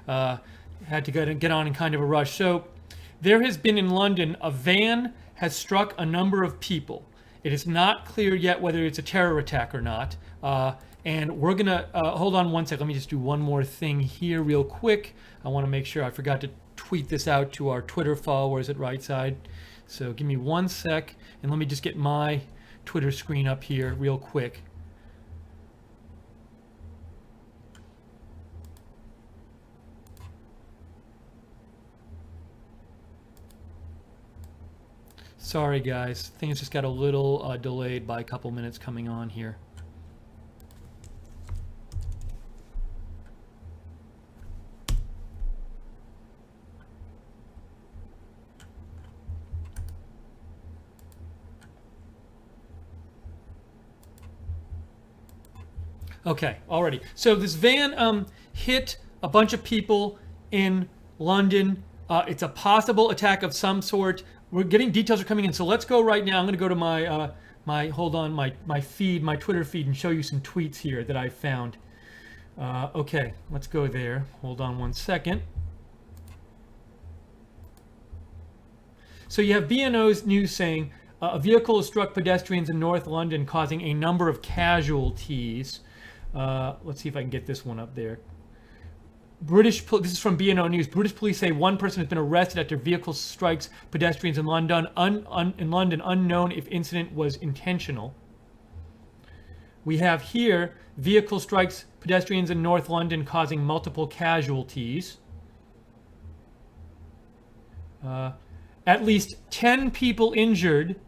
Had to get on in kind of a rush. So there has been in London, a van has struck a number of people. It is not clear yet whether it's a terror attack or not. And we're going to, hold on one sec. Let me just do one more thing here real quick. I want to make sure I forgot to tweet this out to our Twitter followers at Right Side. So give me 1 sec, and let me just get my Twitter screen up here real quick. Sorry guys, things just got a little delayed by a couple minutes coming on here. Okay, already. So this van hit a bunch of people in London. It's a possible attack of some sort. We're getting details are coming in. So let's go right now. I'm going to go to my my feed, my Twitter feed, and show you some tweets here that I found. Okay, let's go there. Hold on 1 second. So you have BNO's news saying a vehicle has struck pedestrians in North London, causing a number of casualties. Let's see if I can get this one up there. This is from BNO News. British police say one person has been arrested after vehicle strikes pedestrians in London. Unknown if incident was intentional. We have here vehicle strikes pedestrians in North London, causing multiple casualties. At least 10 people injured.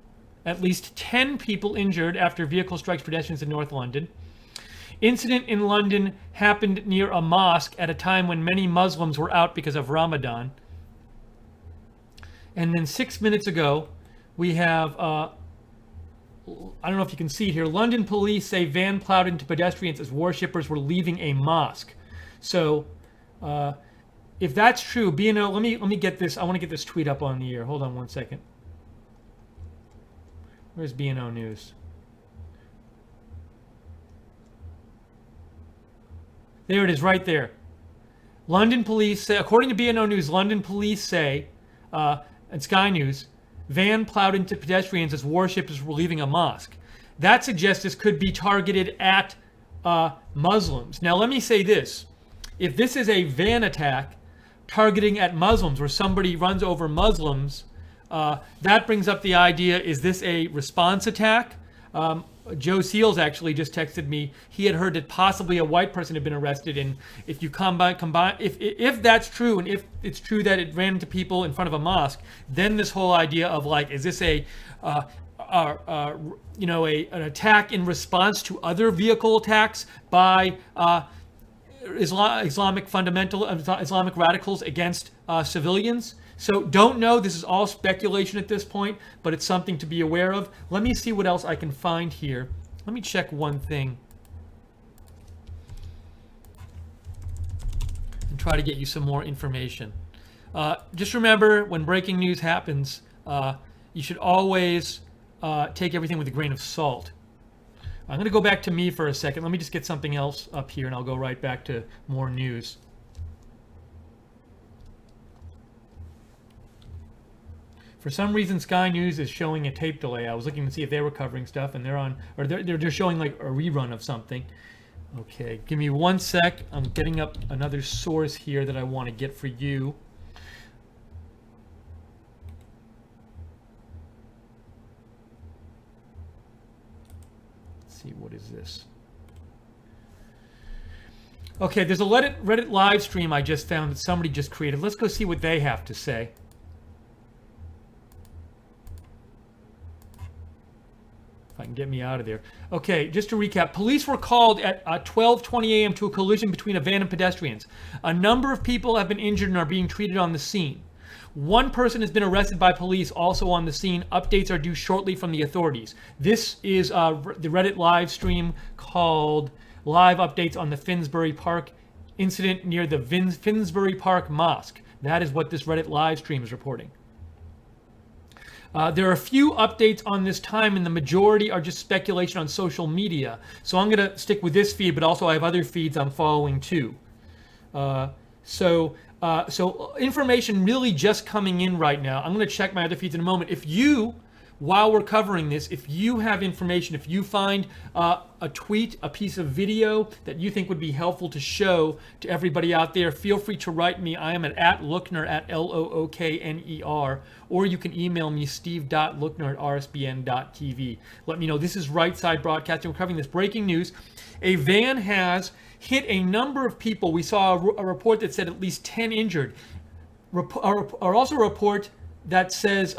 At least 10 people injured after vehicle strikes pedestrians in North London. Incident in London happened near a mosque at a time when many Muslims were out because of Ramadan. And then 6 minutes ago, we have, I don't know if you can see it here, London police say van plowed into pedestrians as worshippers were leaving a mosque. So, if that's true, BNO, let me get this, I want to get this tweet up on the air. Hold on 1 second. Where's BNO News? There it is, right there. London police say, according to BNO News, London police say, and Sky News, van plowed into pedestrians as worshippers were leaving a mosque. That suggests this could be targeted at Muslims. Now, let me say this. If this is a van attack targeting at Muslims, where somebody runs over Muslims, that brings up the idea, is this a response attack? Joe Seals actually just texted me. He had heard that possibly a white person had been arrested, and if you combine, if that's true, and if it's true that it ran into people in front of a mosque, then this whole idea of like, is this an attack in response to other vehicle attacks by Islamic radicals against civilians? So don't know. This is all speculation at this point, but it's something to be aware of. Let me see what else I can find here. Let me check one thing and try to get you some more information. Just remember, when breaking news happens, you should always take everything with a grain of salt. I'm going to go back to me for a second. Let me just get something else up here, and I'll go right back to more news. For some reason, Sky News is showing a tape delay. I was looking to see if they were covering stuff, and they're showing like a rerun of something. Okay, give me 1 sec. I'm getting up another source here that I want to get for you. Let's see, what is this? Okay, there's a Reddit live stream I just found that somebody just created. Let's go see what they have to say. If I can get me out of there. Okay, just to recap, police were called at 12:20 a.m. to a collision between a van and pedestrians. A number of people have been injured and are being treated on the scene. One person has been arrested by police also on the scene. Updates are due shortly from the authorities. This is the Reddit live stream called Live Updates on the Finsbury Park Incident near the Finsbury Park Mosque. That is what this Reddit live stream is reporting. There are a few updates on this time, and the majority are just speculation on social media. So I'm going to stick with this feed, but also I have other feeds I'm following too. So information really just coming in right now. I'm going to check my other feeds in a moment. If you, while we're covering this, if you have information, if you find a tweet, a piece of video that you think would be helpful to show to everybody out there, feel free to write me. I am at Lookner, at Lookner, or you can email me, steve.lookner@rsbn.tv. Let me know. This is Right Side Broadcasting. We're covering this breaking news. A van has hit a number of people. We saw a report that said at least 10 injured. Or also a report that says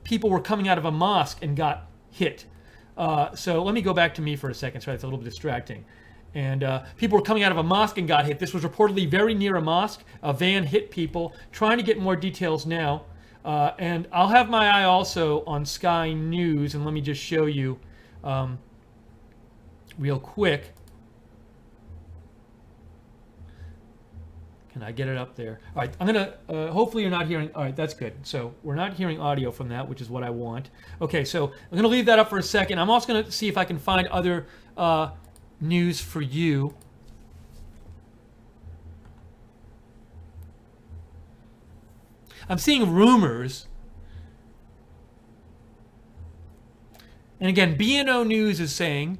people were coming out of a mosque and got hit. So let me go back to me for a second. Sorry, it's a little bit distracting. And people were coming out of a mosque and got hit. This was reportedly very near a mosque. A van hit people. Trying to get more details now. And I'll have my eye also on Sky News. And let me just show you real quick. Can I get it up there? All right, I'm gonna, hopefully you're not hearing, all right, that's good. So we're not hearing audio from that, which is what I want. Okay, so I'm gonna leave that up for a second. I'm also gonna see if I can find other news for you. I'm seeing rumors. And again, BNO News is saying,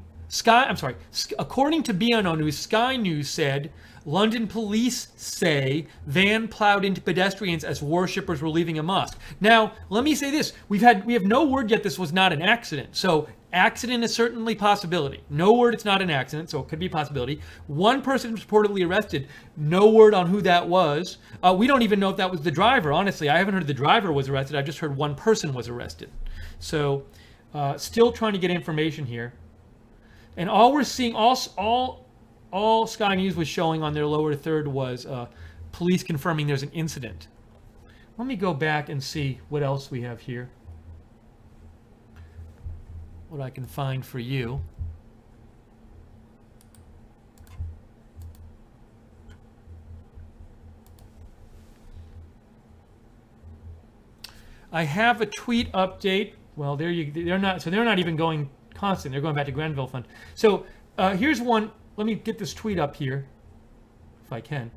according to BNO News, Sky News said, London police say van plowed into pedestrians as worshippers were leaving a mosque. Now, let me say this. We have no word yet this was not an accident. So accident is certainly a possibility. No word it's not an accident, so it could be a possibility. One person was reportedly arrested. No word on who that was. We don't even know if that was the driver. Honestly, I haven't heard the driver was arrested. I've just heard one person was arrested. So still trying to get information here. And all we're seeing, all Sky News was showing on their lower third was police confirming there's an incident. Let me go back and see what else we have here. What I can find for you. I have a tweet update. Well, they're not even going constant. They're going back to Grenville Fund. So here's one. Let me get this tweet up here, if I can.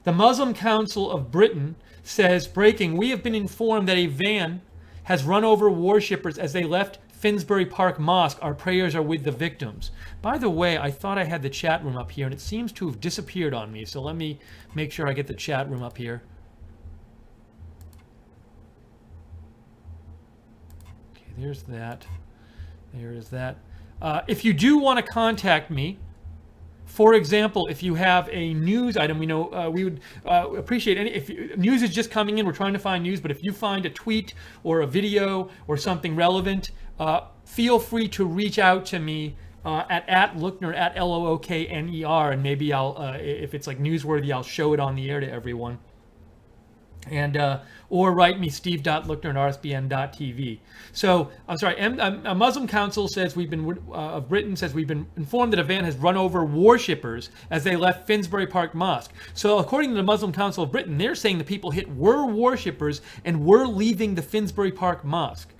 The Muslim Council of Britain says, breaking, we have been informed that a van has run over worshippers as they left Finsbury Park Mosque. Our prayers are with the victims. By the way, I thought I had the chat room up here, and it seems to have disappeared on me. So let me make sure I get the chat room up here. Okay, there's that. There is that. If you do want to contact me, for example, if you have a news item, we would appreciate any. If news is just coming in, we're trying to find news. But if you find a tweet or a video or something relevant, feel free to reach out to me at Lookner, at Lookner, and maybe I'll, if it's like newsworthy, I'll show it on the air to everyone. And or write me, steve.lookner@rsbn.tv. So I'm sorry. A Muslim Council says of Britain says we've been informed that a van has run over worshippers as they left Finsbury Park Mosque. So according to the Muslim Council of Britain, they're saying the people hit were worshippers and were leaving the Finsbury Park Mosque.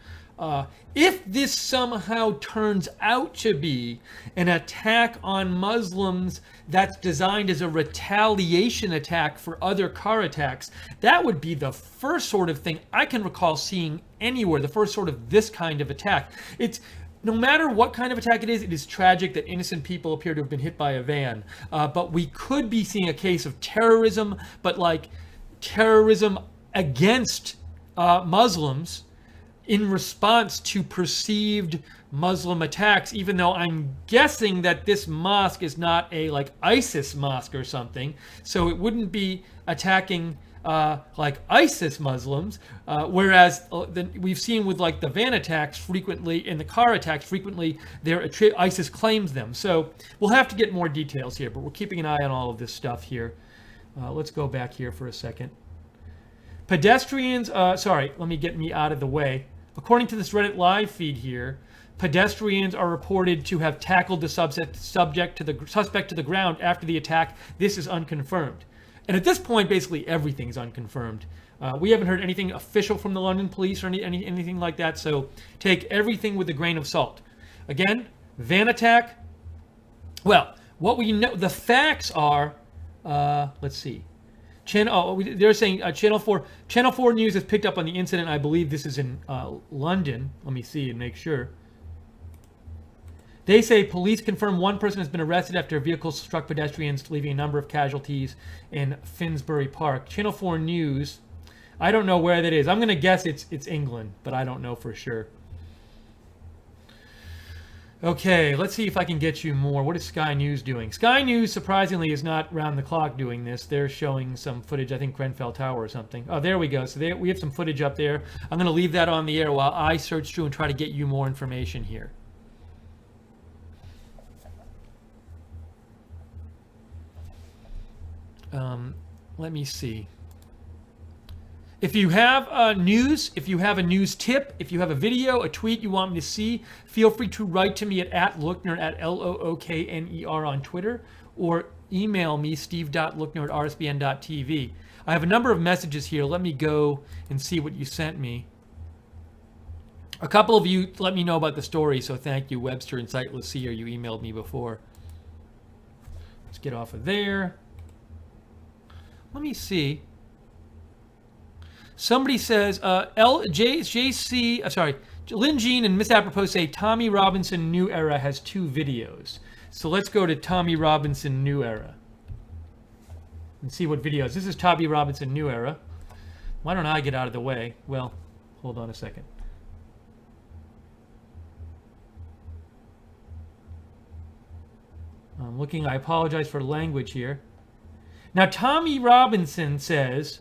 If this somehow turns out to be an attack on Muslims that's designed as a retaliation attack for other car attacks, that would be the first sort of thing I can recall seeing anywhere, the first sort of this kind of attack. It's no matter what kind of attack it is tragic that innocent people appear to have been hit by a van. But we could be seeing a case of terrorism, but like terrorism against Muslims in response to perceived Muslim attacks, even though I'm guessing that this mosque is not a like ISIS mosque or something, so it wouldn't be attacking like ISIS Muslims, whereas we've seen with like the van attacks frequently, in the car attacks frequently, ISIS claims them. So we'll have to get more details here, but we're keeping an eye on all of this stuff here. Let's go back here for a second. Pedestrians, sorry, let me get me out of the way. According to this Reddit live feed here, pedestrians are reported to have tackled the suspect to the ground after the attack. This is unconfirmed. And at this point, basically everything's unconfirmed. We haven't heard anything official from the London police or anything like that, so take everything with a grain of salt. Again, van attack. Well, what we know, the facts are, let's see. They're saying Channel 4 News has picked up on the incident. I believe this is in London. Let me see and make sure. They say police confirm one person has been arrested after a vehicle struck pedestrians, leaving a number of casualties in Finsbury Park. Channel 4 News. I don't know where that is. I'm going to guess it's England, but I don't know for sure. Okay, let's see if I can get you more. What is Sky News doing? Sky News, surprisingly, is not round the clock doing this. They're showing some footage, I think Grenfell Tower or something. Oh, there we go. So we have some footage up there. I'm going to leave that on the air while I search through and try to get you more information here. Let me see. If you have news, if you have a news tip, if you have a video, a tweet you want me to see, feel free to write to me at Lookner, at Lookner on Twitter, or email me, steve.lookner@rsbn.tv. I have a number of messages here. Let me go and see what you sent me. A couple of you let me know about the story, so thank you, Webster and Sightless Seer. You emailed me before. Let's get off of there. Let me see. Somebody says, Lynn Jean and Miss Apropos say Tommy Robinson New Era has 2 videos. So let's go to Tommy Robinson New Era and see what videos. This is Tommy Robinson New Era. Why don't I get out of the way? Well, hold on a second. I'm looking, I apologize for language here. Now, Tommy Robinson says,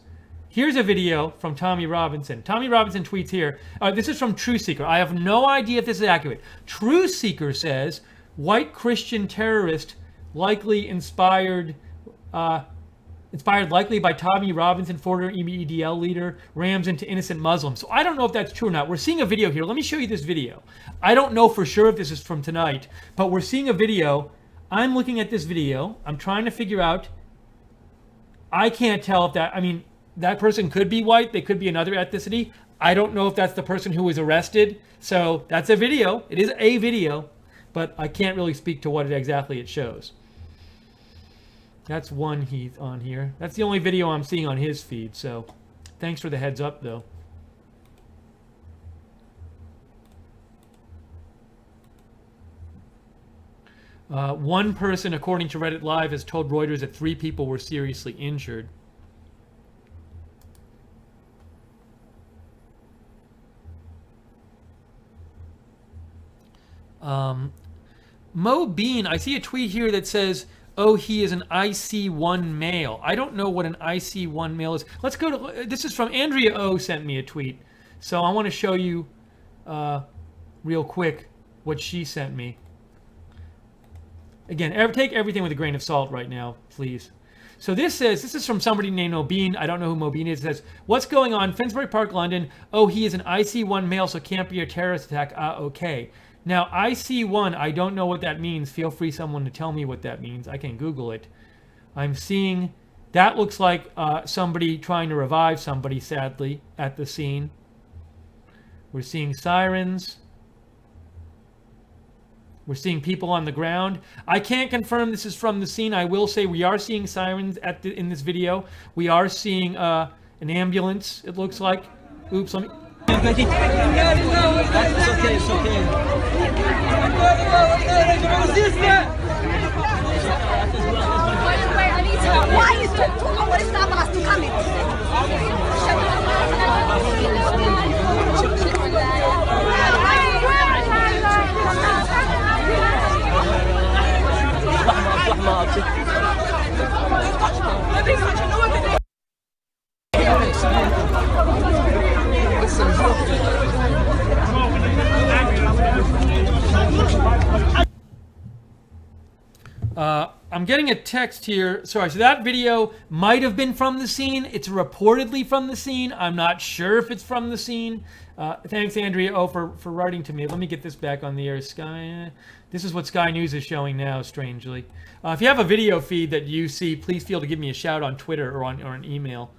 here's a video from Tommy Robinson. Tommy Robinson tweets here. This is from Truthseeker. I have no idea if this is accurate. Truthseeker says, white Christian terrorist likely inspired likely by Tommy Robinson, former EDL leader, rams into innocent Muslims. So I don't know if that's true or not. We're seeing a video here. Let me show you this video. I don't know for sure if this is from tonight, but we're seeing a video. I'm looking at this video. I'm trying to figure out. I can't tell if that, I mean, that person could be white. They could be another ethnicity. I don't know if that's the person who was arrested. So that's a video. It is a video, but I can't really speak to what exactly it shows. That's one he's on here. That's the only video I'm seeing on his feed. So thanks for the heads up, though. One person, according to Reddit Live, has told Reuters that 3 people were seriously injured. Mo Bean, I see a tweet here that says, oh, he is an IC1 male. I don't know what an IC1 male is. Let's go to, this is from Andrea O sent me a tweet. So I want to show you real quick what she sent me. Again, take everything with a grain of salt right now, please. So this is from somebody named Mobeen. I don't know who Mobeen is. It says, what's going on? Finsbury Park, London. Oh, he is an IC1 male, so can't be a terrorist attack. Okay. Now, IC1, I don't know what that means. Feel free someone to tell me what that means. I can Google it. I'm seeing, that looks like somebody trying to revive somebody, sadly, at the scene. We're seeing sirens. We're seeing people on the ground. I can't confirm this is from the scene. I will say we are seeing sirens in this video. We are seeing an ambulance, it looks like. Oops, let me... It's okay, it's okay. Why is it too long? What is stopping us to coming? I'm getting a text here. Sorry, so that video might have been from the scene. It's reportedly from the scene. I'm not sure if it's from the scene. Thanks, Andrea O, for writing to me. Let me get this back on the air. Sky. This is what Sky News is showing now, strangely. If you have a video feed that you see, please feel to give me a shout on Twitter or on an email.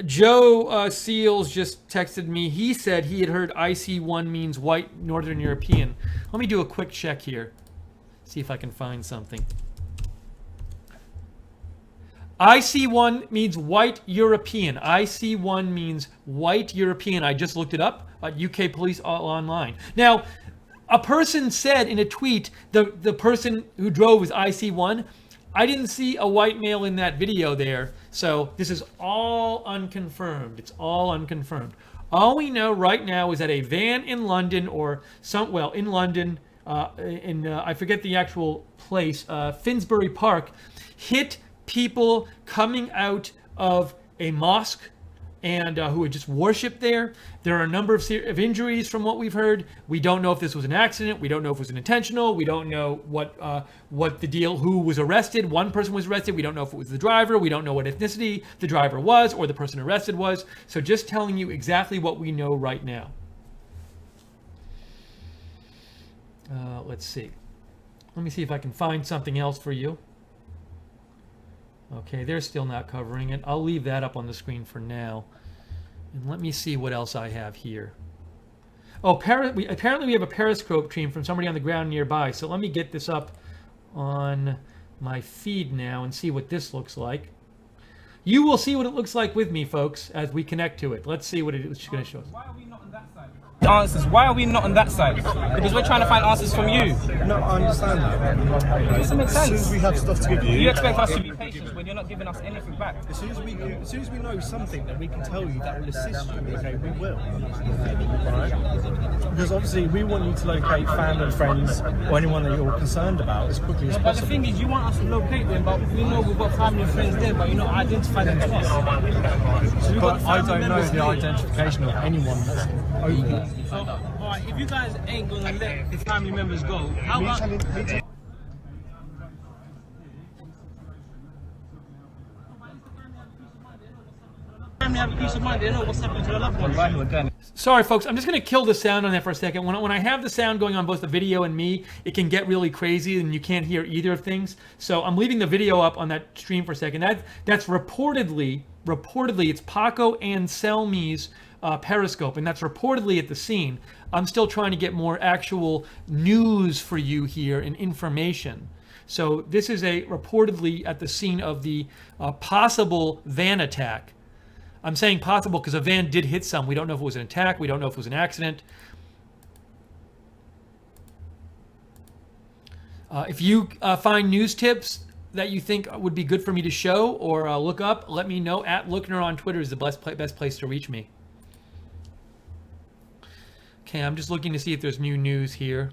Joe Seals just texted me. He said he had heard IC1 means white Northern European. Let me do a quick check here. See if I can find something. IC1 means white European. IC1 means white European. I just looked it up at UK Police online. Now, a person said in a tweet, the person who drove was IC1. I didn't see a white male in that video there. So this is all unconfirmed. It's all unconfirmed. All we know right now is that a van in London in London, I forget the actual place, Finsbury Park, hit people coming out of a mosque and who had just worshipped there. There are a number of injuries from what we've heard. We don't know if this was an accident. We don't know if it was intentional. We don't know what the deal, who was arrested. One person was arrested. We don't know if it was the driver. We don't know what ethnicity the driver was or the person arrested was. So just telling you exactly what we know right now. Let's see. Let me see if I can find something else for you. Okay, they're still not covering it. I'll leave that up on the screen for now. And let me see what else I have here. Oh, apparently we have a Periscope stream from somebody on the ground nearby. So let me get this up on my feed now and see what this looks like. You will see what it looks like with me, folks, as we connect to it. Let's see what it's going to show us. Why are we not on that side? Answers. Why are we not on that side? Because we're trying to find answers from you. No, I understand that. It doesn't make sense. As soon as we have stuff to give you, You expect us to be patient when you're not giving us anything back. as soon as we know something that we can tell you that will assist you, okay, we will. Right? Because obviously we want you to locate family, friends, or anyone that you're concerned about as quickly as But the possible. thing is, you want us to locate them, but we know we've got family and friends there, but you're not identifying them to us. So we've got But I family don't know members the here. identification of anyone that's over. So, alright, if you guys ain't gonna let the family members go, how about... Family have a peace of mind, they know what's happening to their loved ones. Sorry, folks. I'm just going to kill the sound on that for a second. When I have the sound going on both the video and me, it can get really crazy and you can't hear either of things. So I'm leaving the video up on that stream for a second. That's reportedly, it's Paco and Selmi's Periscope, and that's reportedly at the scene. I'm still trying to get more actual news for you here and information. So this is reportedly at the scene of the possible van attack. I'm saying possible because a van did hit some. We don't know if it was an attack. We don't know if it was an accident. If you find news tips that you think would be good for me to show or look up, let me know. At Lookner on Twitter is the best place to reach me. Okay, I'm just looking to see if there's new news here.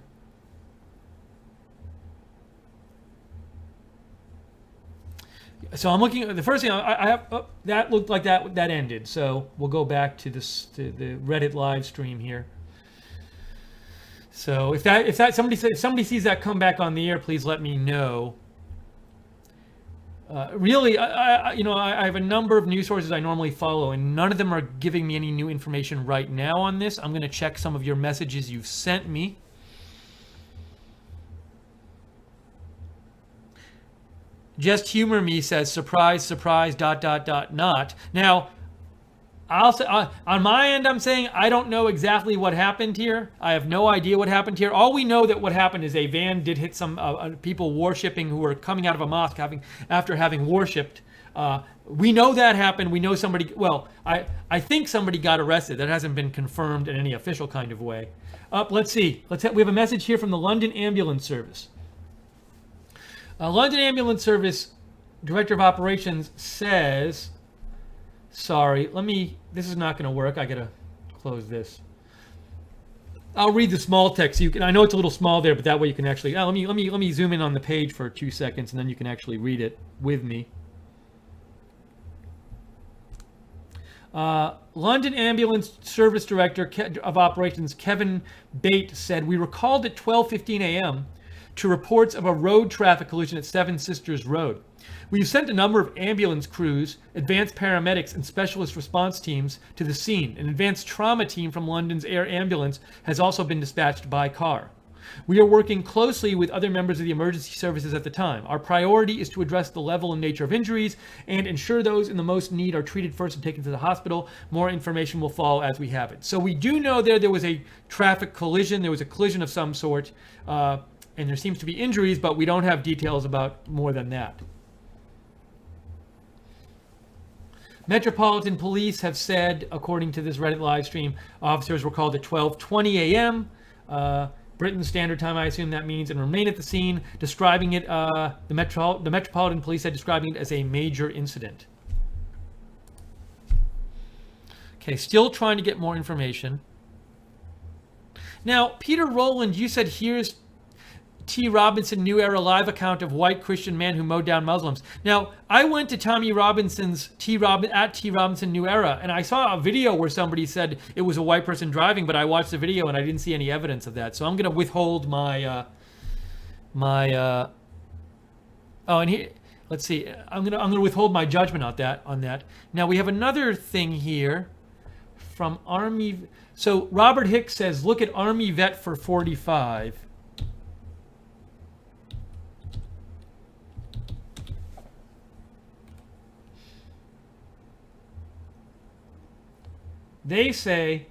So I'm looking at the first thing I have. Oh, that looked like that ended. So we'll go back to this to the Reddit live stream here. So if somebody sees that come back on the air, please let me know. Really, I have a number of news sources I normally follow, and none of them are giving me any new information right now on this. I'm going to check some of your messages you've sent me. Just humor me says surprise, surprise, ... not. Now, I'll say on my end, I'm saying I don't know exactly what happened here. I have no idea what happened here. All we know that what happened is a van did hit some people worshiping who were coming out of a mosque after having worshipped. We know that happened. We know somebody. Well, I think somebody got arrested. That hasn't been confirmed in any official kind of way. Let's see. We have a message here from the London Ambulance Service. London Ambulance Service Director of Operations says, sorry, this is not going to work. I got to close this. I'll read the small text. I know it's a little small there, but that way you can actually, let me zoom in on the page for 2 seconds and then you can actually read it with me. London Ambulance Service Director of Operations Kevin Bate said, we were called at 12:15 a.m. to reports of a road traffic collision at Seven Sisters Road. We've sent a number of ambulance crews, advanced paramedics, and specialist response teams to the scene. An advanced trauma team from London's Air Ambulance has also been dispatched by car. We are working closely with other members of the emergency services at the time. Our priority is to address the level and nature of injuries and ensure those in the most need are treated first and taken to the hospital. More information will follow as we have it. So we do know there was a traffic collision. There was a collision of some sort. And there seems to be injuries, but we don't have details about more than that. Metropolitan Police have said, according to this Reddit live stream, officers were called at 12:20 a.m. Britain Standard Time, I assume that means, and remain at the scene, describing it, the Metropolitan Police said, describing it as a major incident. Okay, still trying to get more information. Now, Peter Rowland, you said here's T. Robinson New Era live account of white Christian man who mowed down Muslims. Now, I went to Tommy Robinson's at T. Robinson New Era, and I saw a video where somebody said it was a white person driving, but I watched the video and I didn't see any evidence of that. So I'm going to withhold my oh, and here, let's see. I'm gonna withhold my judgment on that. Now we have another thing here from Army. So Robert Hicks says, look at Army vet for 45. They say,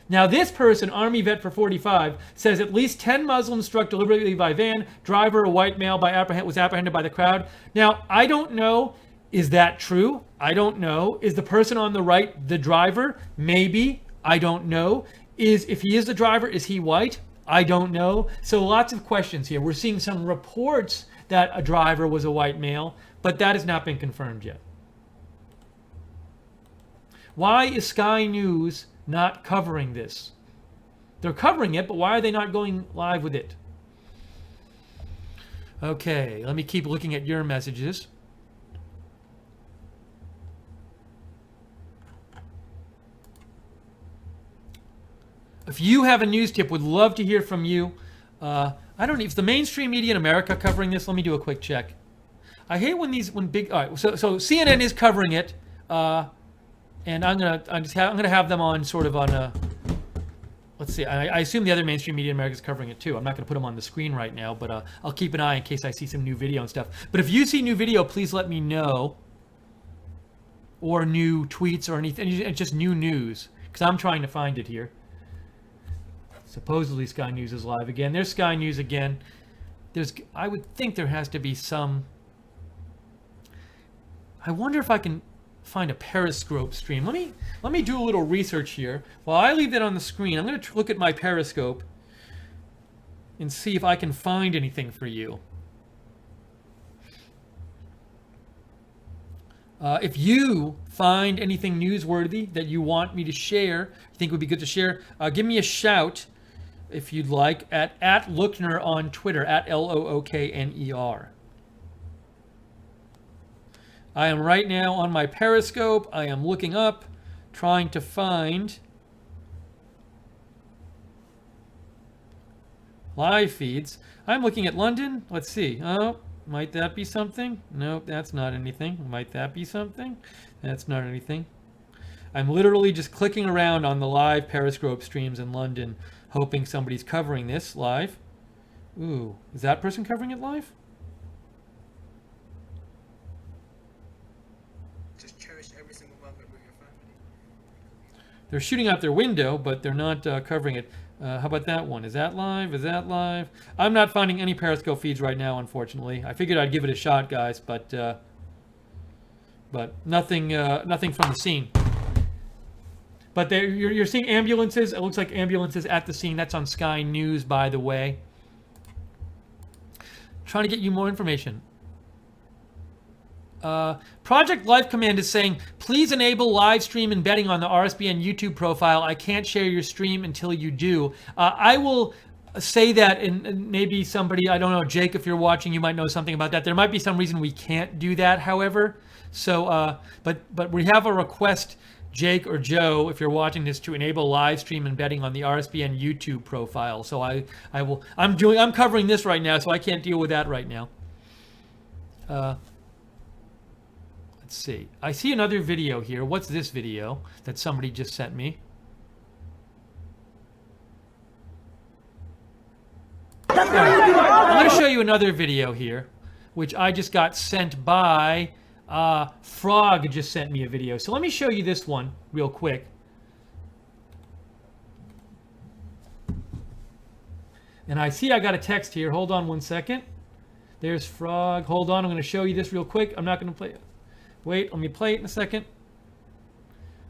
now this person, Army vet for 45, says at least 10 Muslims struck deliberately by van. Driver, a white male, was apprehended by the crowd. Now, I don't know. Is that true? I don't know. Is the person on the right the driver? Maybe. I don't know. If he is the driver, is he white? I don't know. So lots of questions here. We're seeing some reports that a driver was a white male, but that has not been confirmed yet. Why is Sky News not covering this? They're covering it, but why are they not going live with it? Okay, let me keep looking at your messages. If you have a news tip, would love to hear from you. I don't know if the mainstream media in America covering this. Let me do a quick check. I hate when big. All right, so CNN is covering it, and I'm gonna have them on sort of on a. Let's see. I assume the other mainstream media in America is covering it too. I'm not gonna put them on the screen right now, but I'll keep an eye in case I see some new video and stuff. But if you see new video, please let me know. Or new tweets or anything. It's just new news because I'm trying to find it here. Supposedly Sky News is live again. There's Sky News again. I would think there has to be some. I wonder if I can find a Periscope stream. Let me do a little research here. While I leave that on the screen, I'm going to look at my Periscope and see if I can find anything for you. If you find anything newsworthy that you want me to share, you think would be good to share, give me a shout. If you'd like, at Lookner on Twitter, at Lookner. I am right now on my Periscope. I am looking up, trying to find live feeds. I'm looking at London. Let's see. Oh, might that be something? Nope, that's not anything. Might that be something? That's not anything. I'm literally just clicking around on the live Periscope streams in London, hoping somebody's covering this live. Ooh, is that person covering it live? Just cherish every single moment with your family. They're shooting out their window, but they're not covering it. How about that one? Is that live? Is that live? I'm not finding any Periscope feeds right now, unfortunately. I figured I'd give it a shot, guys, but nothing from the scene. But you're seeing ambulances. It looks like ambulances at the scene. That's on Sky News, by the way. Trying to get you more information. Project Life Command is saying, please enable live stream embedding on the RSBN YouTube profile. I can't share your stream until you do. I will say that, and maybe somebody, I don't know, Jake, if you're watching, you might know something about that. There might be some reason we can't do that, however. So, but we have a request, Jake or Joe, if you're watching this, to enable live stream embedding on the RSBN YouTube profile. So I'm covering this right now, so I can't deal with that right now. Let's see. I see another video here. What's this video that somebody just sent me? Right. I'm going to show you another video here, which I just got sent by Frog. Just sent me a video. So let me show you this one real quick. And I see I got a text here. Hold on one second. There's Frog. Hold on. I'm going to show you this real quick. I'm not going to play it. Wait, let me play it in a second.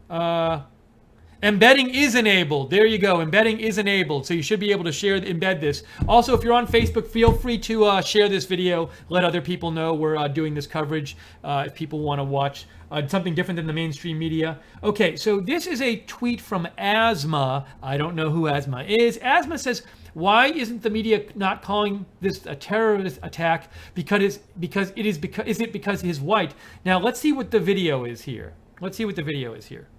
Embedding is enabled. There you go. Embedding is enabled. So you should be able to embed this. Also, if you're on Facebook, feel free to share this video. Let other people know we're doing this coverage if people want to watch something different than the mainstream media. Okay, so this is a tweet from Asma. I don't know who Asma is. Asma says, why isn't the media not calling this a terrorist attack? Is it because he's white? Now, let's see what the video is here. Let's see what the video is here.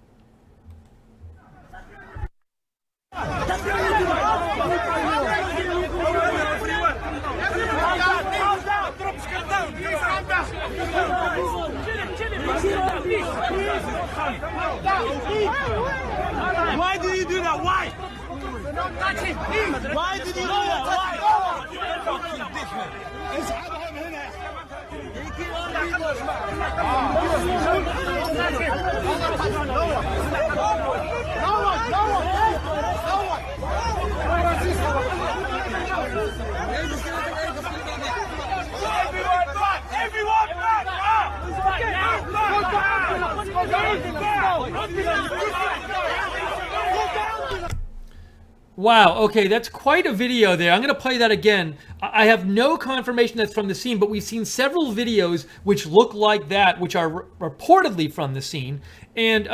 Why did you do that? Why? Why did you do that? Why? Everyone back! Wow, okay, that's quite a video there. I'm going to play that again. I have no confirmation that's from the scene, but we've seen several videos which look like that, which are reportedly from the scene. And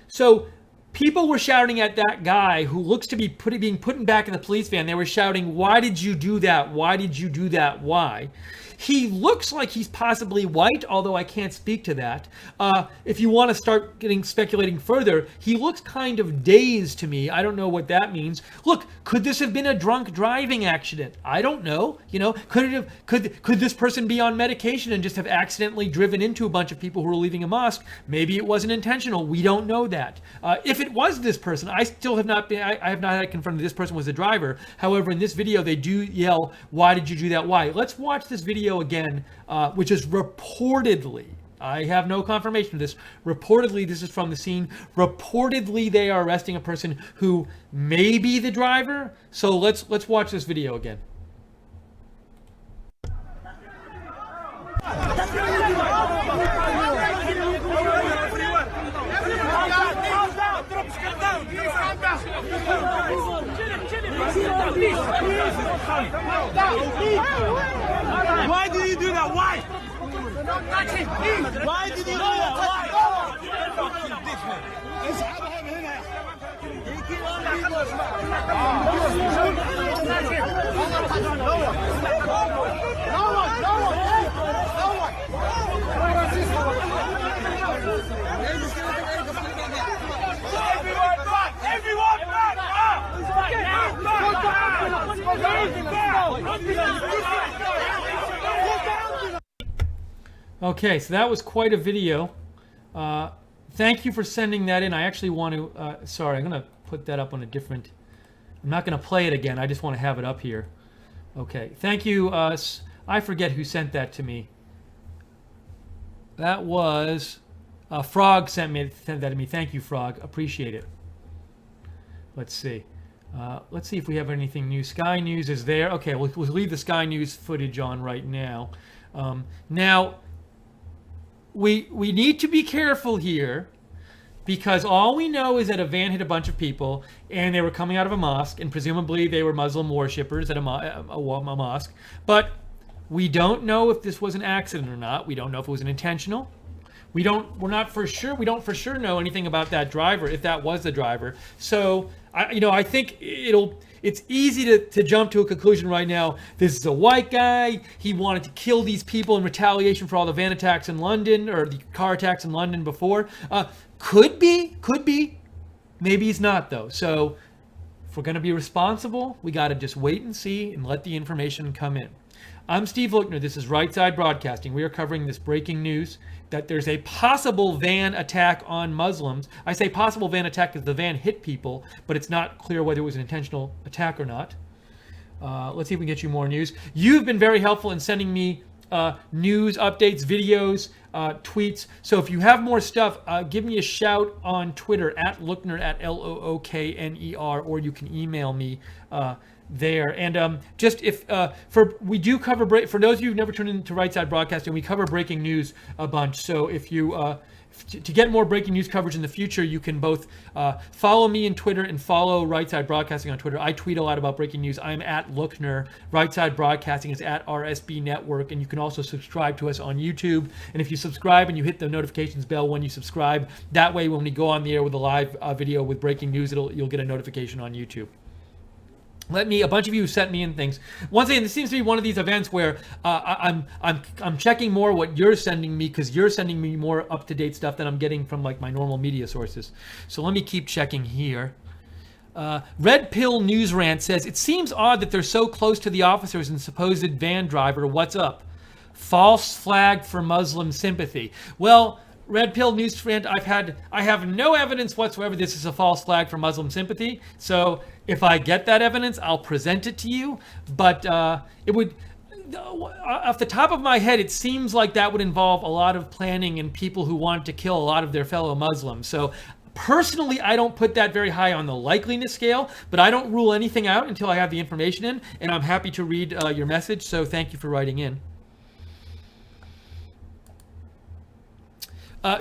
so people were shouting at that guy who looks to be being put back in the police van. They were shouting, "Why did you do that? Why did you do that? Why?" He looks like he's possibly white, although I can't speak to that. If you want to start speculating further, he looks kind of dazed to me. I don't know what that means. Look, could this have been a drunk driving accident? I don't know. You know, could this person be on medication and just have accidentally driven into a bunch of people who were leaving a mosque? Maybe it wasn't intentional. We don't know that. If it was this person, I still have not been. I have not had it confirmed that this person was the driver. However, in this video, they do yell, "Why did you do that? Why?" Let's watch this video again, which is reportedly, I have no confirmation of this, reportedly this is from the scene, reportedly they are arresting a person who may be the driver. So let's watch this video again. Why did you do that? Why? Why did you do that? Everyone back! Okay, so that was quite a video. Thank you for sending that in. I actually want to, sorry, I'm going to put that up on a different, I'm not going to play it again. I just want to have it up here. Okay, thank you. I forget who sent that to me. That was, Frog sent that to me. Thank you, Frog. Appreciate it. Let's see. Let's see if we have anything new. Sky News is there. Okay, we'll leave the Sky News footage on right now. Now, we need to be careful here because all we know is that a van hit a bunch of people and they were coming out of a mosque, and presumably they were Muslim worshippers at a mosque. But we don't know if this was an accident or not. We don't know if it was an intentional. We're not for sure. We don't for sure know anything about that driver, if that was the driver. So, I think it's easy to jump to a conclusion right now. This is a white guy. He wanted to kill these people in retaliation for all the van attacks in London, or the car attacks in London before. Could be. Maybe he's not, though. So if we're going to be responsible, we got to just wait and see and let the information come in. I'm Steve Lookner. This is Right Side Broadcasting. We are covering this breaking news that there's a possible van attack on Muslims. I say possible van attack because the van hit people, but it's not clear whether it was an intentional attack or not. Let's see if we can get you more news. You've been very helpful in sending me news, updates, videos, tweets. So if you have more stuff, give me a shout on Twitter at Lookner, at Lookner, or you can email me there. And just we do cover for those of you who've never tuned into Right Side Broadcasting, we cover breaking news a bunch. So if you to get more breaking news coverage in the future, you can both follow me on Twitter and follow Right Side Broadcasting on Twitter. I tweet a lot about breaking news. I'm at Lookner. Right Side Broadcasting is at RSB Network, and you can also subscribe to us on YouTube. And if you subscribe and you hit the notifications bell when you subscribe, that way when we go on the air with a live video with breaking news, you'll get a notification on YouTube. A bunch of you sent me in things. Once again, this seems to be one of these events where I'm checking more what you're sending me, because you're sending me more up-to-date stuff than I'm getting from like my normal media sources. So let me keep checking here. Red Pill News Rant says, it seems odd that they're so close to the officers and supposed van driver. What's up? False flag for Muslim sympathy. Well, Red Pill News Rant, I have no evidence whatsoever this is a false flag for Muslim sympathy. So if I get that evidence, I'll present it to you. But it would, off the top of my head, it seems like that would involve a lot of planning and people who want to kill a lot of their fellow Muslims. So personally, I don't put that very high on the likeliness scale, but I don't rule anything out until I have the information in, and I'm happy to read your message. So thank you for writing in.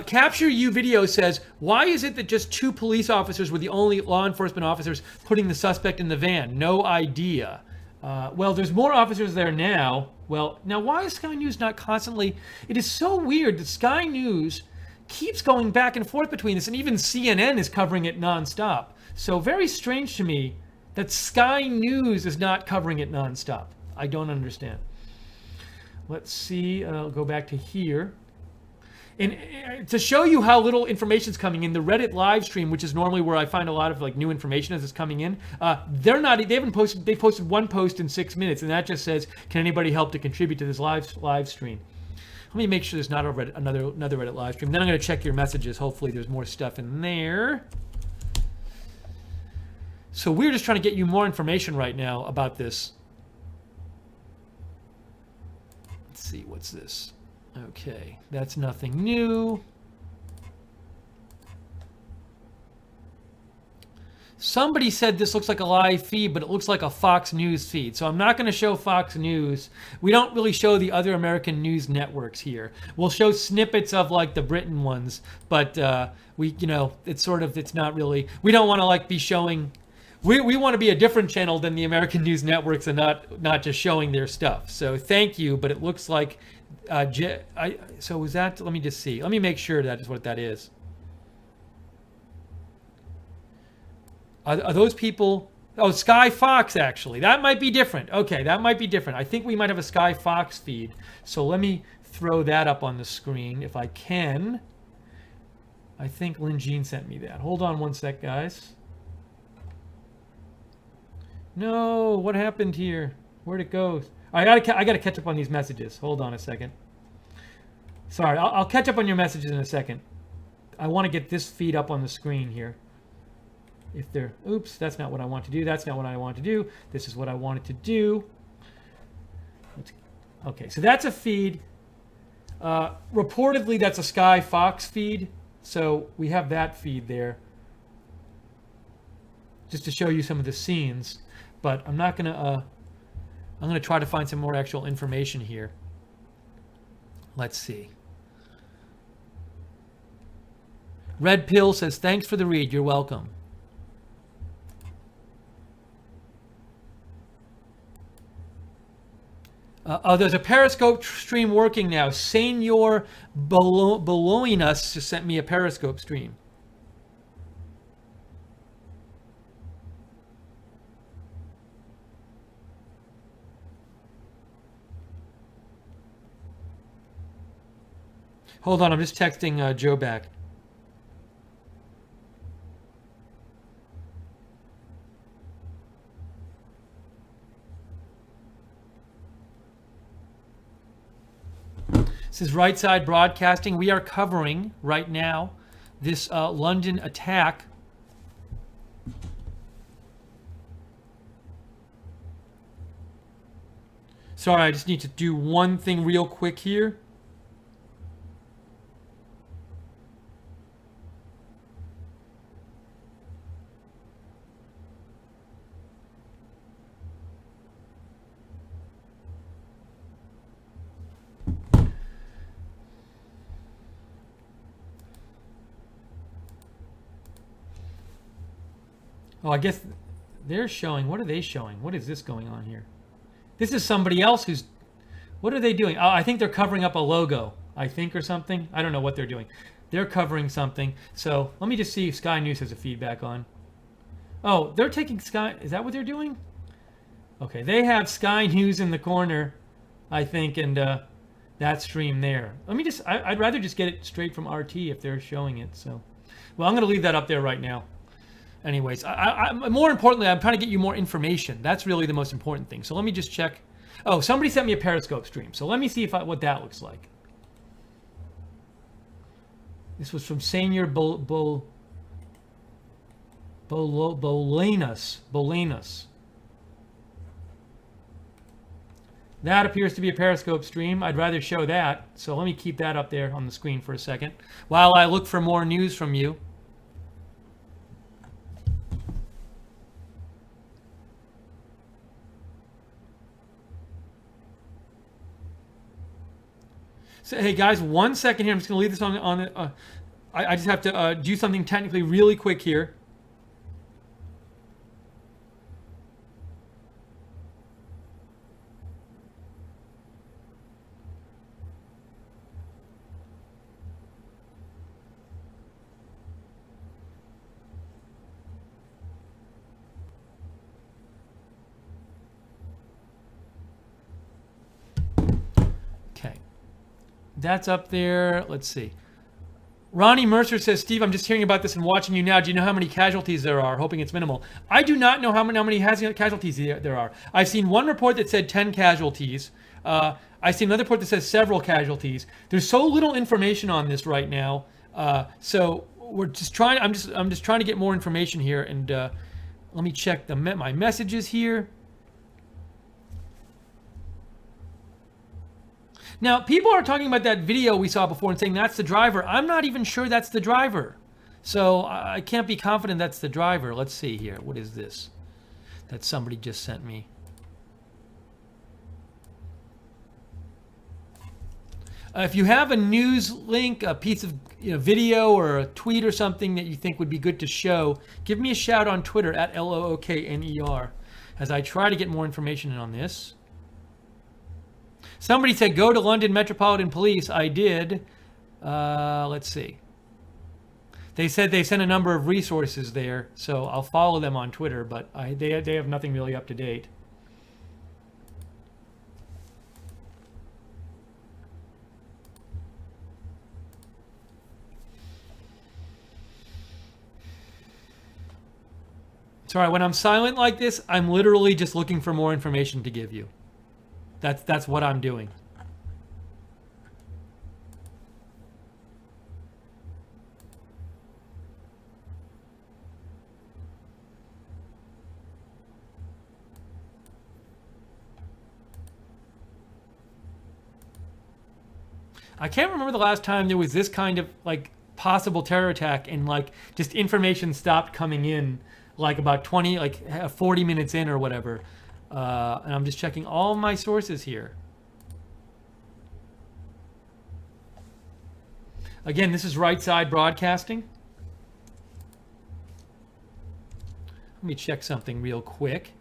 Capture You Video says, why is it that just 2 police officers were the only law enforcement officers putting the suspect in the van? No idea. Well, there's more officers there now. Well, now why is Sky News not constantly... It is so weird that Sky News keeps going back and forth between this, and even CNN is covering it nonstop. So very strange to me that Sky News is not covering it nonstop. I don't understand. Let's see. I'll go back to here. And to show you how little information is coming in, the Reddit live stream, which is normally where I find a lot of like new information as it's coming in, they posted one post in 6 minutes, and that just says, can anybody help to contribute to this live stream? Let me make sure there's not another Reddit live stream. Then I'm going to check your messages. Hopefully there's more stuff in there. So we're just trying to get you more information right now about this. Let's see, what's this? Okay, that's nothing new. Somebody said this looks like a live feed, but it looks like a Fox News feed. So I'm not going to show Fox News. We don't really show the other American news networks here. We'll show snippets of like the Britain ones, but it's not really, we don't want to like be showing, we want to be a different channel than the American news networks and not just showing their stuff. So thank you, but it looks like, so was that, let me just see. Let me make sure that is what that is. Are those people? Oh, Sky Fox, actually. That might be different. Okay, that might be different. I think we might have a Sky Fox feed. So let me throw that up on the screen if I can. I think Lynn Jean sent me that. Hold on one sec, guys. No, what happened here? Where'd it go? I gotta catch up on these messages. Hold on a second. Sorry, I'll catch up on your messages in a second. I want to get this feed up on the screen here. If they're, oops, that's not what I want to do. That's not what I want to do. This is what I wanted to do. Okay, so that's a feed. Reportedly, that's a Sky Fox feed. So we have that feed there. Just to show you some of the scenes. But I'm not gonna, I'm gonna try to find some more actual information here. Let's see. Red Pill says, thanks for the read. You're welcome. There's a Periscope stream working now. Senor Beloin us just sent me a Periscope stream. Hold on, I'm just texting Joe back. This is Right Side Broadcasting. We are covering right now this London attack. Sorry, I just need to do one thing real quick here. Oh, I guess they're showing. What are they showing? What is this going on here? This is somebody else who's... What are they doing? Oh, I think they're covering up a logo, I think, or something. I don't know what they're doing. They're covering something. So let me just see if Sky News has a feedback on. Oh, they're taking Sky... Is that what they're doing? Okay, they have Sky News in the corner, I think, and that stream there. Let me just... I'd rather just get it straight from RT if they're showing it, so... Well, I'm going to leave that up there right now. Anyways, more importantly, I'm trying to get you more information. That's really the most important thing. So let me just check. Oh, somebody sent me a Periscope stream. So let me see what that looks like. This was from Senior Bolanus. That appears to be a Periscope stream. I'd rather show that. So let me keep that up there on the screen for a second while I look for more news from you. So, hey guys, 1 second here. I'm just going to leave this on. I just have to do something technically really quick here. That's up there. Let's see. Ronnie Mercer says, Steve, I'm just hearing about this and watching you now. Do you know how many casualties there are? Hoping it's minimal. I do not know how many casualties there are. I've seen one report that said 10 casualties. I've seen another report that says several casualties. There's so little information on this right now. So we're just trying. I'm just trying to get more information here. And let me check my messages here. Now, people are talking about that video we saw before and saying that's the driver. I'm not even sure that's the driver. So I can't be confident that's the driver. Let's see here. What is this that somebody just sent me? If you have a news link, a piece of video or a tweet or something that you think would be good to show, give me a shout on Twitter at LOOKNER as I try to get more information on this. Somebody said, go to London Metropolitan Police. I did. Let's see. They said they sent a number of resources there, so I'll follow them on Twitter, but they have nothing really up to date. Sorry, when I'm silent like this, I'm literally just looking for more information to give you. That's what I'm doing. I can't remember the last time there was this kind of like possible terror attack and like just information stopped coming in like about 40 minutes in or whatever. And I'm just checking all my sources here. Again, this is Right Side Broadcasting. Let me check something real quick.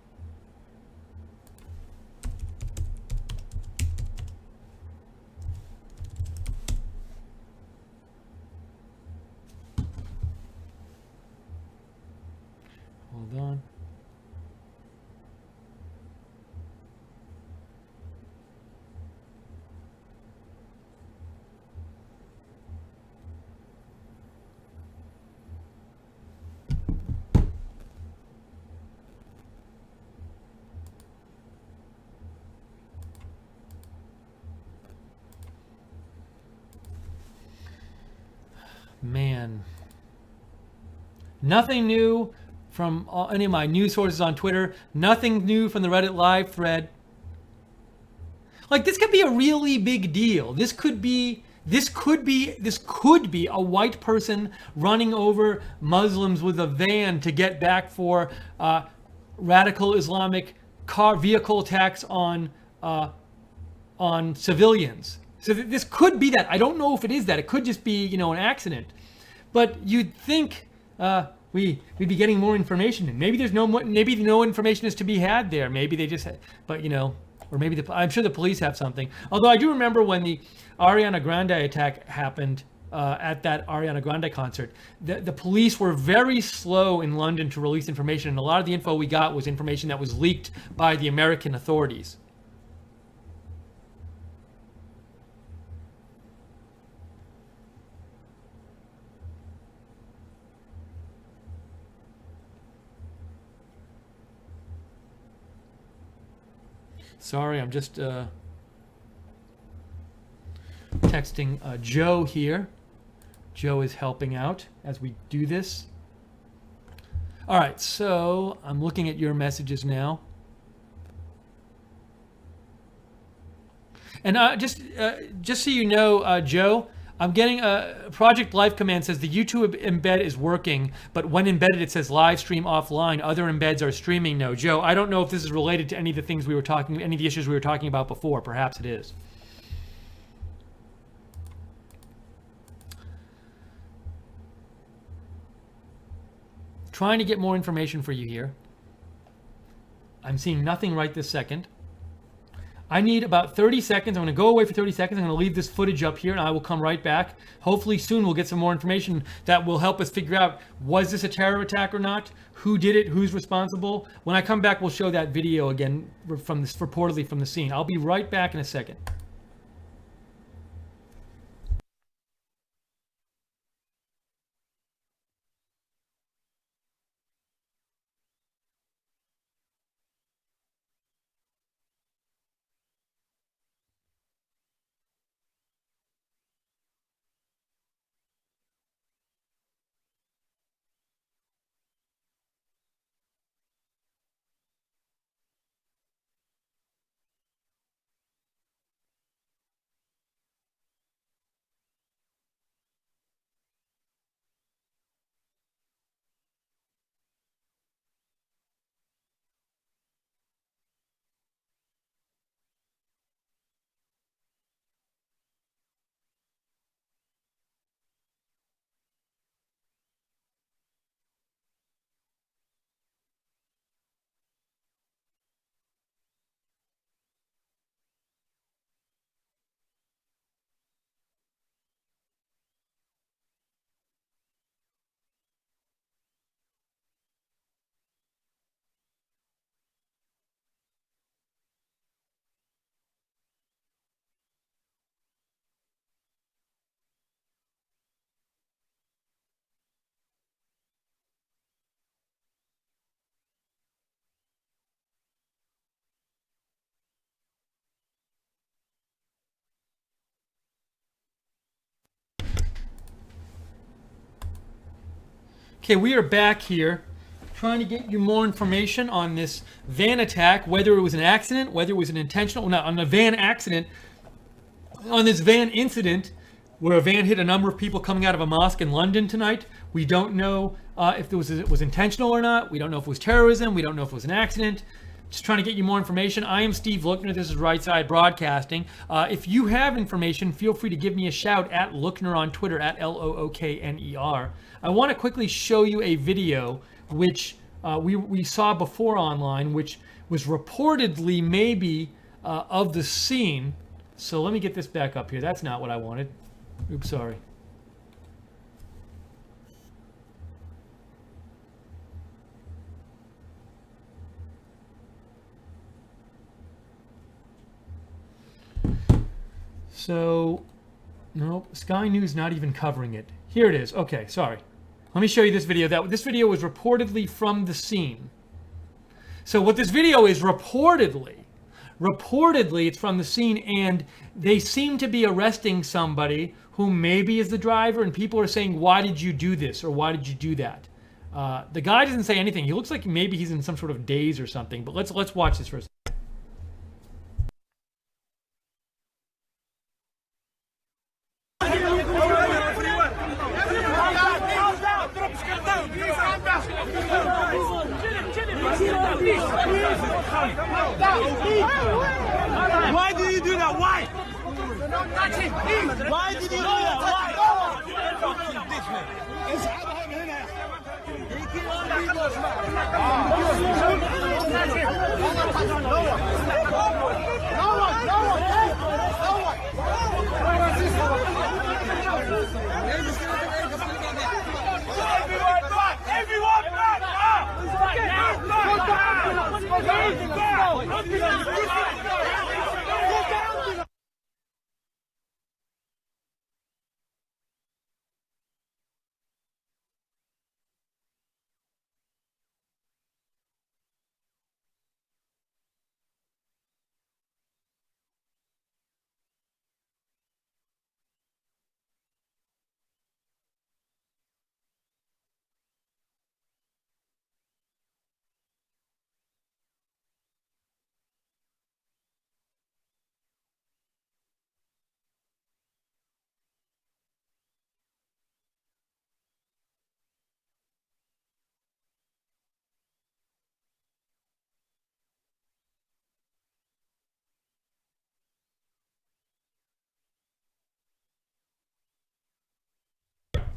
Hold on. Man, nothing new from any of my news sources on Twitter. Nothing new from the Reddit live thread. Like, this could be a really big deal. This could be a white person running over Muslims with a van to get back for radical Islamic vehicle attacks on civilians. So this could be that. I don't know if it is that. It could just be, an accident. But you'd think we'd be getting more information. And maybe maybe no information is to be had there. Maybe they just, but you know, or maybe I'm sure the police have something. Although I do remember when the Ariana Grande attack happened at that Ariana Grande concert, the police were very slow in London to release information, and a lot of the info we got was information that was leaked by the American authorities. Sorry, I'm just texting Joe here. Joe is helping out as we do this. All right, so I'm looking at your messages now. And just so you know, Joe, I'm getting a Project Life command says the YouTube embed is working, but when embedded it says live stream offline. Other embeds are streaming. No, Joe, I don't know if this is related to any of the things we were talking, any of the issues we were talking about before. Perhaps it is. Trying to get more information for you here. I'm seeing nothing right this second. I need about 30 seconds. I'm going to go away for 30 seconds. I'm going to leave this footage up here and I will come right back. Hopefully soon we'll get some more information that will help us figure out, was this a terror attack or not? Who did it? Who's responsible? When I come back, we'll show that video again from this, reportedly from the scene. I'll be right back in a second. Okay, we are back here trying to get you more information on this van attack, whether it was an accident, whether it was an intentional, not on the van accident, on this van incident where a van hit a number of people coming out of a mosque in London tonight. We don't know if it was intentional or not. We don't know if it was terrorism. We don't know if it was an accident. Just trying to get you more information. I am Steve Lookner. This is Right Side Broadcasting. If you have information, feel free to give me a shout at Lookner on Twitter, at Lookner. I want to quickly show you a video which we saw before online, which was reportedly maybe of the scene. So let me get this back up here. That's not what I wanted. Oops, sorry. So, nope, Sky News not even covering it. Here it is. Okay, sorry. Let me show you this video. This video was reportedly from the scene. So what this video is reportedly it's from the scene, and they seem to be arresting somebody who maybe is the driver, and people are saying, why did you do this, or why did you do that? The guy doesn't say anything. He looks like maybe he's in some sort of daze or something, but let's watch this for a second. Why did you do that? Why? Why did you do that? Why? Everyone back!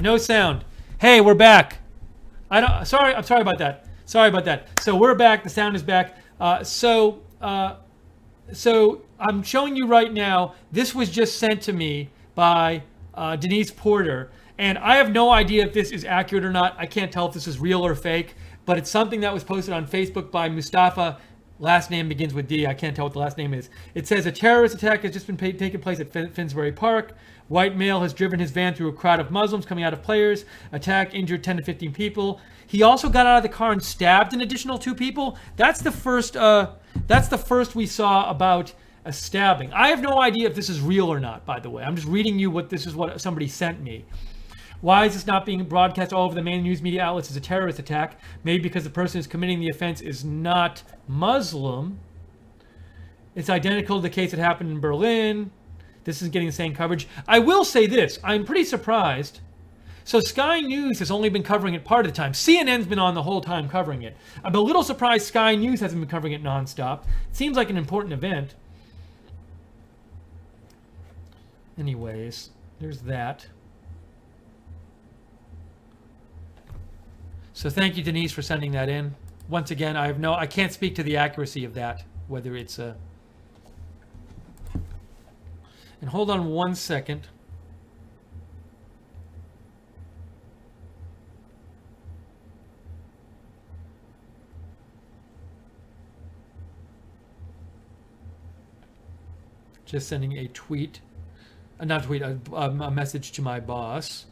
No sound. Hey, we're back. I'm sorry about that. Sorry about that. So we're back. The sound is back. So I'm showing you right now. This was just sent to me by Denise Porter, and I have no idea if this is accurate or not. I can't tell if this is real or fake, but it's something that was posted on Facebook by Mustafa. Last name begins with D. I can't tell what the last name is. It says a terrorist attack has just been taken place at Finsbury Park. White male has driven his van through a crowd of Muslims coming out of players. Attack injured 10 to 15 people. He also got out of the car and stabbed an additional 2 people. That's the first. That's the first we saw about a stabbing. I have no idea if this is real or not. By the way, I'm just reading you what somebody sent me. Why is this not being broadcast all over the main news media outlets as a terrorist attack? Maybe because the person who's committing the offense is not Muslim. It's identical to the case that happened in Berlin. This is getting the same coverage. I will say this. I'm pretty surprised. So Sky News has only been covering it part of the time. CNN's been on the whole time covering it. I'm a little surprised Sky News hasn't been covering it nonstop. It seems like an important event. Anyways, there's that. So thank you, Denise, for sending that in. Once again, I can't speak to the accuracy of that, whether it's a... And hold on one second. Just sending a tweet, not a tweet, a message to my boss.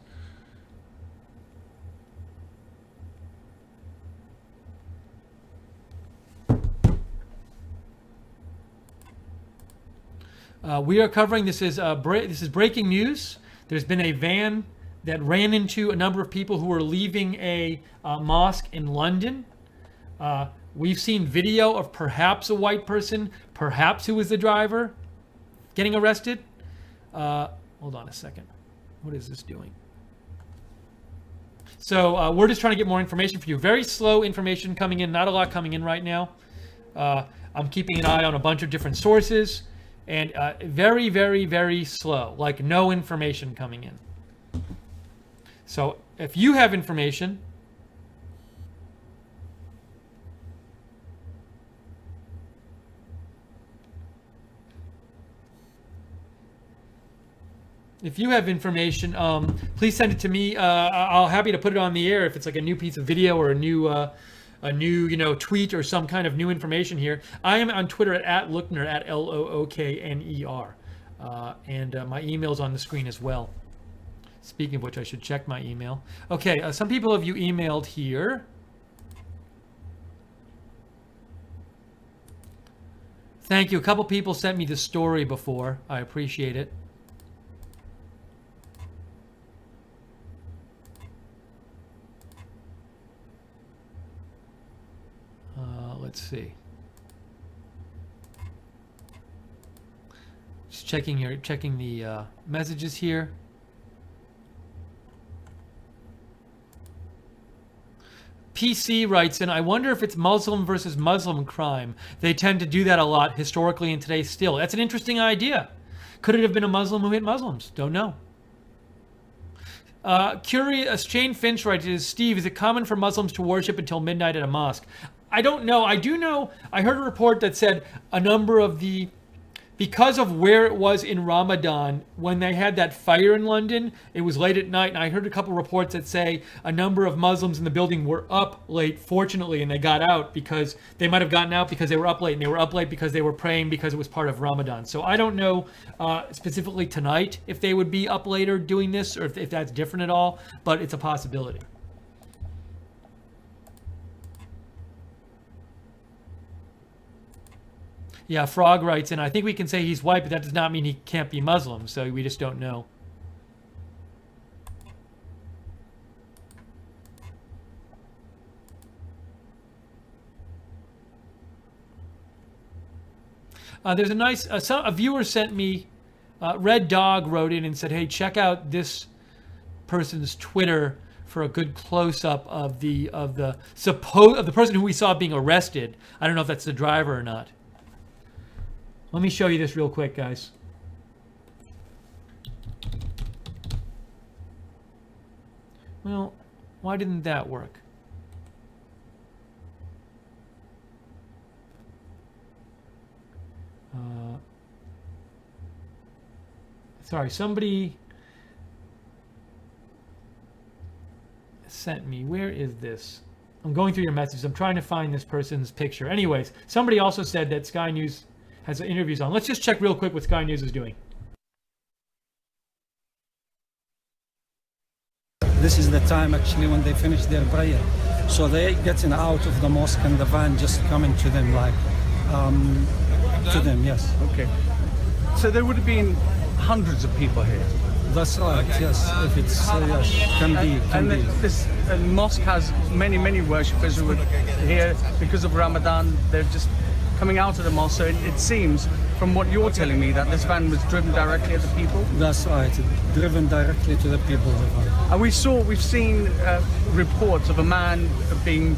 We are covering, this is breaking news. There's been a van that ran into a number of people who were leaving a mosque in London. We've seen video of perhaps a white person, perhaps who was the driver, getting arrested. Hold on a second. What is this doing? So we're just trying to get more information for you. Very slow information coming in, not a lot coming in right now. I'm keeping an eye on a bunch of different sources. And very, very, very slow, like no information coming in. So if you have information, please send it to me. I'll happy to put it on the air if it's like a new piece of video or a new tweet or some kind of new information here. I am on Twitter at Lookner, at Lookner. And my email's on the screen as well. Speaking of which, I should check my email. Okay, some people of you emailed here. Thank you. A couple people sent me the story before. I appreciate it. Let's see. Just checking the messages here. PC writes in, I wonder if it's Muslim versus Muslim crime. They tend to do that a lot historically and today still. That's an interesting idea. Could it have been a Muslim who hit Muslims? Don't know. Curious, Shane Finch writes, Steve, is it common for Muslims to worship until midnight at a mosque? I don't know. I do know, I heard a report that said a number of the, because of where it was in Ramadan, when they had that fire in London, it was late at night, and I heard a couple reports that say a number of Muslims in the building were up late, fortunately, and they got out because they might have gotten out because they were up late, and they were up late because they were praying because it was part of Ramadan. So I don't know specifically tonight if they would be up later doing this or if that's different at all, but it's a possibility. Yeah, Frog writes, and I think we can say he's white, but that does not mean he can't be Muslim, so we just don't know. There's a nice, a viewer sent me, Red Dog wrote in and said, hey, check out this person's Twitter for a good close-up of the person who we saw being arrested. I don't know if that's the driver or not. Let me show you this real quick, guys. Well, why didn't that work? Sorry, somebody sent me. Where is this? I'm going through your messages. I'm trying to find this person's picture. Anyways, somebody also said that Sky News has interviews on. Let's just check real quick what Sky News is doing. This is the time actually when they finish their prayer. So they getting out of the mosque and the van just coming to them like, to them, yes. Okay. So there would have been hundreds of people here. That's right, yes. If it's, yes, can be. This mosque has many worshippers who are here because of Ramadan. They're just coming out of the mosque, so it seems from what you're telling me that this van was driven directly at the people. That's right, driven directly to the people. And we've seen reports of a man being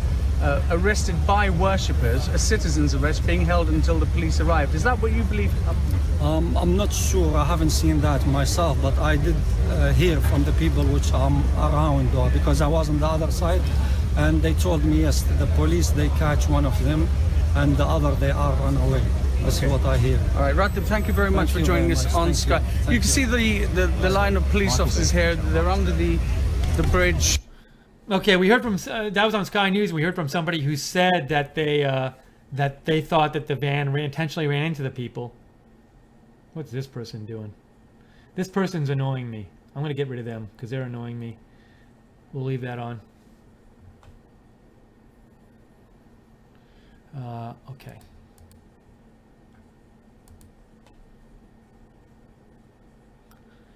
arrested by worshippers, a citizen's arrest, being held until the police arrived. Is that what you believe happened? I'm not sure, I haven't seen that myself, but I did hear from the people which are around, because I was on the other side, and they told me, yes, the police, they catch one of them, and the other, they are run away. That's what I hear. All right, Ratib, thank you very much for joining us on Sky. You can see the line of police officers here. They're under the bridge. Okay, we heard from that was on Sky News. We heard from somebody who said that they thought that the van intentionally ran into the people. What's this person doing? This person's annoying me. I'm gonna get rid of them because they're annoying me. We'll leave that on. Okay.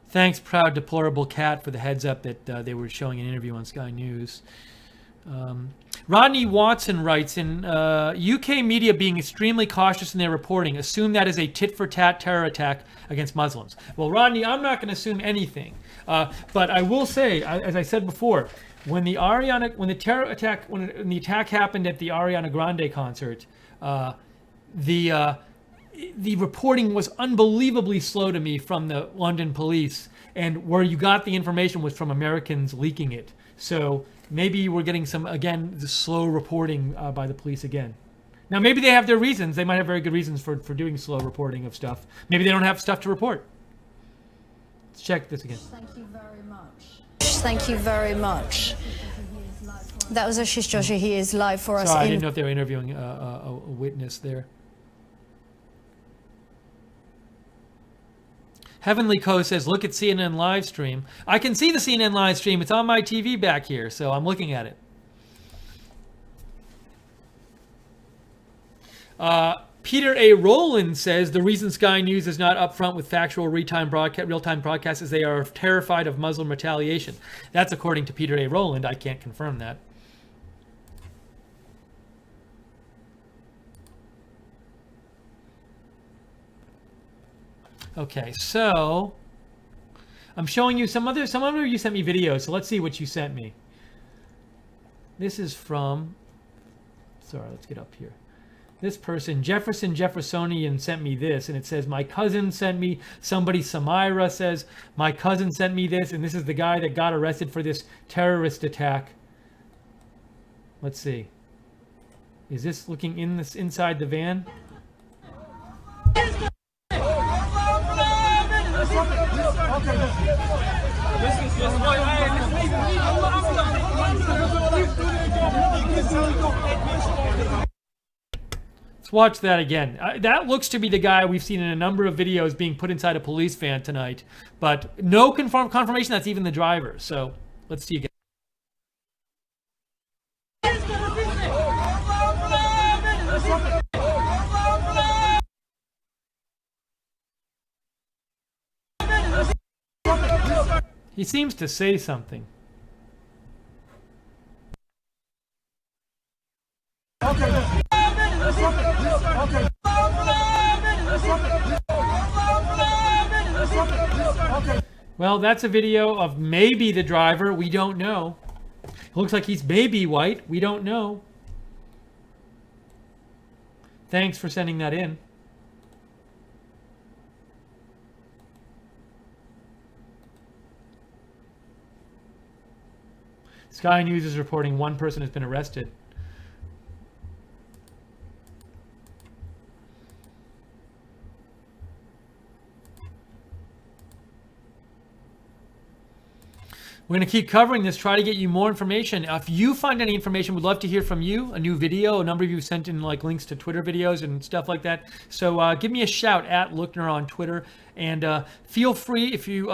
Thanks, Proud Deplorable Cat, for the heads up that they were showing an interview on Sky News. Rodney Watson writes, in UK media being extremely cautious in their reporting, assume that is a tit-for-tat terror attack against Muslims. Well, Rodney, I'm not going to assume anything. But I will say, as I said before, when the attack happened at the Ariana Grande concert, the reporting was unbelievably slow to me from the London police, and where you got the information was from Americans leaking it. So maybe we're getting some, again, the slow reporting by the police again. Now, maybe they have their reasons. They might have very good reasons for doing slow reporting of stuff. Maybe they don't have stuff to report. Let's check this again. Thank you very much. Thank you very much. That was Ashish Joshi. He is live for us. Sorry, I didn't know if they were interviewing a witness there. Heavenly Co says, look at CNN live stream. I can see the CNN live stream. It's on my TV back here, so I'm looking at it. Peter A. Rowland says, the reason Sky News is not upfront with factual real-time broadcasts is they are terrified of Muslim retaliation. That's according to Peter A. Rowland. I can't confirm that. Okay, so I'm showing you some other you sent me videos, so let's see what you sent me. This is from, sorry, let's get up here. This person, Jefferson Jeffersonian, sent me this, and it says, my cousin sent me, somebody, Samira says, my cousin sent me this, and this is the guy that got arrested for this terrorist attack. Let's see. Is this looking in this inside the van? Let's watch that again. That looks to be the guy we've seen in a number of videos being put inside a police van tonight, but no confirmation that's even the driver. So let's see again. He seems to say something. Well, that's a video of maybe the driver. We don't know. It looks like he's maybe white. We don't know. Thanks for sending that in. Sky News is reporting one person has been arrested. We're going to keep covering this, try to get you more information. If you find any information, we'd love to hear from you. A new video, a number of you sent in like links to Twitter videos and stuff like that. So give me a shout at Lookner on Twitter, and feel free if you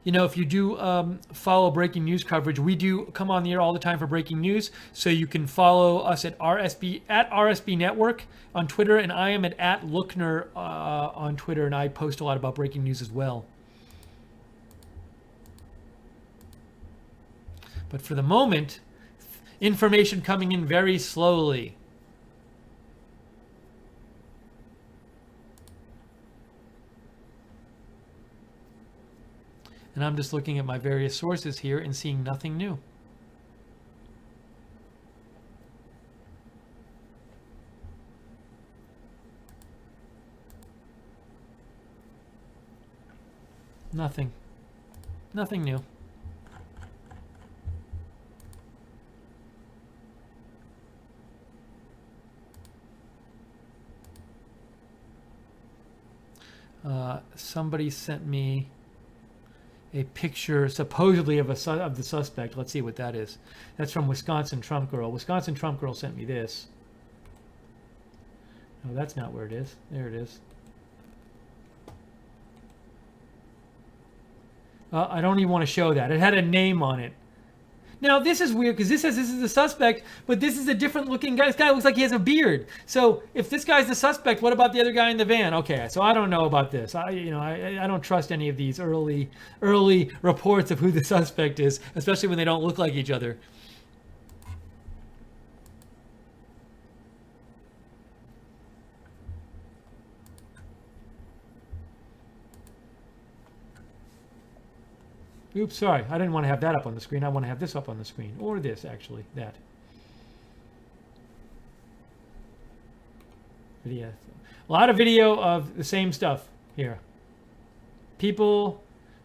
if you do follow breaking news coverage. We do come on the air all the time for breaking news, so you can follow us at RSB Network on Twitter, and I am at Lookner on Twitter, and I post a lot about breaking news as well. But for the moment, information coming in very slowly. And I'm just looking at my various sources here and seeing nothing new. Nothing. Nothing new. Somebody sent me a picture supposedly of the suspect. Let's see what that is. That's from Wisconsin Trump Girl. Wisconsin Trump Girl sent me this. No, that's not where it is. There it is. I don't even want to show that. It had a name on it. Now, this is weird because this says this is the suspect, but this is a different looking guy. This guy looks like he has a beard. So if this guy's the suspect, what about the other guy in the van? Okay, so I don't know about this. I don't trust any of these early reports of who the suspect is, especially when they don't look like each other. Oops, sorry. I didn't want to have that up on the screen. I want to have this up on the screen. Or this, actually. That. Video. A lot of video of the same stuff here. People,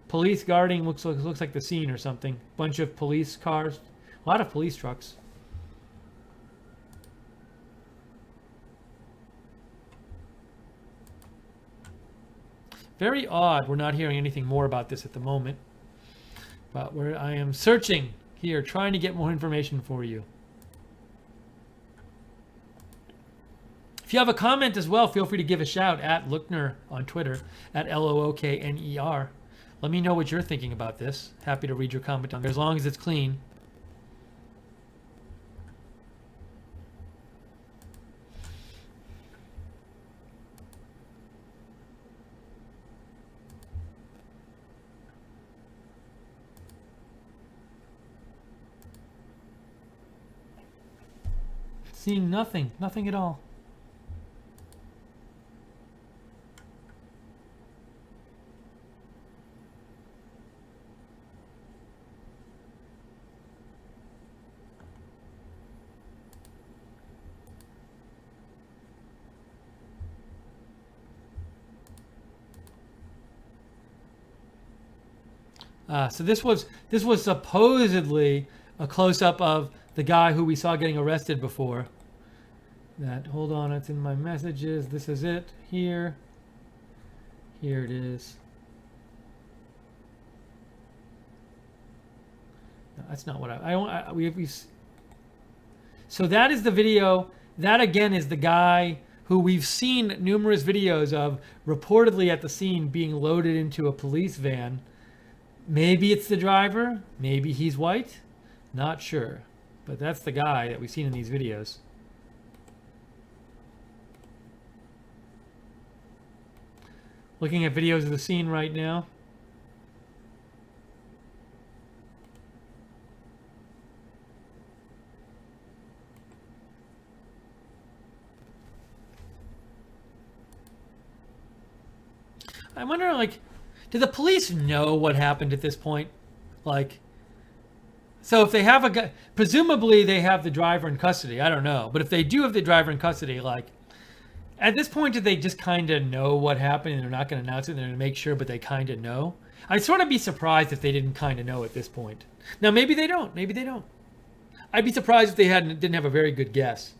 police guarding, looks like the scene or something. Bunch of police cars. A lot of police trucks. Very odd we're not hearing anything more about this at the moment. But where I am searching here, trying to get more information for you. If you have a comment as well, feel free to give a shout at Lookner on Twitter, at Lookner. Let me know what you're thinking about this. Happy to read your comment on there, as long as it's clean. Seeing nothing at all. So this was supposedly a close-up of the guy who we saw getting arrested before. Hold on, it's in my messages. This is it here. Here it is. No, that's not what So that is the video. That again is the guy who we've seen numerous videos of reportedly at the scene being loaded into a police van. Maybe it's the driver. Maybe he's white. Not sure. But that's the guy that we've seen in these videos. Looking at videos of the scene right now. I wonder, like, do the police know what happened at this point? Like, so if they have a guy, presumably they have the driver in custody. I don't know. But if they do have the driver in custody, like, at this point, do they just kind of know what happened and they're not going to announce it? They're going to make sure, but they kind of know? I'd sort of be surprised if they didn't kind of know at this point. Now, maybe they don't. Maybe they don't. I'd be surprised if they didn't have a very good guess.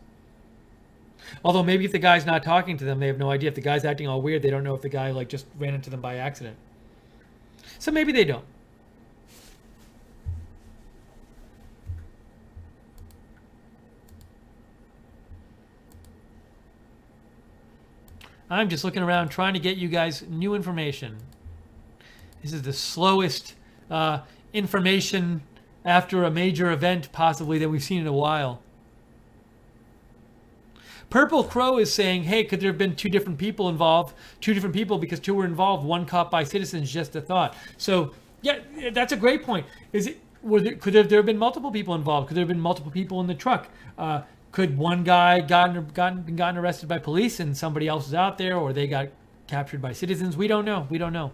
Although maybe if the guy's not talking to them, they have no idea. If the guy's acting all weird, they don't know if the guy like just ran into them by accident. So maybe they don't. I'm just looking around trying to get you guys new information. This is the slowest information after a major event possibly that we've seen in a while. Purple Crow is saying, hey, could there have been two different people involved? Two different people because two were involved, one caught by citizens, just a thought. So, yeah, that's a great point. Could there have been multiple people involved? Could there have been multiple people in the truck? Could one guy gotten arrested by police and somebody else is out there, or they got captured by citizens? We don't know. We don't know.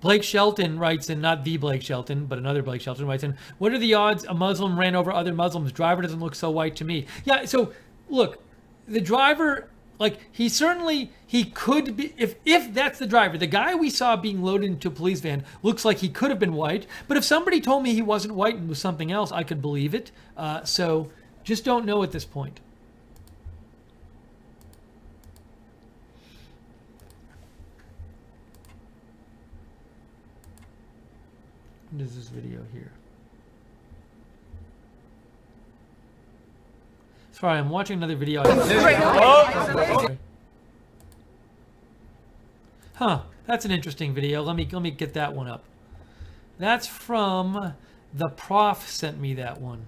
Blake Shelton writes in, not the Blake Shelton, but another Blake Shelton writes in, what are the odds a Muslim ran over other Muslims? Driver doesn't look so white to me. Yeah, so look, the driver, like he could be, if that's the driver, the guy we saw being loaded into a police van looks like he could have been white, but if somebody told me he wasn't white and was something else, I could believe it. So just don't know at this point. What is this video here? Sorry, I'm watching another video. Huh, that's an interesting video. Let me get that one up. That's from the prof sent me that one.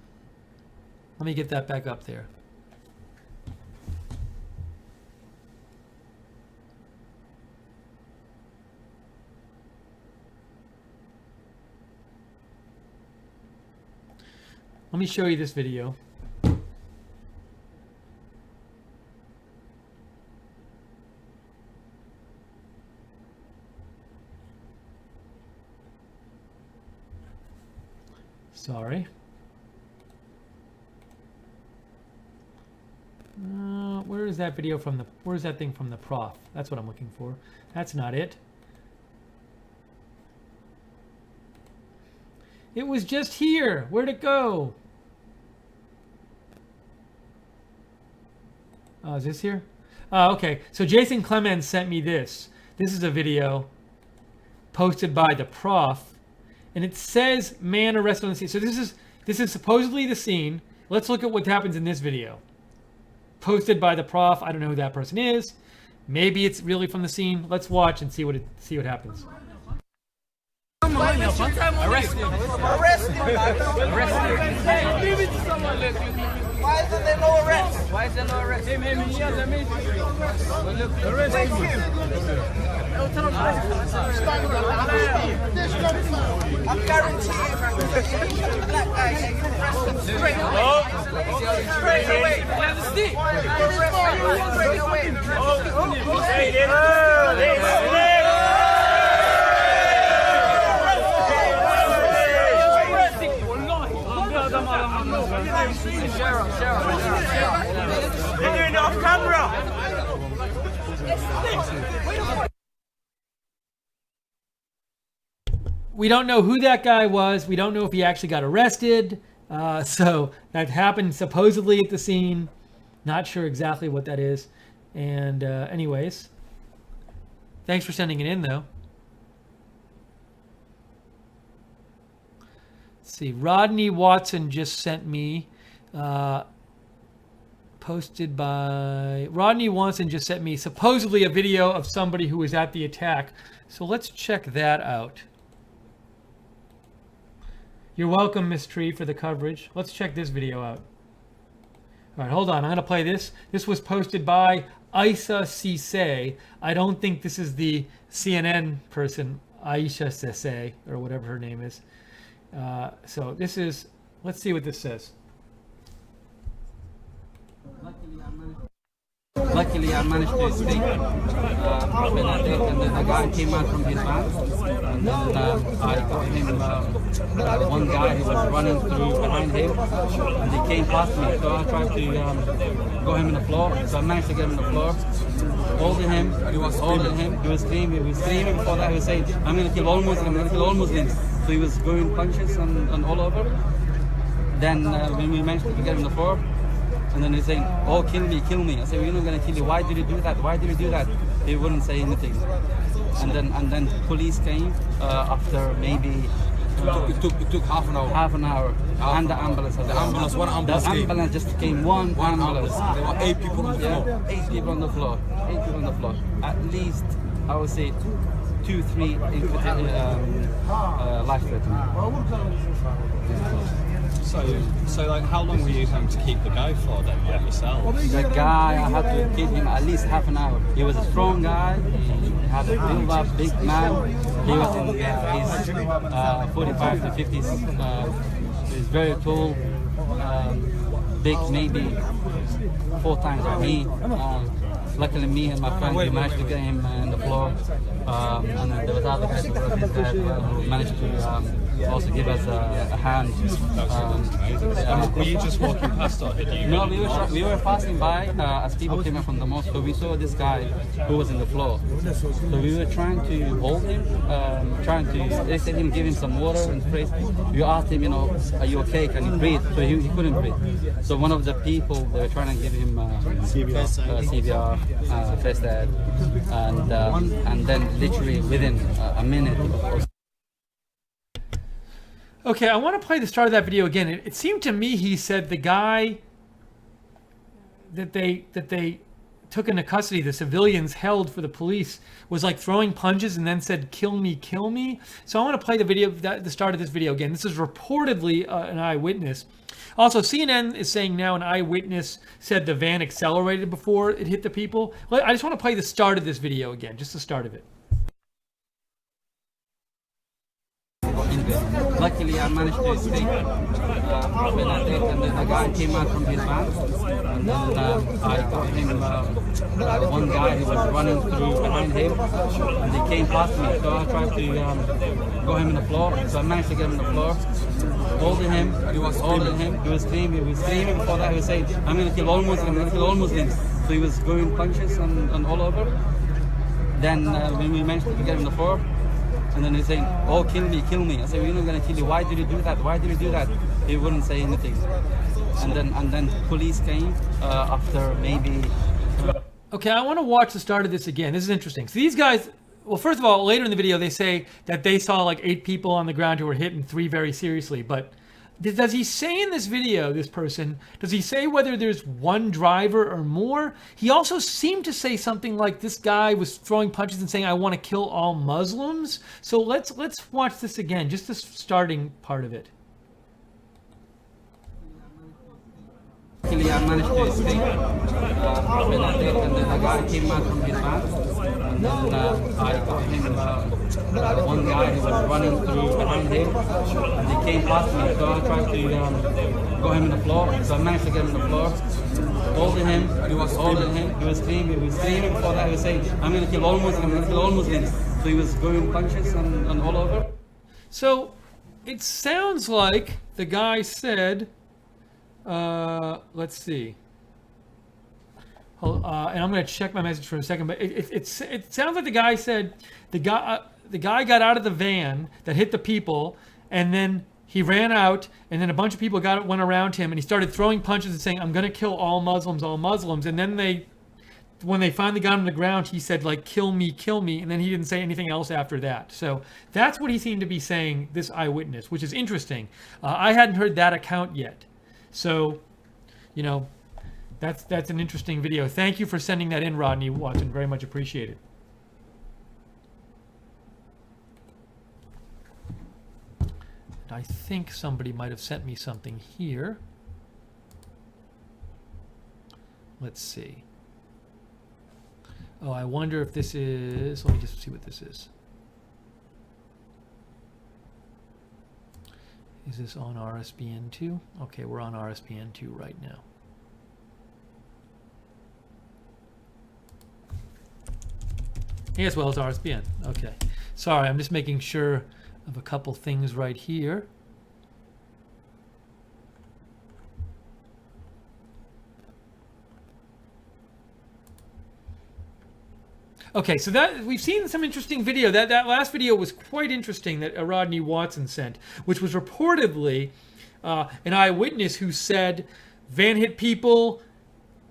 Let me get that back up there. Let me show you this video. Sorry. Where is that video from where's that thing from the prof? That's what I'm looking for. That's not it. It was just here. Where'd it go? Oh, is this here? Oh, okay. So Jason Clemens sent me this. This is a video posted by the prof, and it says man arrested on the scene. So this is supposedly the scene. Let's look at what happens in this video. Posted by the prof. I don't know who that person is. Maybe it's really from the scene. Let's watch and see what happens. Arrested. Why isn't there no arrest? Why is there no arrest? I'm guaranteeing a black guy getting arrested straight away. Straight away. Straight away. They're doing it off camera. We don't know who that guy was. We don't know if he actually got arrested. So that happened supposedly at the scene. Not sure exactly what that is. And anyways, thanks for sending it in, though. Let's see. Rodney Watson just sent me, posted by Rodney Watson just sent me supposedly a video of somebody who was at the attack. So let's check that out. You're welcome, Miss Tree, for the coverage. Let's check this video out. All right, hold on. I'm going to play this. This was posted by Aisha Cisse. I don't think this is the CNN person, Aisha Cisse, or whatever her name is. So this is, let's see what this says. Luckily, I managed to escape when I did, and then the guy came out from his van, and then I got him, one guy who was running through behind him, and he came past me, so I tried to go him in the floor, so I managed to get him in the floor, holding him, he was screaming before that, he was saying, I'm going to kill all Muslims, I'm going to kill all Muslims, so he was going punches and all over. Then when we managed to get him in the floor, and then he's saying, oh, kill me. I said, we're not going to kill you. Why did you do that? He wouldn't say anything. And then police came after maybe... It took half an hour. And the ambulance. The ambulance just came, one ambulance. There were 8 people on the floor. Yeah, 8 people on the floor. At least, I would say, 2-3 life-threatening. So like, how long were you having to keep the guy for then, like yourself? The guy, I had to keep him at least half an hour. He was a strong guy. He had a build-up, big man. He was in his 45 to 50s. He's very tall, big, maybe 4 times like me. Luckily, me and my friend, we managed to get him in the floor. And then there was other guys who managed to also give us a hand. Were you just walking past, or did you? No, we were passing by as people came up from the mosque. So we saw this guy who was in the floor. So we were trying to hold him, they said him, give him some water and pray. We asked him, are you okay? Can you breathe? So he couldn't breathe. So one of the people, they were trying to give him CPR, first aid, and then literally within a minute. Okay, I want to play the start of that video again. It seemed to me he said the guy that they took into custody, the civilians held for the police, was like throwing punches and then said, kill me. So I want to play the video, the start of this video again. This is reportedly an eyewitness. Also, CNN is saying now an eyewitness said the van accelerated before it hit the people. I just want to play the start of this video again, just the start of it. Luckily, I managed to escape when I did, and then the guy came out from his van, and then I got him, one guy who was running through behind him, and he came past me, so I tried to go him in the floor, so I managed to get him in the floor, holding him, he was screaming before that, he was saying, I'm going to kill all Muslims, so he was going punches and all over. Then when we managed to get him in the floor, and then he's saying, oh, kill me. I said, we're not going to kill you. Why did you do that? He wouldn't say anything. And then police came after maybe... Okay, I want to watch the start of this again. This is interesting. So these guys, well, first of all, later in the video, they say that they saw like 8 people on the ground who were hit and 3 very seriously. But does he say in this video, this person, does he say whether there's 1 driver or more? He also seemed to say something like this guy was throwing punches and saying, I want to kill all Muslims. So let's watch this again, just the starting part of it. Luckily, I managed to escape when I did, and then the guy came out from his van, and then I got him, one guy who was running through behind him, and he came past me, so I tried to go him in the floor, so I managed to get him in the floor, holding him, he was screaming before that, he was saying, I'm going to kill all Muslims, so he was going punches and all over. So it sounds like the guy said, let's see. And I'm going to check my message for a second, but it sounds like the guy said the guy got out of the van that hit the people, and then he ran out, and then a bunch of people went around him, and he started throwing punches and saying, "I'm going to kill all Muslims," and then when they finally got him on the ground, he said, like, kill me, and then he didn't say anything else after that. So that's what he seemed to be saying, this eyewitness, which is interesting. I hadn't heard that account yet. So, you know, that's an interesting video. Thank you for sending that in, Rodney Watson. Very much appreciated. I think somebody might have sent me something here. Let's see. Oh, I wonder if this is... Let me just see what this is. Is this on RSBN2? Okay, we're on RSBN2 right now. As well as RSBN. Okay. Sorry, I'm just making sure of a couple things right here. Okay, so that we've seen some interesting video. That last video was quite interesting that Rodney Watson sent, which was reportedly an eyewitness who said van hit people,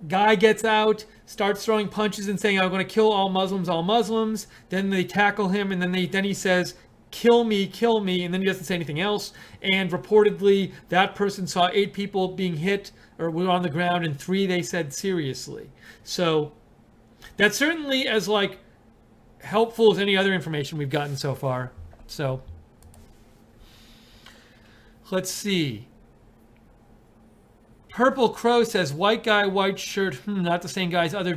guy gets out, starts throwing punches and saying, "I'm going to kill all Muslims." Then they tackle him, and then he says, kill me, and then he doesn't say anything else. And reportedly, that person saw 8 people being hit or were on the ground, and 3 they said seriously. So that's certainly as like helpful as any other information we've gotten so far. So let's see. Purple Crow says, white guy, white shirt. Not the same guy's other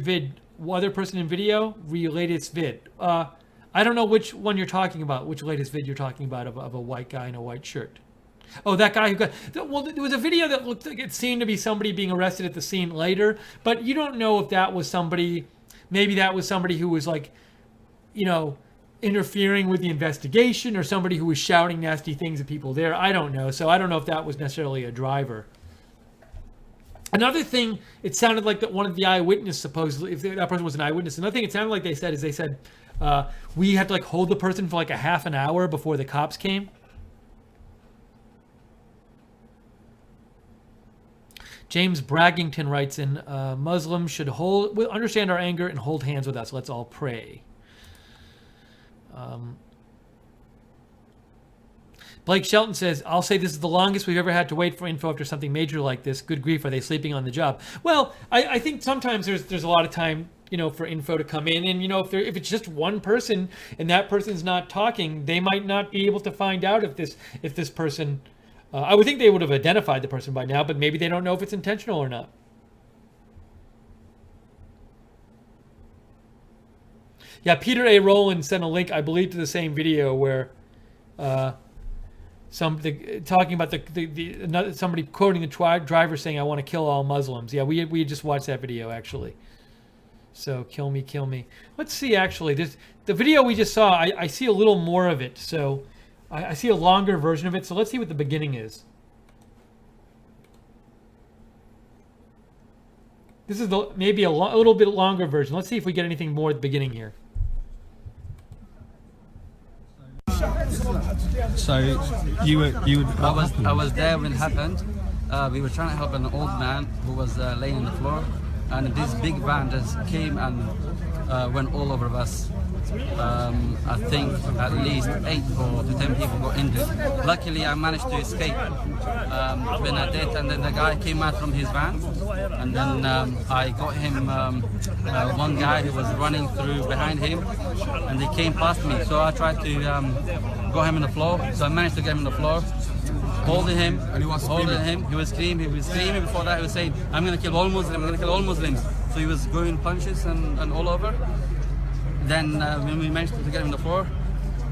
person in video. Latest vid. I don't know which one you're talking about. Which latest vid you're talking about of a white guy in a white shirt. Oh, that guy who got... Well, there was a video that looked like it seemed to be somebody being arrested at the scene later, but you don't know if that was somebody... Maybe that was somebody who was like, you know, interfering with the investigation, or somebody who was shouting nasty things at people there. I don't know. So I don't know if that was necessarily a driver. Another thing, it sounded like that one of the eyewitness, supposedly, if that person was an eyewitness, another thing it sounded like they said, we had to like hold the person for like a half an hour before the cops came. James Braggington writes in, Muslims should understand our anger and hold hands with us. Let's all pray. Blake Shelton says, I'll say this is the longest we've ever had to wait for info after something major like this. Good grief, are they sleeping on the job? Well, I think sometimes there's a lot of time, you know, for info to come in. And, you know, if it's just one person and that person's not talking, they might not be able to find out if this person... I would think they would have identified the person by now, but maybe they don't know if it's intentional or not. Yeah, Peter A. Rowland sent a link, I believe, to the same video where talking about somebody quoting the driver saying, "I want to kill all Muslims." Yeah, we just watched that video actually. So kill me. Let's see. Actually, the video we just saw. I see a little more of it. So. I see a longer version of it, so let's see what the beginning is. This is maybe a little bit longer version. Let's see if we get anything more at the beginning here. So you I was there when it happened. We were trying to help an old man who was laying on the floor, and this big van just came and went all over us. I think at least 8 to 10 people got injured. Luckily, I managed to escape when I did, and then the guy came out from his van, and then I got him, one guy who was running through behind him, and he came past me, so I tried to got him on the floor, so I managed to get him on the floor, holding him, he was screaming before that, he was saying, I'm going to kill all Muslims, so he was going punches and all over. Then when we managed to get him on the floor,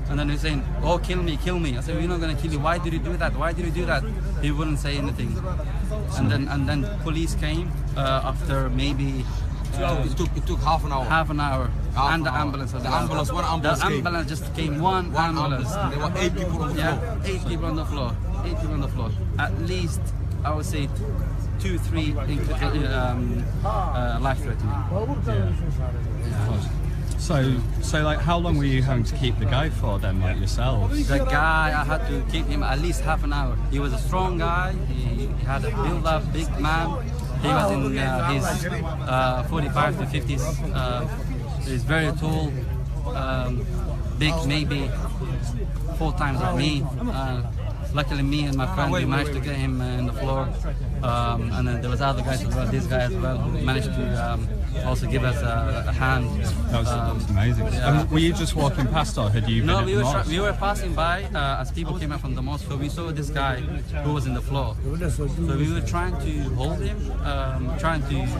and then he was saying, "Oh, kill me." I said, "We're not going to kill you. Why did you do that? He wouldn't say anything. And then police came after maybe it took half an hour. And the ambulance. One ambulance just came. One ambulance. There were 8 people on the floor. 8 people on the floor. At least I would say 2, 3 life-threatening. So like, how long were you having to keep the guy for then, like yourselves? The guy, I had to keep him at least half an hour. He was a strong guy. He had a build-up, big man. He was in his 45 to 50s. He's very tall, big, maybe 4 times like me. Luckily, me and my friend, we managed to get him in the floor. And then there was other guys as well, this guy as well, who managed to also give us a hand. That was amazing. Yeah. Were you just walking past, or had you been No, at the mosque? we were passing by as people came out from the mosque, so we saw this guy who was in the floor. So we were trying to hold him,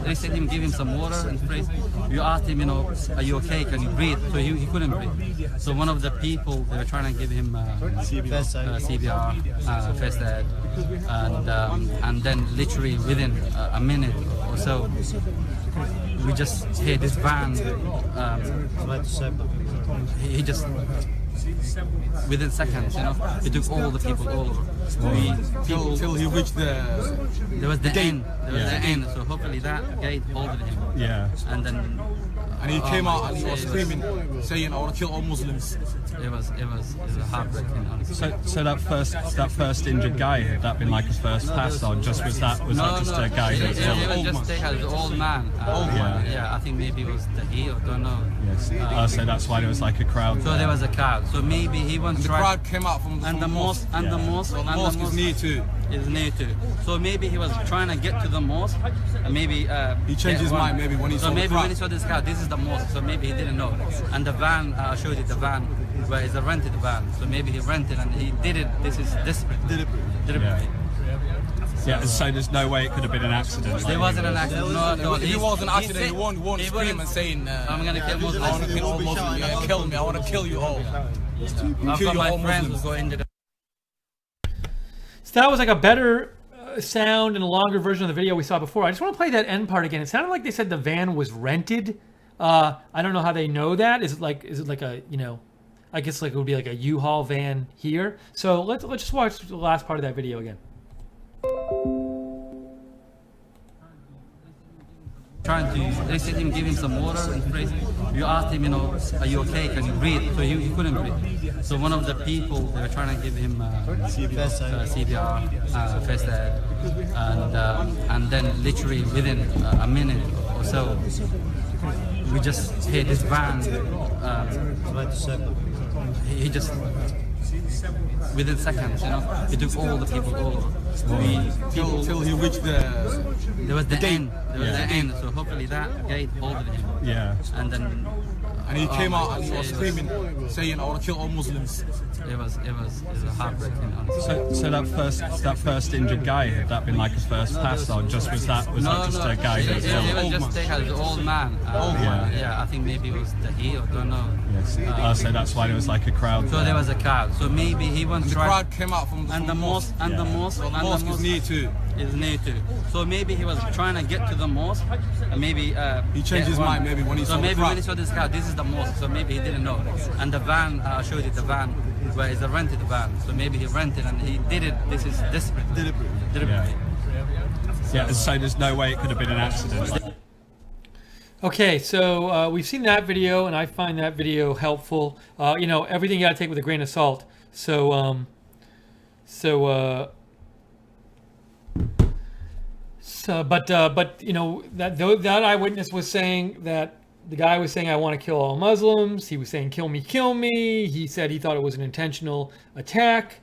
they said him, give him some water and spray. We asked him, you know, are you okay, can you breathe? So he couldn't breathe. So one of the people, they were trying to give him CPR, first aid, and then literally within a minute or so, we just hear this van. He just, within seconds, you know, he took all the people all over. Till he reached the. There was the end. There was Yeah. the end. So hopefully that gate holded him. Yeah. And then. And he came out and he was screaming, saying, "I want to kill all Muslims." It was a heartbreaking, honestly. So that first injured guy, had that been like a first pass, or just was that just a guy who was It was just take an old man. Yeah, I think maybe it was the heel, don't know. Yes. So that's why there was like a crowd. So there was a crowd. So maybe he wants. And the crowd came out from the mosque. So the mosque is near too. Is near too. So maybe he was trying to get to the mosque. And maybe he changed his mind. Maybe when he saw the crowd. when he saw this crowd, this is the mosque. So maybe he didn't know. And the van, I showed you the van, where it's a rented van. So maybe he rented and he did it. This is desperate. Deliberately. Yeah. So there's no way it could have been an accident. There wasn't an accident. No. If it was an accident, he won't scream and saying, I'm gonna kill Muslims. I want to kill all Muslims. Yeah, kill me. I want to kill you all. I've got my friends who go into the. So that was like a better sound and a longer version of the video we saw before. I just want to play that end part again. It sounded like they said the van was rented. I don't know how they know that. Is it like a, you know, I guess like it would be like a U-Haul van here. So let's just watch the last part of that video again. They said him, give him some water and spray. We asked him, you know, are you okay, can you breathe? So he couldn't breathe. So one of the people, they were trying to give him CPR, first aid, and then literally within a minute or so, we just hear this van. He just, within seconds, you know, he took all the people all over. Till he reached the. There was the end. There was the end. So hopefully that gate holded him. Yeah. And then. And he came out and he was screaming, saying, "I want to kill all Muslims." It was a heartbreaking, honestly. So that first injured guy, had that been like a first pass, or just was that just a guy who was It was just take an old man. Yeah, I think maybe it was the heel, don't know. Yes. So that's why there was like a crowd. So there was a crowd. So maybe he wants. The crowd came out from the mosque. So the mosque is near too. Is near too. So maybe he was trying to get to the mosque, and maybe he changed his mind. Maybe when he saw the crowd. So maybe when he saw this crowd, this is the mosque. So maybe he didn't know. And the van, I showed you the van, where it's a rented van. So maybe he rented and he did it. This is desperate. Deliberately. Yeah. So there's no way it could have been an accident. Okay, so we've seen that video, and I find that video helpful. You know, everything you got to take with a grain of salt. So but you know, that eyewitness was saying that the guy was saying, "I want to kill all Muslims." He was saying, "Kill me, kill me." He said he thought it was an intentional attack.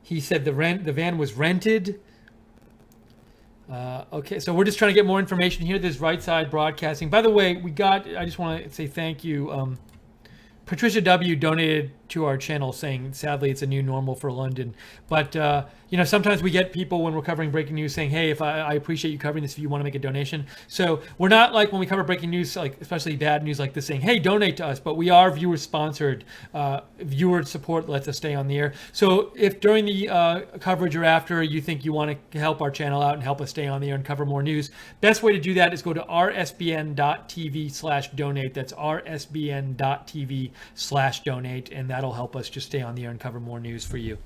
He said the van was rented. Okay, so we're just trying to get more information here. This Right Side Broadcasting. By the way, I just want to say thank you. Patricia W. donated to our channel saying, sadly, it's a new normal for London. But, you know, sometimes we get people when we're covering breaking news saying, hey, if I appreciate you covering this if you want to make a donation. So we're not like when we cover breaking news, like especially bad news like this, saying, hey, donate to us. But we are viewer sponsored. Viewer support lets us stay on the air. So if during the coverage or after you think you want to help our channel out and help us stay on the air and cover more news, best way to do that is go to rsbn.tv/donate. That's rsbn.tv/donate. And that'll help us just stay on the air and cover more news for you.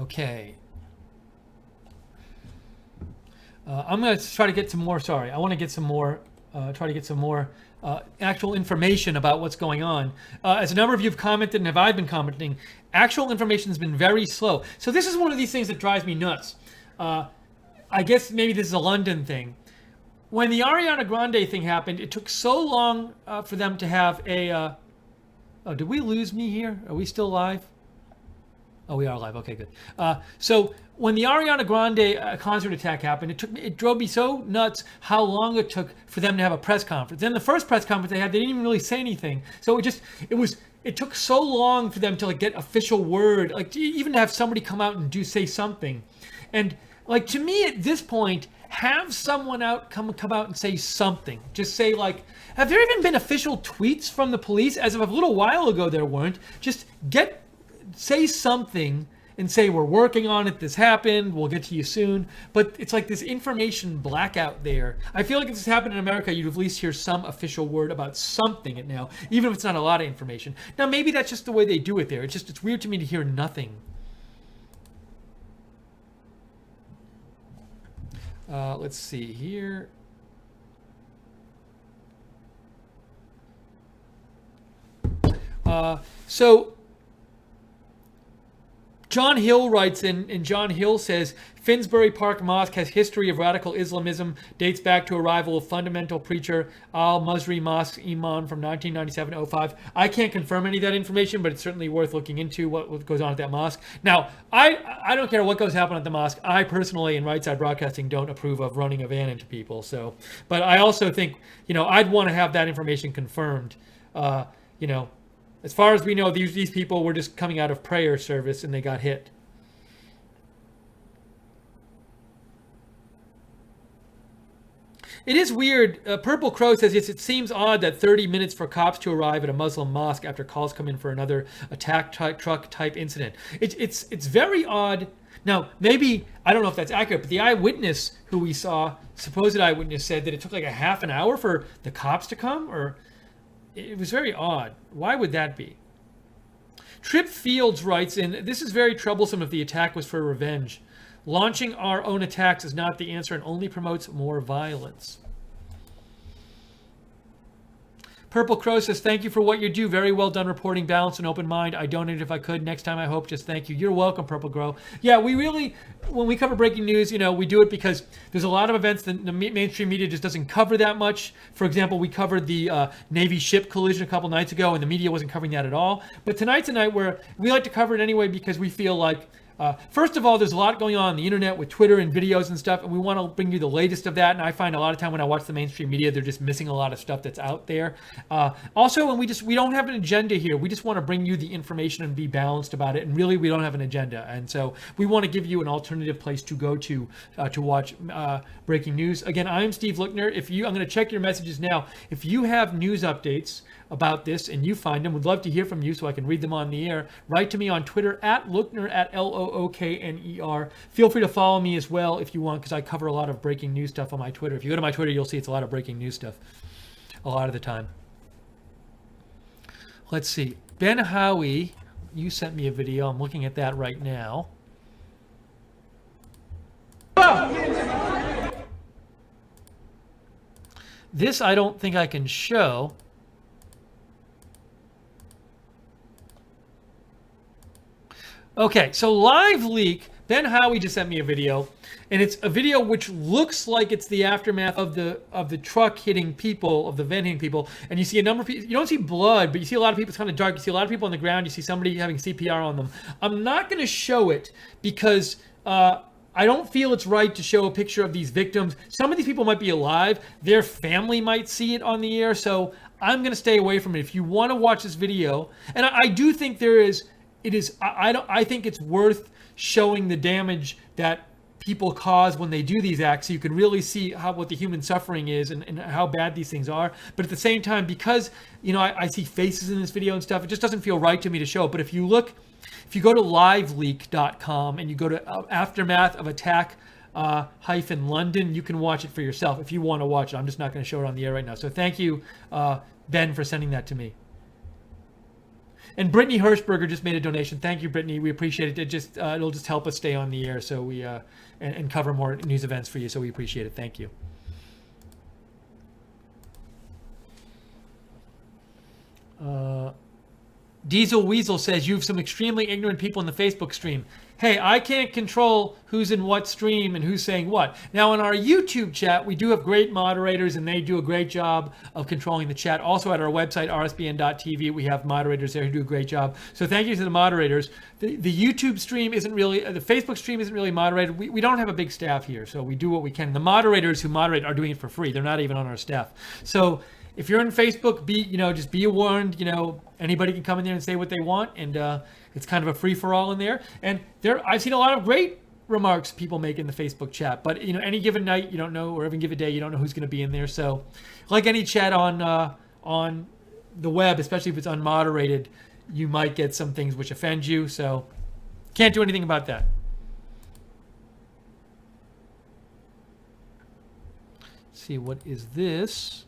Okay. I'm going to try to get some more. Sorry, I want to get some more. Try to get some more actual information about what's going on. As a number of you have commented, and have I been commenting, actual information has been very slow. So this is one of these things that drives me nuts. I guess maybe this is a London thing. When the Ariana Grande thing happened, it took so long for them to have a. Oh, did we lose me here? Are we still live? Oh, we are live. Okay, good. So when the Ariana Grande concert attack happened, it drove me so nuts how long it took for them to have a press conference. Then the first press conference they had, they didn't even really say anything. So it took so long for them to like get official word, like even to have somebody come out and say something. And like to me at this point, have someone come out and say something. Just say like, have there even been official tweets from the police? As of a little while ago, there weren't. Just say something and say, we're working on it, this happened, we'll get to you soon. But it's like this information blackout there. I feel like if this happened in America, you'd at least hear some official word about something now, even if it's not a lot of information. Now, maybe that's just the way they do it there. It's weird to me to hear nothing. Let's see here. So John Hill writes in, and John Hill says, Finsbury Park Mosque has history of radical Islamism, dates back to arrival of fundamental preacher Al-Masri Mosque Imam from 1997-05. I can't confirm any of that information, but it's certainly worth looking into what goes on at that mosque. Now, I don't care what goes happen at the mosque. I personally, in Right Side Broadcasting, don't approve of running a van into people. So, but I also think, I'd want to have that information confirmed. As far as we know, these people were just coming out of prayer service and they got hit. It is weird. Purple Crow says, yes, it seems odd that 30 minutes for cops to arrive at a Muslim mosque after calls come in for another attack truck type incident. It's very odd. Now, maybe, I don't know if that's accurate, but the eyewitness who we saw, supposed eyewitness, said that it took like a half an hour for the cops to come, or it was very odd. Why would that be? Trip Fields writes in, this is very troublesome if the attack was for revenge. Launching our own attacks is not the answer and only promotes more violence. Purple Crow says, thank you for what you do. Very well done reporting, balance and open mind. I donate if I could. Next time, I hope. Just thank you. You're welcome, Purple Crow. Yeah, we really, when we cover breaking news, we do it because there's a lot of events that the mainstream media just doesn't cover that much. For example, we covered the Navy ship collision a couple nights ago, and the media wasn't covering that at all. But tonight's a night where we like to cover it anyway because we feel like, first of all, there's a lot going on the internet with Twitter and videos and stuff, and we want to bring you the latest of that. And I find a lot of time when I watch the mainstream media, they're just missing a lot of stuff that's out there. Also, and we don't have an agenda here. We just want to bring you the information and be balanced about it. And really, we don't have an agenda. And so we want to give you an alternative place to go to watch breaking news. Again, I'm Steve Lookner. I'm going to check your messages now. If you have news updates about this and you find them, would love to hear from you so I can read them on the air. Write to me on Twitter at Lookner, at Lookner. Feel free to follow me as well if you want, because I cover a lot of breaking news stuff on my Twitter. If you go to my Twitter, you'll see it's a lot of breaking news stuff a lot of the time. Let's see. Ben Howie, you sent me a video. I'm looking at that right now. This I don't think I can show. Okay, so live leak. Ben Howie just sent me a video, and it's a video which looks like it's the aftermath of the truck hitting people, of the van hitting people, and you see a number of people. You don't see blood, but you see a lot of people. It's kind of dark. You see a lot of people on the ground. You see somebody having CPR on them. I'm not going to show it because I don't feel it's right to show a picture of these victims. Some of these people might be alive. Their family might see it on the air, so I'm going to stay away from it. If you want to watch this video, and I do think I think it's worth showing the damage that people cause when they do these acts, so you can really see what the human suffering is and how bad these things are. But at the same time, because I see faces in this video and stuff, it just doesn't feel right to me to show it. But if you go to liveleak.com and you go to aftermath of attack -London, you can watch it for yourself if you want to watch it. I'm just not going to show it on the air right now. So thank you, Ben, for sending that to me. And Brittany Hirschberger just made a donation. Thank you, Brittany. We appreciate it. It'll just help us stay on the air, so we and cover more news events for you. So we appreciate it. Thank you. Diesel Weasel says you have some extremely ignorant people in the Facebook stream. Hey, I can't control who's in what stream and who's saying what. Now, in our YouTube chat, we do have great moderators, and they do a great job of controlling the chat. Also, at our website, rsbn.tv, we have moderators there who do a great job. So thank you to the moderators. The YouTube stream isn't really, the Facebook stream isn't really moderated. We don't have a big staff here, so we do what we can. The moderators who moderate are doing it for free. They're not even on our staff. So if you're on Facebook, just be warned. Anybody can come in there and say what they want, and it's kind of a free for all in there. And I've seen a lot of great remarks people make in the Facebook chat. But any given night, you don't know, or even given day, you don't know who's going to be in there. So, like any chat on the web, especially if it's unmoderated, you might get some things which offend you. So, can't do anything about that. Let's see, what is this?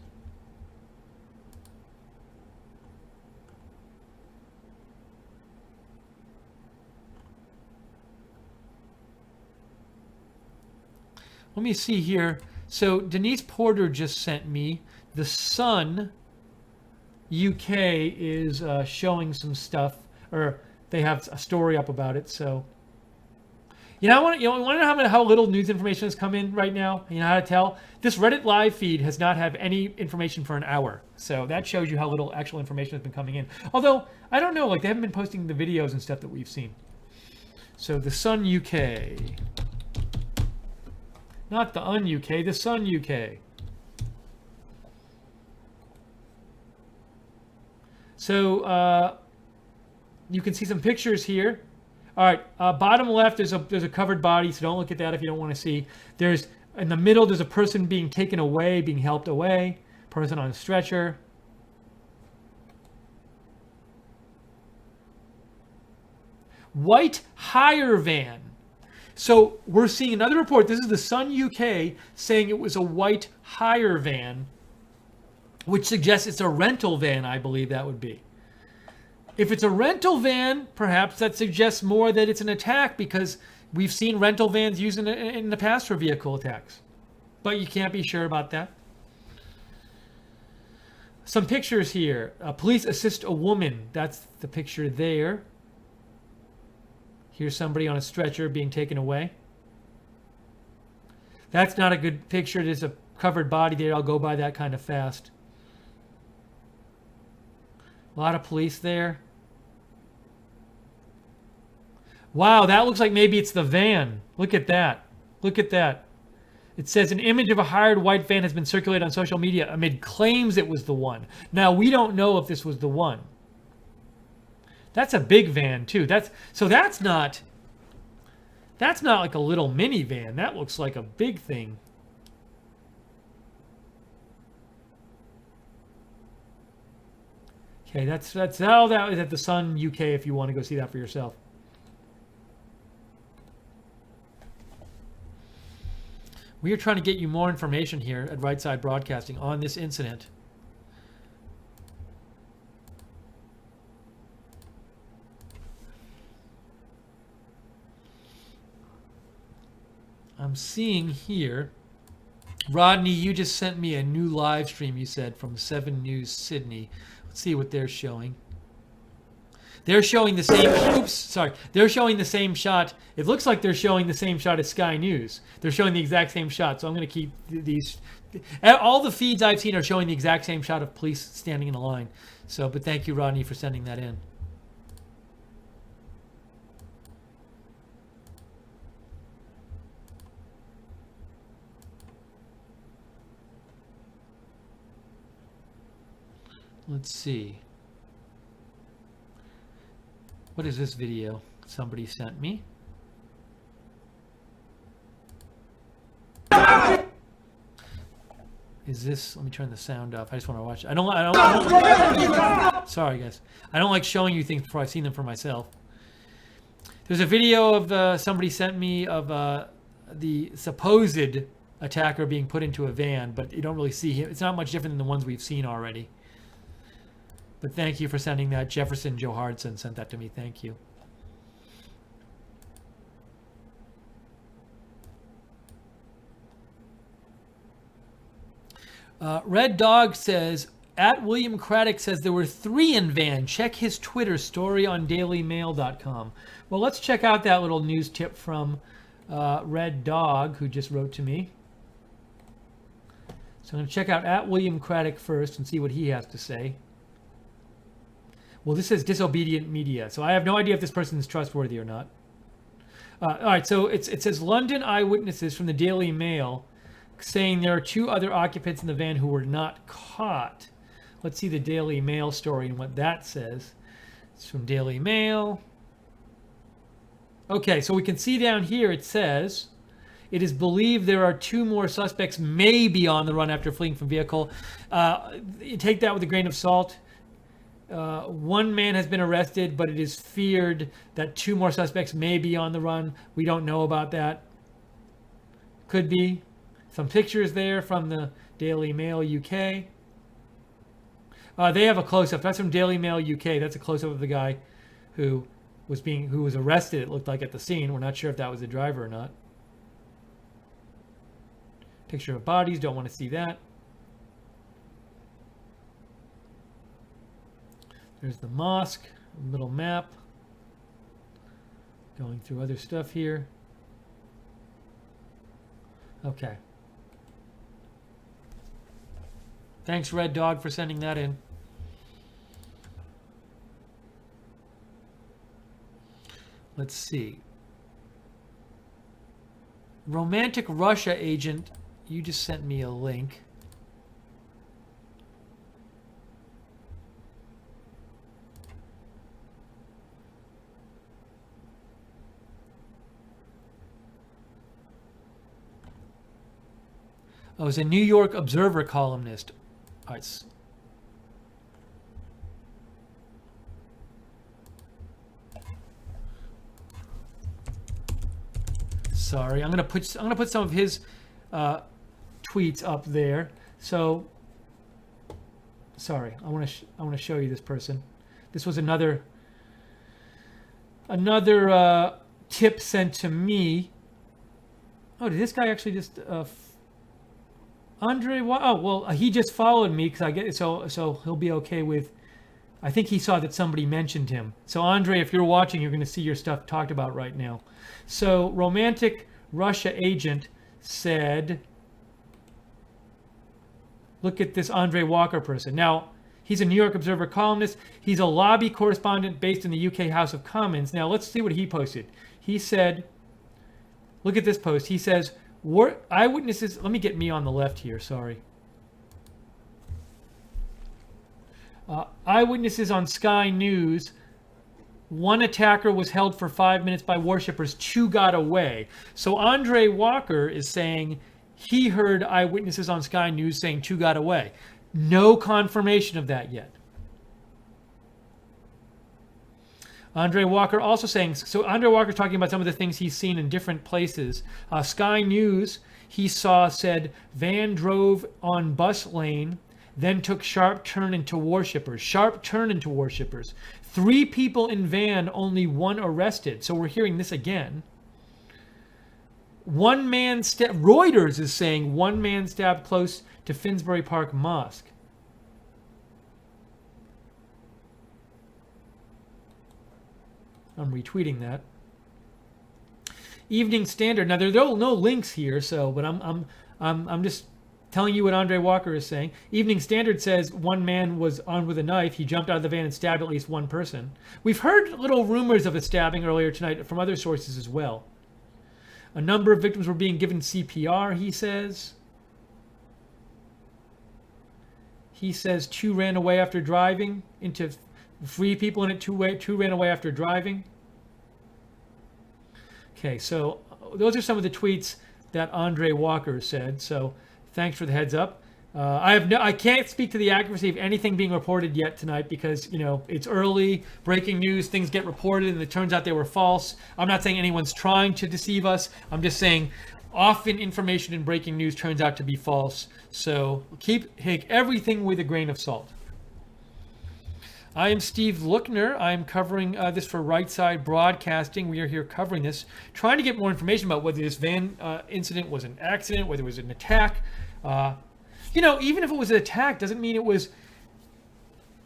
Let me see here. So Denise Porter just sent me. The Sun UK is showing some stuff, or they have a story up about it. So, I want to know how little news information has come in right now. You know how to tell? This Reddit live feed has not had any information for an hour. So that shows you how little actual information has been coming in. Although, I don't know, they haven't been posting the videos and stuff that we've seen. So the Sun UK. Not the UK, the Sun UK. So you can see some pictures here. All right, bottom left there's a covered body, so don't look at that if you don't want to see. There's in the middle there's a person being taken away, being helped away. Person on a stretcher. White hire van. So we're seeing another report. This is the Sun UK saying it was a white hire van, which suggests it's a rental van, I believe that would be. If it's a rental van, perhaps that suggests more that it's an attack, because we've seen rental vans used in the past for vehicle attacks. But you can't be sure about that. Some pictures here. Police assist a woman. That's the picture there. Here's somebody on a stretcher being taken away. That's not a good picture. There's a covered body there. I'll go by that kind of fast. A lot of police there. Wow, that looks like maybe it's the van. Look at that. Look at that. It says an image of a hired white van has been circulated on social media amid claims it was the one. Now, we don't know if this was the one. That's a big van too. That's not like a little minivan. That looks like a big thing. Okay, that's how that is at the Sun UK if you want to go see that for yourself. We are trying to get you more information here at Right Side Broadcasting on this incident. I'm seeing here, Rodney, you just sent me a new live stream, you said, from 7 News Sydney. Let's see what they're showing. They're showing the same, they're showing the same shot. It looks like they're showing the same shot as Sky News. They're showing the exact same shot, so I'm going to keep these. All the feeds I've seen are showing the exact same shot of police standing in a line. So, but thank you, Rodney, for sending that in. Let's see. What is this video somebody sent me? Is this? Let me turn the sound off. I just want to watch it. I don't. Sorry, guys. I don't like showing you things before I've seen them for myself. There's a video of somebody sent me of the supposed attacker being put into a van, but you don't really see him. It's not much different than the ones we've seen already. But thank you for sending that. Jefferson Johardson sent that to me. Thank you. Red Dog says, at William Craddock says there were 3 in van. Check his Twitter story on dailymail.com. Well, let's check out that little news tip from Red Dog, who just wrote to me. So I'm going to check out at William Craddock first and see what he has to say. Well, this says disobedient media, so I have no idea if this person is trustworthy or not. All right, so it says London eyewitnesses from the Daily Mail saying there are 2 other occupants in the van who were not caught. Let's see the Daily Mail story and what that says. It's from Daily Mail. Okay, so we can see down here it says, it is believed there are 2 more suspects may be on the run after fleeing from vehicle. You take that with a grain of salt. 1 man has been arrested, but it is feared that 2 more suspects may be on the run. We don't know about that. Could be. Some pictures there from the Daily Mail UK. They have a close-up. That's from Daily Mail UK. That's a close-up of the guy who was arrested, it looked like, at the scene. We're not sure if that was the driver or not. Picture of bodies. Don't want to see that. There's the mosque, little map. Going through other stuff here. Okay. Thanks, Red Dog, for sending that in. Let's see. Romantic Russia agent, you just sent me a link. Oh, it's a New York Observer columnist. All right. Sorry, I'm gonna put some of his tweets up there. So, sorry, I want to show you this person. This was another tip sent to me. Oh, did this guy actually just Andre? Oh, well, he just followed me because I get it. So he'll be okay with. I think he saw that somebody mentioned him. So Andre, if you're watching, you're going to see your stuff talked about right now. So Romantic Russia agent said, look at this Andre Walker person. Now, he's a New York Observer columnist. He's a lobby correspondent based in the UK House of Commons. Now, let's see what he posted. He said, look at this post. He says, eyewitnesses, let me get me on the left here, sorry. Eyewitnesses on Sky News. 1 attacker was held for 5 minutes by worshippers. 2 got away. So Andre Walker is saying he heard eyewitnesses on Sky News saying 2 got away. No confirmation of that yet. Andre Walker also saying, so Andre Walker's talking about some of the things he's seen in different places. Sky News, he said, van drove on bus lane, then took sharp turn into worshippers. Sharp turn into worshippers. 3 people in van, only 1 arrested. So we're hearing this again. Reuters is saying 1 man stabbed close to Finsbury Park Mosque. I'm retweeting that. Evening Standard. Now there are no links here, so but I'm just telling you what Andre Walker is saying. Evening Standard says 1 man was armed with a knife. He jumped out of the van and stabbed at least 1 person. We've heard little rumors of a stabbing earlier tonight from other sources as well. A number of victims were being given CPR, he says. He says 2 ran away after driving into 3 people in it, 2 ran away after driving. Okay, so those are some of the tweets that Andre Walker said. So thanks for the heads up. I can't speak to the accuracy of anything being reported yet tonight because, you know, it's early, breaking news, things get reported and it turns out they were false. I'm not saying anyone's trying to deceive us. I'm just saying often information in breaking news turns out to be false. So take everything with a grain of salt. I am Steve Lookner. I am covering this for Right Side Broadcasting. We are here covering this, trying to get more information about whether this van incident was an accident, whether it was an attack. Even if it was an attack, doesn't mean it was.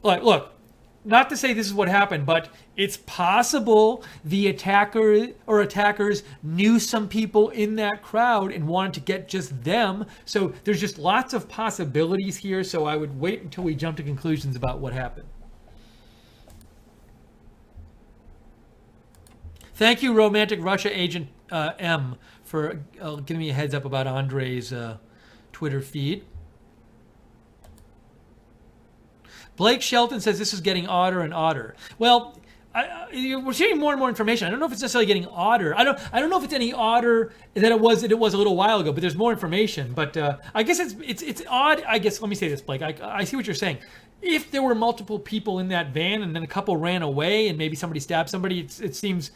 Like, look, not to say this is what happened, but it's possible the attacker or attackers knew some people in that crowd and wanted to get just them. So there's just lots of possibilities here. So I would wait until we jump to conclusions about what happened. Thank you, Romantic Russia Agent M, for giving me a heads up about Andre's Twitter feed. Blake Shelton says this is getting odder and odder. Well, we're seeing more and more information. I don't know if it's necessarily getting odder. I don't know if it's any odder than it was a little while ago. But there's more information. But I guess it's odd. I guess let me say this, Blake. I see what you're saying. If there were multiple people in that van and then a couple ran away and maybe somebody stabbed somebody, it seems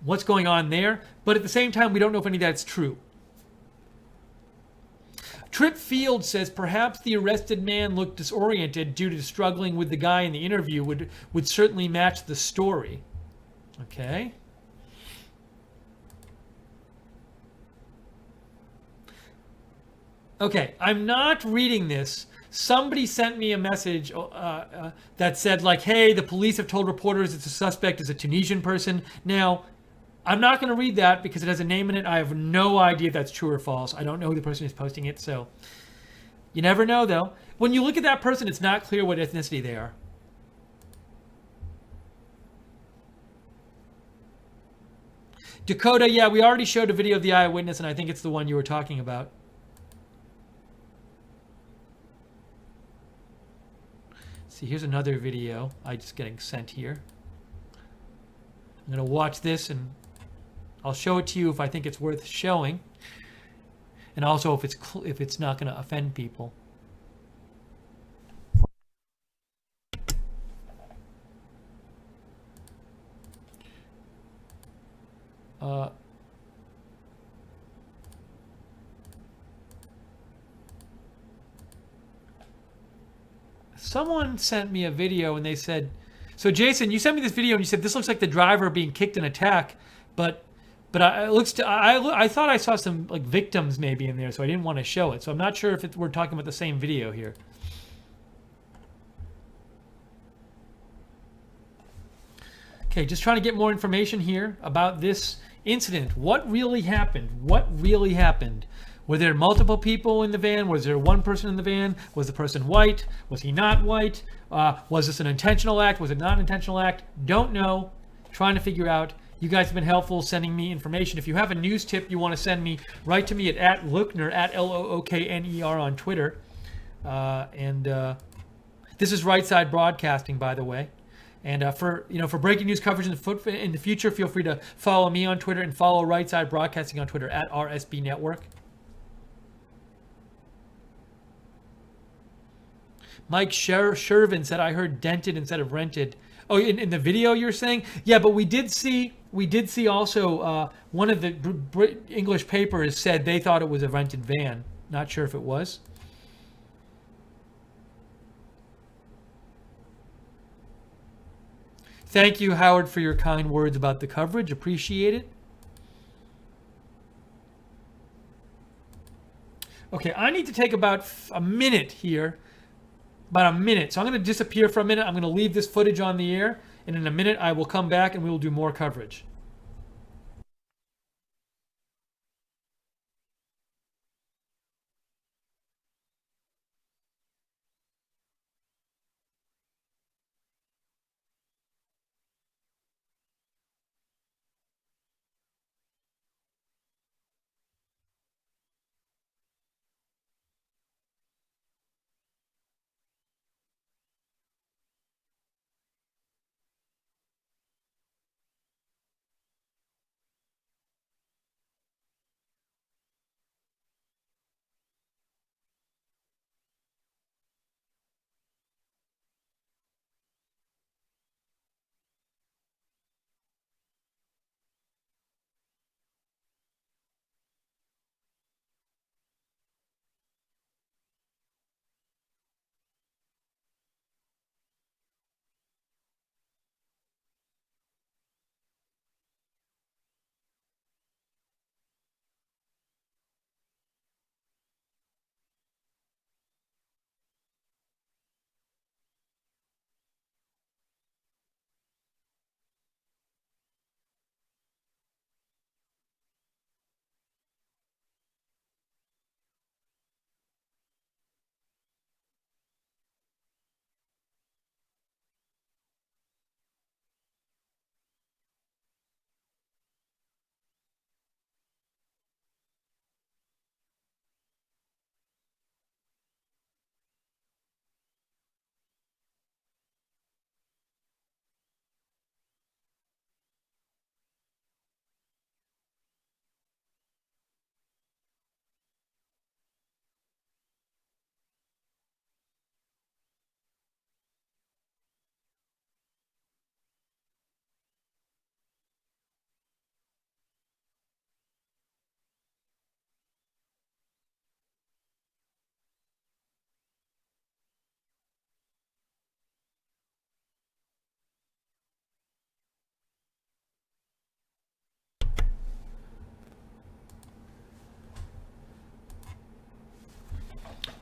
what's going on there. But at the same time, we don't know if any of that's true. Trip Field says perhaps the arrested man looked disoriented due to struggling with the guy in the interview would certainly match the story. Okay. Okay, I'm not reading this. Somebody sent me a message that said like, hey, the police have told reporters that the suspect is a Tunisian person. Now, I'm not going to read that because it has a name in it. I have no idea if that's true or false. I don't know who the person is posting it, so you never know, though. When you look at that person, it's not clear what ethnicity they are. Dakota, yeah, we already showed a video of the Eyewitness, and I think it's the one you were talking about. See, here's another video I just getting sent here. I'm going to watch this and I'll show it to you if I think it's worth showing, and also if it's not going to offend people. Someone sent me a video and they said, so Jason, you sent me this video and you said this looks like the driver being kicked in attack, but I thought I saw some like victims maybe in there, so I didn't want to show it. So I'm not sure if we're talking about the same video here. Okay, just trying to get more information here about this incident. What really happened? What really happened? Were there multiple people in the van? Was there one person in the van? Was the person white? Was he not white? Was this an intentional act? Was it not an intentional act? Don't know. Trying to figure out. You guys have been helpful sending me information. If you have a news tip you want to send me, write to me at @Lookner, @LOOKNER on Twitter. This is Right Side Broadcasting, by the way. And for breaking news coverage in the future, feel free to follow me on Twitter and follow Right Side Broadcasting on Twitter @RSB Network. Mike Shervin said, I heard dented instead of rented. Oh, in the video you're saying? Yeah, but we did see also one of the English papers said they thought it was a rented van. Not sure if it was. Thank you, Howard, for your kind words about the coverage. Appreciate it. Okay, I need to take about a minute here. About a minute. So I'm going to disappear for a minute. I'm going to leave this footage on the air. And in a minute, I will come back and we will do more coverage.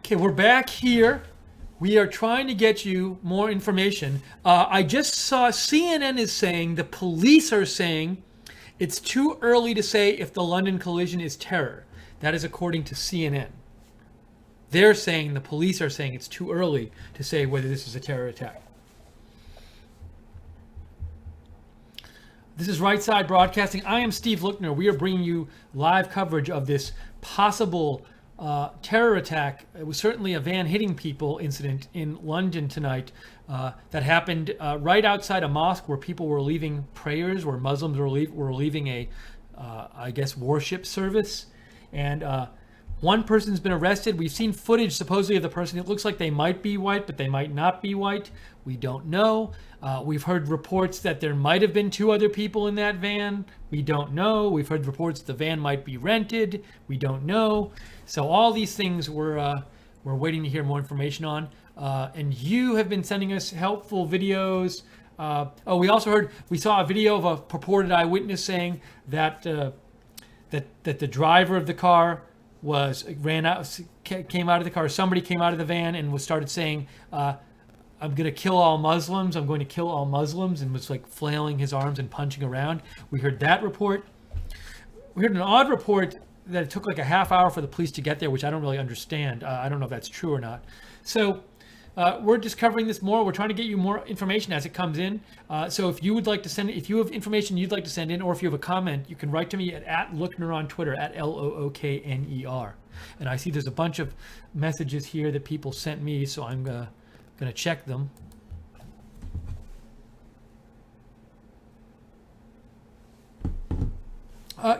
Okay, we're back here. We are trying to get you more information. I just saw CNN is saying, the police are saying, it's too early to say if the London collision is terror. That is according to CNN. They're saying, the police are saying it's too early to say whether this is a terror attack. This is Right Side Broadcasting. I am Steve Lookner. We are bringing you live coverage of this possible terror attack. It was certainly a van hitting people incident in London tonight that happened right outside a mosque where people were leaving prayers, where Muslims were leaving a, I guess, worship service. And one person's been arrested. We've seen footage supposedly of the person. It looks like they might be white, but they might not be white. We don't know. We've heard reports that there might have been 2 other people in that van. We don't know. We've heard reports the van might be rented. We don't know. So all these things we're waiting to hear more information on. And you have been sending us helpful videos. We saw a video of a purported eyewitness saying that that the driver of the car came out of the car. Somebody came out of the van and started saying, I'm going to kill all Muslims. I'm going to kill all Muslims, and was like flailing his arms and punching around. We heard that report. We heard an odd report that it took like a half hour for the police to get there, which I don't really understand. I don't know if that's true or not. So we're just covering this more. We're trying to get you more information as it comes in. So if you would like to send, if you have information you'd like to send in, or if you have a comment, you can write to me at Lookner on Twitter, at LOOKNER. And I see there's a bunch of messages here that people sent me, so I'm going to check them.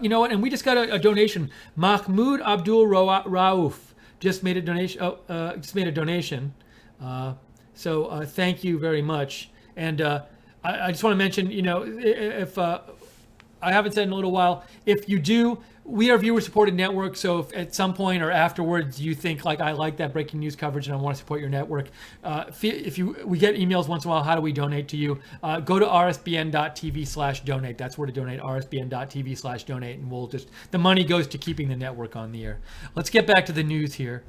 You know what? And we just got a donation. Mahmoud Abdul Rauf just made a donation. So thank you very much. And I just want to mention, you know, if I haven't said in a little while, if you do, we are viewer-supported network, so if at some point or afterwards you think, like, I like that breaking news coverage and I want to support your network, we get emails once in a while, how do we donate to you? Go to rsbn.tv/donate. That's where to donate, rsbn.tv/donate, and the money goes to keeping the network on the air. Let's get back to the news here.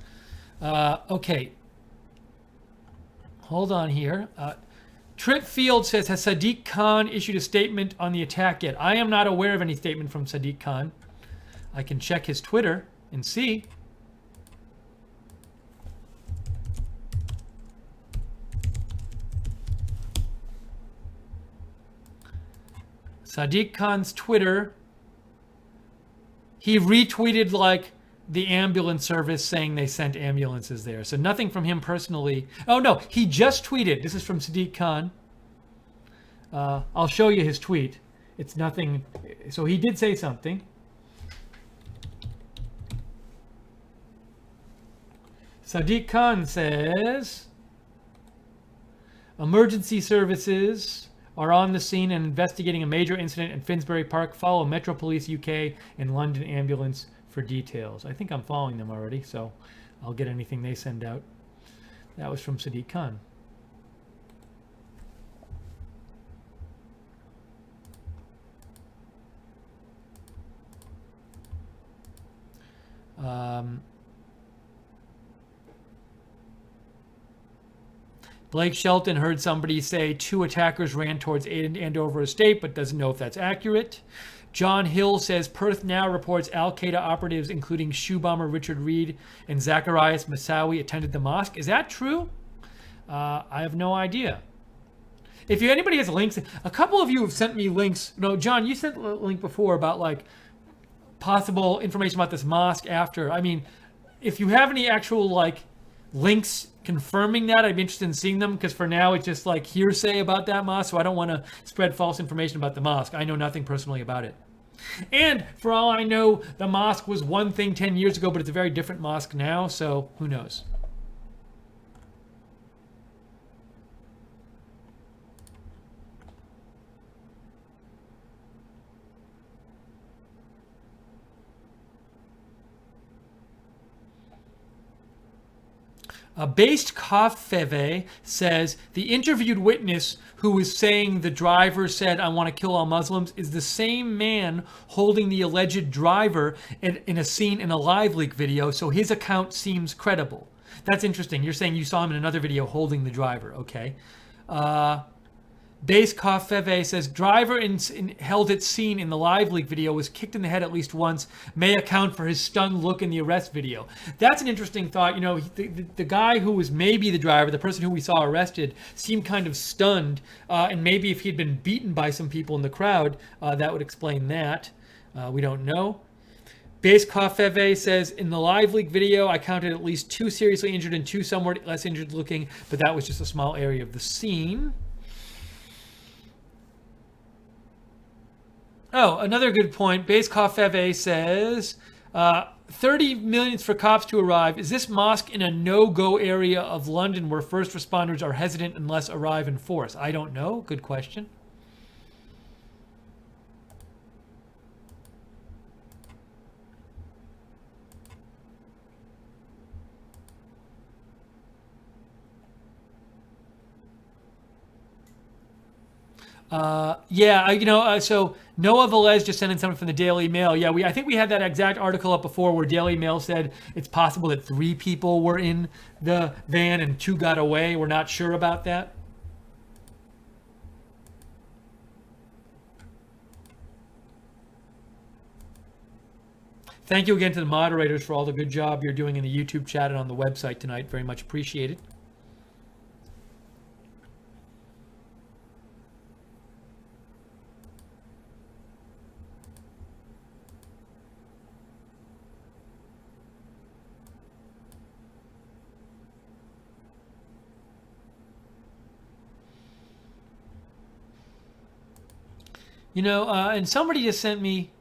Okay. Hold on here. Trip Field says, has Sadiq Khan issued a statement on the attack yet? I am not aware of any statement from Sadiq Khan. I can check his Twitter and see. Sadiq Khan's Twitter, he retweeted like the ambulance service saying they sent ambulances there. So nothing from him personally. Oh no, he just tweeted. This is from Sadiq Khan. I'll show you his tweet. It's nothing. So he did say something. Sadiq Khan says, emergency services are on the scene and investigating a major incident in Finsbury Park. Follow Metro Police UK and London Ambulance for details. I think I'm following them already, so I'll get anything they send out. That was from Sadiq Khan. Blake Shelton heard somebody say 2 attackers ran towards Andover Estate, but doesn't know if that's accurate. John Hill says Perth now reports Al-Qaeda operatives, including shoe bomber Richard Reed and Zacharias Massawi, attended the mosque. Is that true? I have no idea. If anybody has links, a couple of you have sent me links. No, John, you sent a link before about like possible information about this mosque after. I mean, if you have any actual like links confirming that, I'd be interested in seeing them, because for now it's just like hearsay about that mosque, so I don't want to spread false information about the mosque. I know nothing personally about it. And for all I know, the mosque was one thing 10 years ago, but it's a very different mosque now, so who knows? Based Kafeve says the interviewed witness who was saying the driver said, "I want to kill all Muslims," is the same man holding the alleged driver in a scene in a live leak video, so his account seems credible. That's interesting. You're saying you saw him in another video holding the driver. Okay. Base Kafeve says driver held at scene in the live leak video was kicked in the head at least once, may account for his stunned look in the arrest video. That's an interesting thought. You know, the guy who was maybe the driver, the person who we saw arrested, seemed kind of stunned. And maybe if he'd been beaten by some people in the crowd, that would explain that. We don't know. Base Kafeve says, in the live leak video, I counted at least 2 seriously injured and 2 somewhat less injured looking, but that was just a small area of the scene. Oh, another good point. Base Kafeve says, 30 minutes for cops to arrive. Is this mosque in a no-go area of London where first responders are hesitant unless arrive in force? I don't know. Good question. So Noah Velez just sent in something from the Daily Mail. Yeah, I think we had that exact article up before where Daily Mail said it's possible that 3 people were in the van and 2 got away. We're not sure about that. Thank you again to the moderators for all the good job you're doing in the YouTube chat and on the website tonight. Very much appreciated. You know, and somebody just sent me,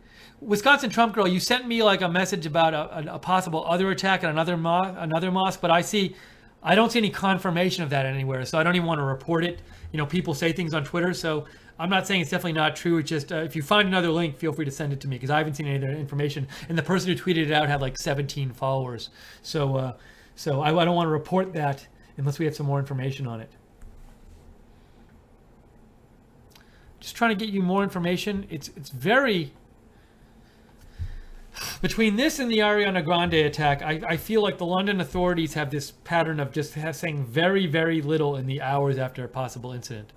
Wisconsin Trump Girl, you sent me like a message about a possible other attack at another mosque, but I don't see any confirmation of that anywhere, so I don't even want to report it. You know, people say things on Twitter, so I'm not saying it's definitely not true. It's just, if you find another link, feel free to send it to me, because I haven't seen any other information, and the person who tweeted it out had like 17 followers. So I don't want to report that unless we have some more information on it. Just trying to get you more information. It's very, between this and the Ariana Grande attack, I feel like the London authorities have this pattern of just saying very, very little in the hours after a possible incident.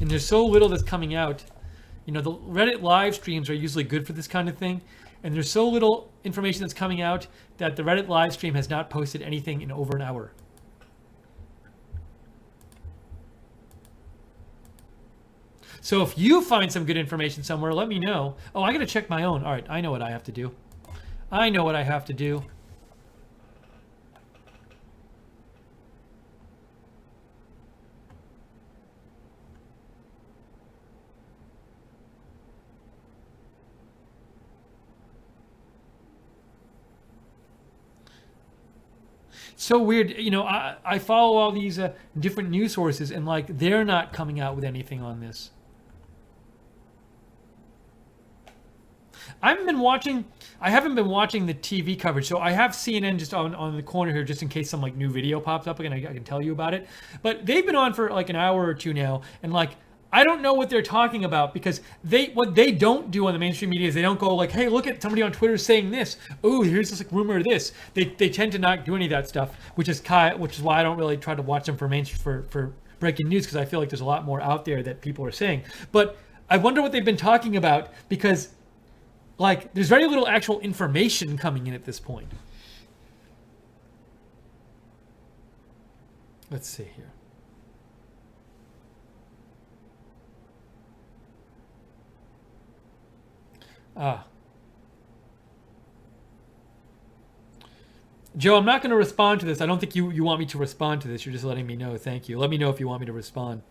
And there's so little that's coming out. You know, the Reddit live streams are usually good for this kind of thing. And there's so little information that's coming out that the Reddit live stream has not posted anything in over an hour. So if you find some good information somewhere, let me know. Oh, I got to check my own. All right, I know what I have to do. I know what I have to do. So weird, you know, I follow all these different news sources and like they're not coming out with anything on this. I haven't been watching the TV coverage, so I have CNN just on the corner here just in case some like new video pops up and I can tell you about it. But they've been on for like an hour or two now, and like I don't know what they're talking about, because what they don't do on the mainstream media is they don't go like, hey, look at somebody on Twitter saying this. Oh, here's this like rumor of this. They tend to not do any of that stuff, which is why I don't really try to watch them for breaking news, because I feel like there's a lot more out there that people are saying. But I wonder what they've been talking about, because like there's very little actual information coming in at this point. Let's see here. Joe, I'm not going to respond to this. I don't think you want me to respond to this. You're just letting me know. Thank you. Let me know if you want me to respond.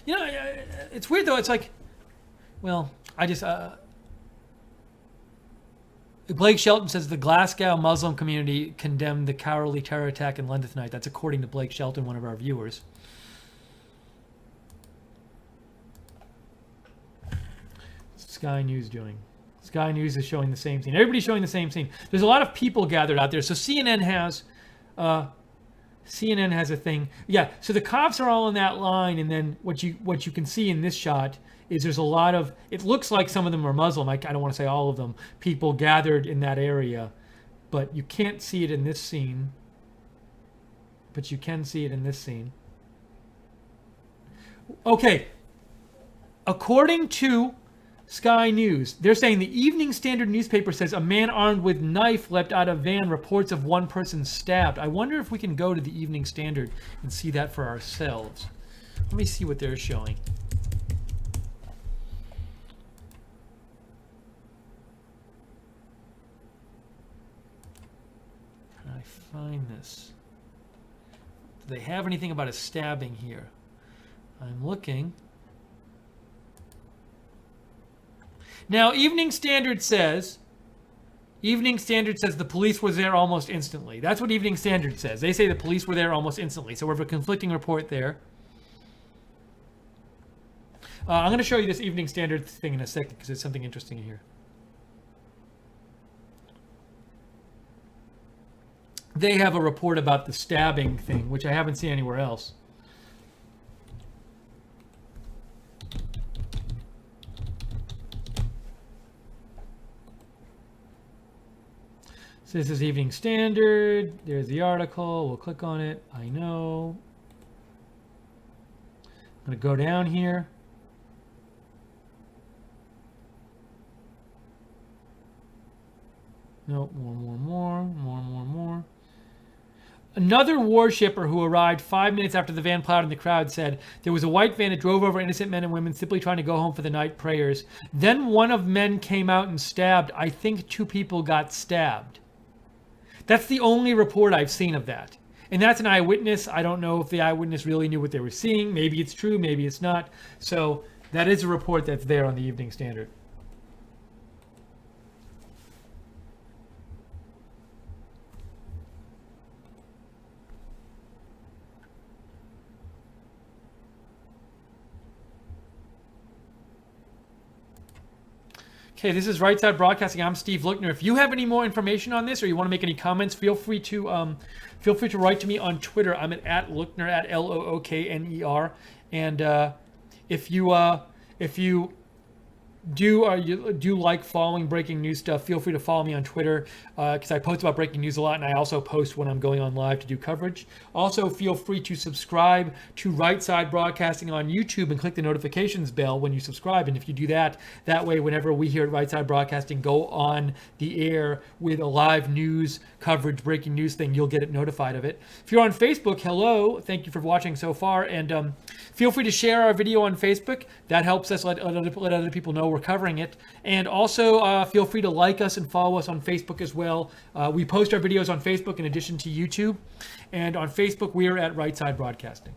You know, it's weird though. It's like, well, I just Blake Shelton says the Glasgow Muslim community condemned the cowardly terror attack in London tonight. That's according to Blake Shelton, one of our viewers. Sky News doing? Sky News is showing the same scene. Everybody's showing the same scene. There's a lot of people gathered out there. So CNN has CNN has a thing. Yeah, so the cops are all in that line, and then what you can see in this shot is there's a lot of, it looks like some of them are Muslim. I don't want to say all of them. People gathered in that area, but you can't see it in this scene. But you can see it in this scene. Okay. According to Sky News, they're saying the Evening Standard newspaper says a man armed with knife leapt out of van, reports of one person stabbed. I wonder if we can go to the Evening Standard and see that for ourselves. Let me see what they're showing. Can I find this? Do they have anything about a stabbing here? I'm looking. Now, Evening Standard says the police was there almost instantly. That's what Evening Standard says. They say the police were there almost instantly. So we have a conflicting report there. I'm going to show you this Evening Standard thing in a second because there's something interesting here. They have a report about the stabbing thing, which I haven't seen anywhere else. So this is Evening Standard. There's the article. We'll click on it. I know. I'm going to go down here. Nope, more. Another warshipper who arrived 5 minutes after the van plowed in the crowd said, there was a white van that drove over innocent men and women simply trying to go home for the night prayers. Then one of men came out and stabbed. I think 2 people got stabbed. That's the only report I've seen of that. And that's an eyewitness. I don't know if the eyewitness really knew what they were seeing. Maybe it's true, maybe it's not. So that is a report that's there on the Evening Standard. Okay, this is Right Side Broadcasting. I'm Steve Lookner. If you have any more information on this, or you want to make any comments, feel free to write to me on Twitter. I'm at Lookner, at Lookner. And if you do like following breaking news stuff, feel free to follow me on Twitter because I post about breaking news a lot, and I also post when I'm going on live to do coverage. Also, feel free to subscribe to Right Side Broadcasting on YouTube and click the notifications bell when you subscribe. And if you do that, that way, whenever we here at Right Side Broadcasting go on the air with a live news coverage, breaking news thing, you'll get it notified of it. If you're on Facebook, hello, thank you for watching so far, and feel free to share our video on Facebook. That helps us let other people know we're covering it. And also feel free to like us and follow us on Facebook as well. We post our videos on Facebook in addition to YouTube. And on Facebook, we are at Right Side Broadcasting.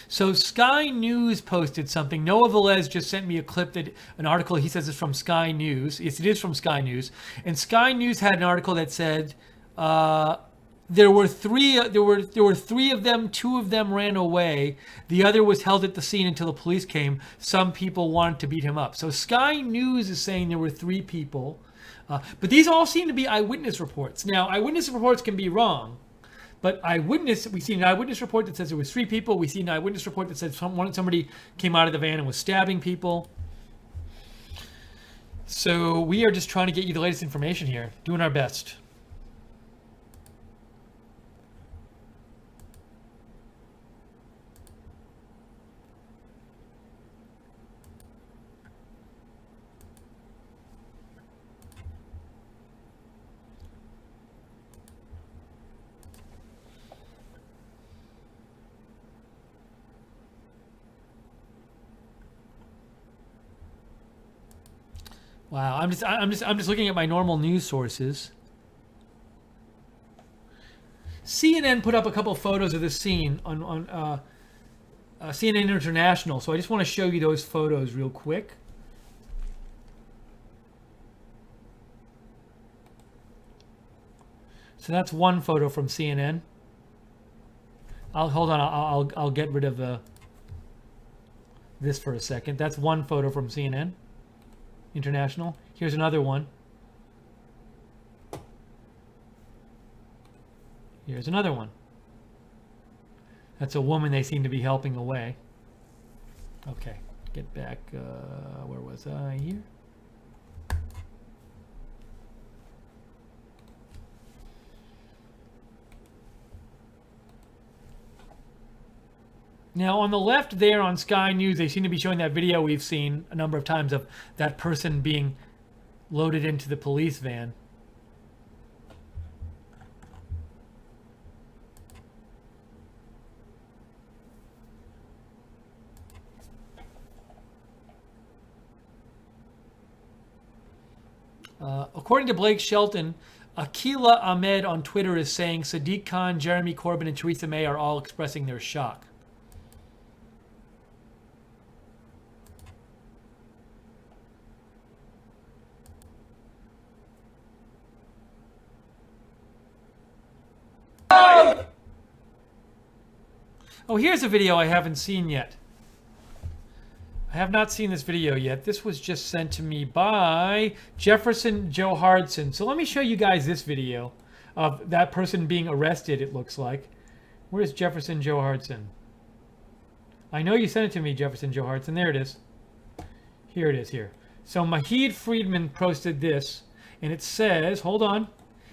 So Sky News posted something. Noah Velez just sent me a clip an article. He says it's from Sky News. Yes, it is from Sky News. And Sky News had an article that said there were three of them. 2 of them ran away. The other was held at the scene until the police came. Some people wanted to beat him up. So Sky News is saying there were 3 people, but these all seem to be eyewitness reports. Now, eyewitness reports can be wrong. But we see an eyewitness report that says there was 3 people. We see an eyewitness report that says somebody came out of the van and was stabbing people. So we are just trying to get you the latest information here, doing our best. Wow, I'm just looking at my normal news sources. CNN put up a couple of photos of this scene on CNN International, so I just want to show you those photos real quick. So that's one photo from CNN. I'll get rid of the. this for a second. That's one photo from CNN International. Here's another one. Here's another one. That's a woman they seem to be helping away. Okay, get back. Where was I here? Now, on the left there on Sky News, they seem to be showing that video we've seen a number of times of that person being loaded into the police van. According to Blake Shelton, Akila Ahmed on Twitter is saying Sadiq Khan, Jeremy Corbyn, and Theresa May are all expressing their shock. Oh, here's a video I haven't seen yet. I have not seen this video yet. This was just sent to me by Jefferson Joe Hardson. So let me show you guys this video of that person being arrested, it looks like. Where's Jefferson Joe Hardson? I know you sent it to me, Jefferson Joe Hardson. There it is. Here it is here. So Mahid Friedman posted this, and it says, hold on.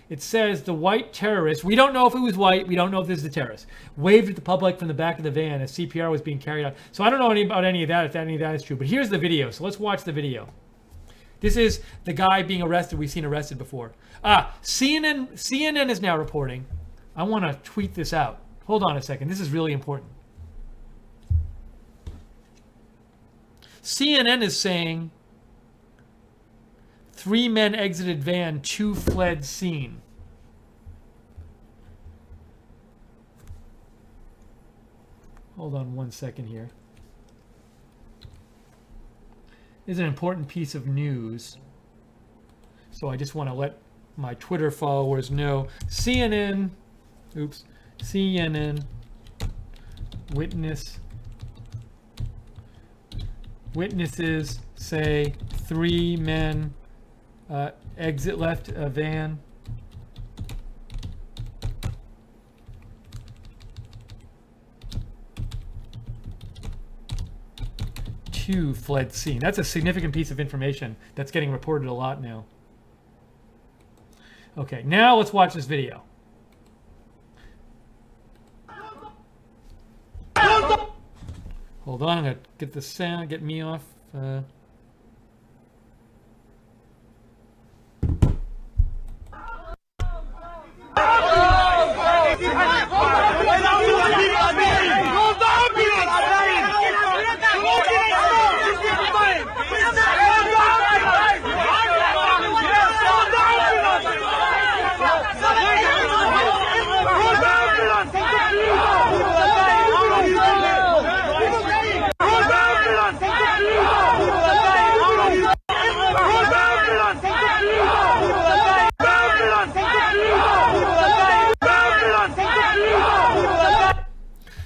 It says the white terrorist, we don't know if it was white, we don't know if this is the terrorist, waved at the public from the back of the van as CPR was being carried out. So I don't know about any of that, if any of that is true. But here's the video. So let's watch the video. This is the guy being arrested. We've seen arrested before. CNN is now reporting. I want to tweet this out. Hold on a second. This is really important. CNN is saying 3 men exited van, 2 fled scene. Hold on one second here. This is an important piece of news. So I just want to let my Twitter followers know. CNN witnesses say 3 men left a van. 2 fled scene. That's a significant piece of information that's getting reported a lot now. Okay, now let's watch this video. Hold on, I'm gonna get the sound, get me off.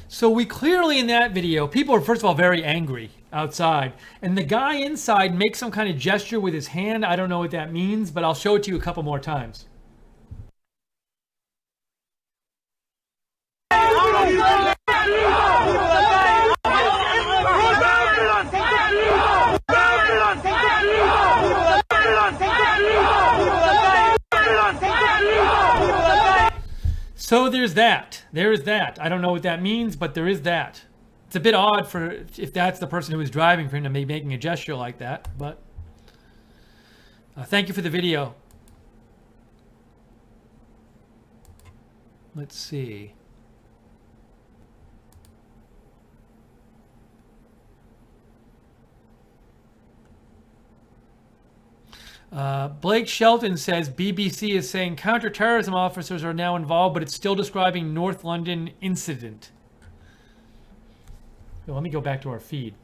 So we clearly in that video, people are first of all very angry outside, and the guy inside makes some kind of gesture with his hand. I don't know what that means, but I'll show it to you a couple more times. So there's that. There is that. I don't know what that means, but there is that. It's a bit odd for if that's the person who was driving for him to be making a gesture like that, but thank you for the video. Let's see. Blake Shelton says BBC is saying counter-terrorism officers are now involved, but it's still describing North London incident. So let me go back to our feed.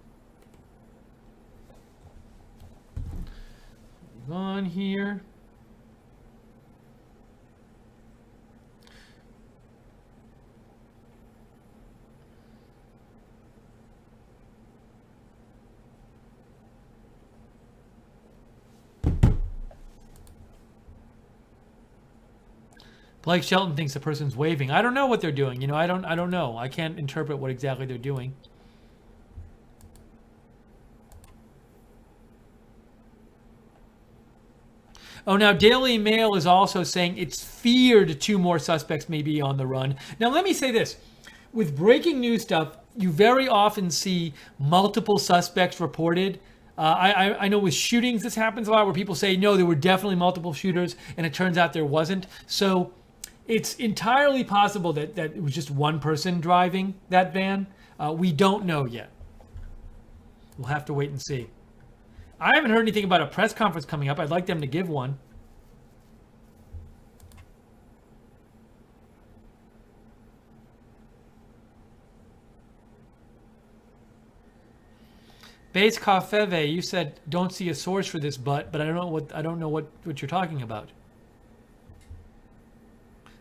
On here. Blake Shelton thinks the person's waving. I don't know what they're doing. You know, I don't know. I can't interpret what exactly they're doing. Oh, now Daily Mail is also saying it's feared 2 more suspects may be on the run. Now, let me say this. With breaking news stuff, you very often see multiple suspects reported. I know with shootings, this happens a lot where people say, no, there were definitely multiple shooters, and it turns out there wasn't. So it's entirely possible that it was just one person driving that van. We don't know yet. We'll have to wait and see. I haven't heard anything about a press conference coming up. I'd like them to give one. Base Kafeve, you said don't see a source for this but I don't know what you're talking about.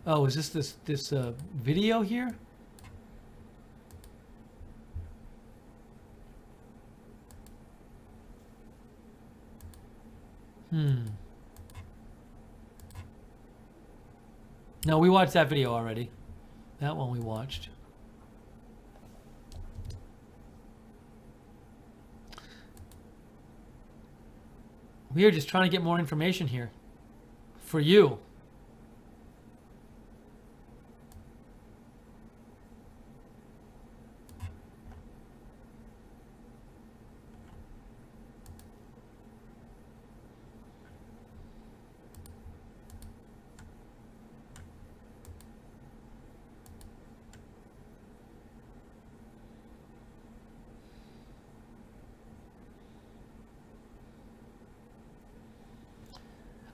Oh, is this video here? No, we watched that video already. That one we watched. We are just trying to get more information here. For you.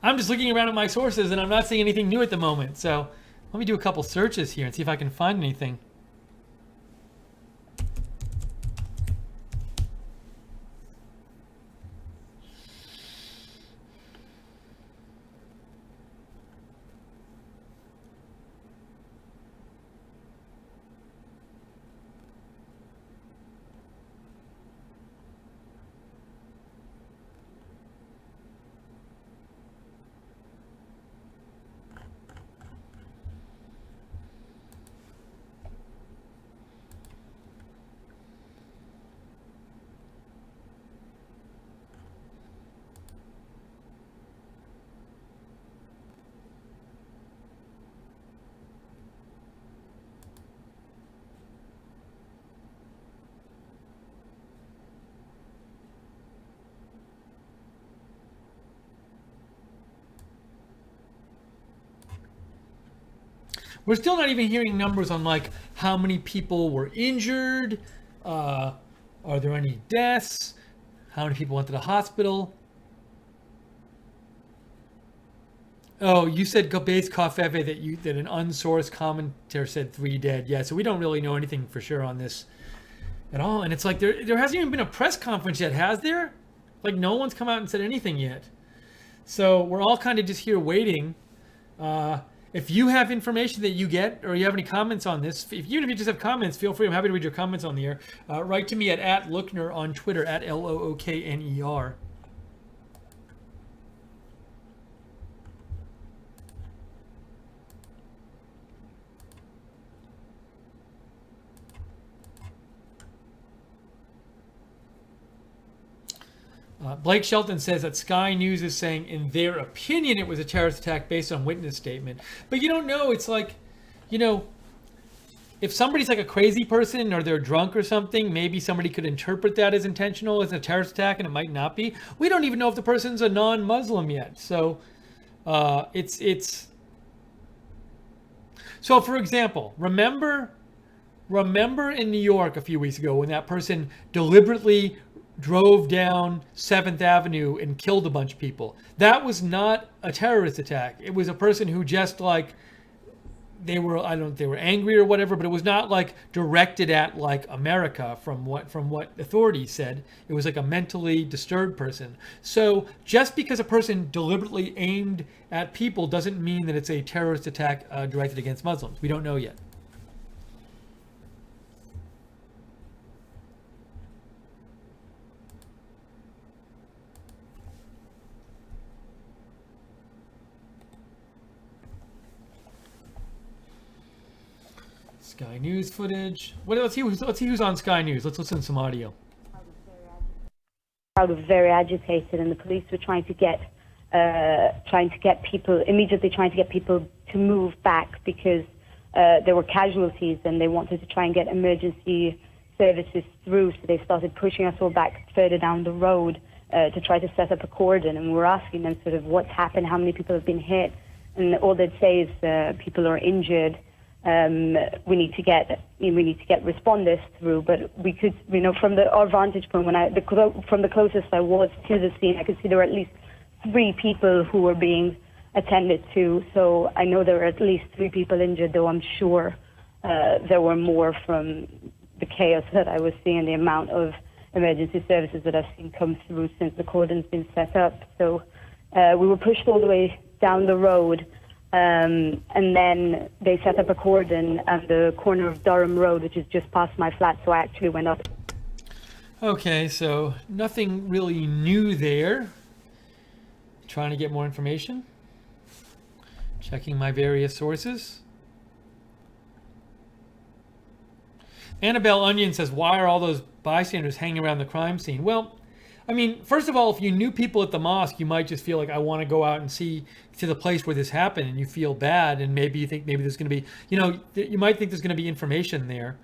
I'm just looking around at my sources and I'm not seeing anything new at the moment. So let me do a couple searches here and see if I can find anything. We're still not even hearing numbers on like how many people were injured. Are there any deaths? How many people went to the hospital? Oh, you said base Kafeve that an unsourced commentator said 3 dead. Yeah, so we don't really know anything for sure on this at all. And it's like there hasn't even been a press conference yet, has there? Like no one's come out and said anything yet. So we're all kind of just here waiting. If you have information that you get or you have any comments on this, even if you just have comments, feel free. I'm happy to read your comments on the air. Write to me at @Lookner on Twitter, @LOOKNER. Blake Shelton says that Sky News is saying, in their opinion, it was a terrorist attack based on witness statement. But you don't know. It's like, you know, if somebody's like a crazy person or they're drunk or something, maybe somebody could interpret that as intentional, as a terrorist attack, and it might not be. We don't even know if the person's a non-Muslim yet. So it's. So, for example, remember in New York a few weeks ago when that person deliberately drove down 7th Avenue and killed a bunch of people. That was not a terrorist attack. It was a person who just like, they were angry or whatever, but it was not like directed at like America from what authorities said. It was like a mentally disturbed person. So just because a person deliberately aimed at people doesn't mean that it's a terrorist attack directed against Muslims. We don't know yet. Sky News footage. Let's see who's on Sky News. Let's listen to some audio. The crowd was very agitated, and the police were trying to get people to move back because there were casualties, and they wanted to try and get emergency services through. So they started pushing us all back further down the road to try to set up a cordon. And we were asking them sort of what's happened, how many people have been hit, and all they'd say is people are injured. We need to get responders through, but we could, from our vantage point, from the closest I was to the scene, I could see there were at least 3 people who were being attended to. So I know there were at least 3 people injured, though I'm sure there were more from the chaos that I was seeing, the amount of emergency services that I've seen come through since the cordon's been set up. So we were pushed all the way down the road. And then they set up a cordon at the corner of Durham Road, which is just past my flat, so I actually went up. Okay, so nothing really new there. Trying to get more information. Checking my various sources. Annabelle Onion says, why are all those bystanders hanging around the crime scene? Well, I mean, first of all, if you knew people at the mosque, you might just feel like, I want to go out and see to the place where this happened, and you feel bad, and maybe you think maybe there's going to be, you might think there's going to be information there.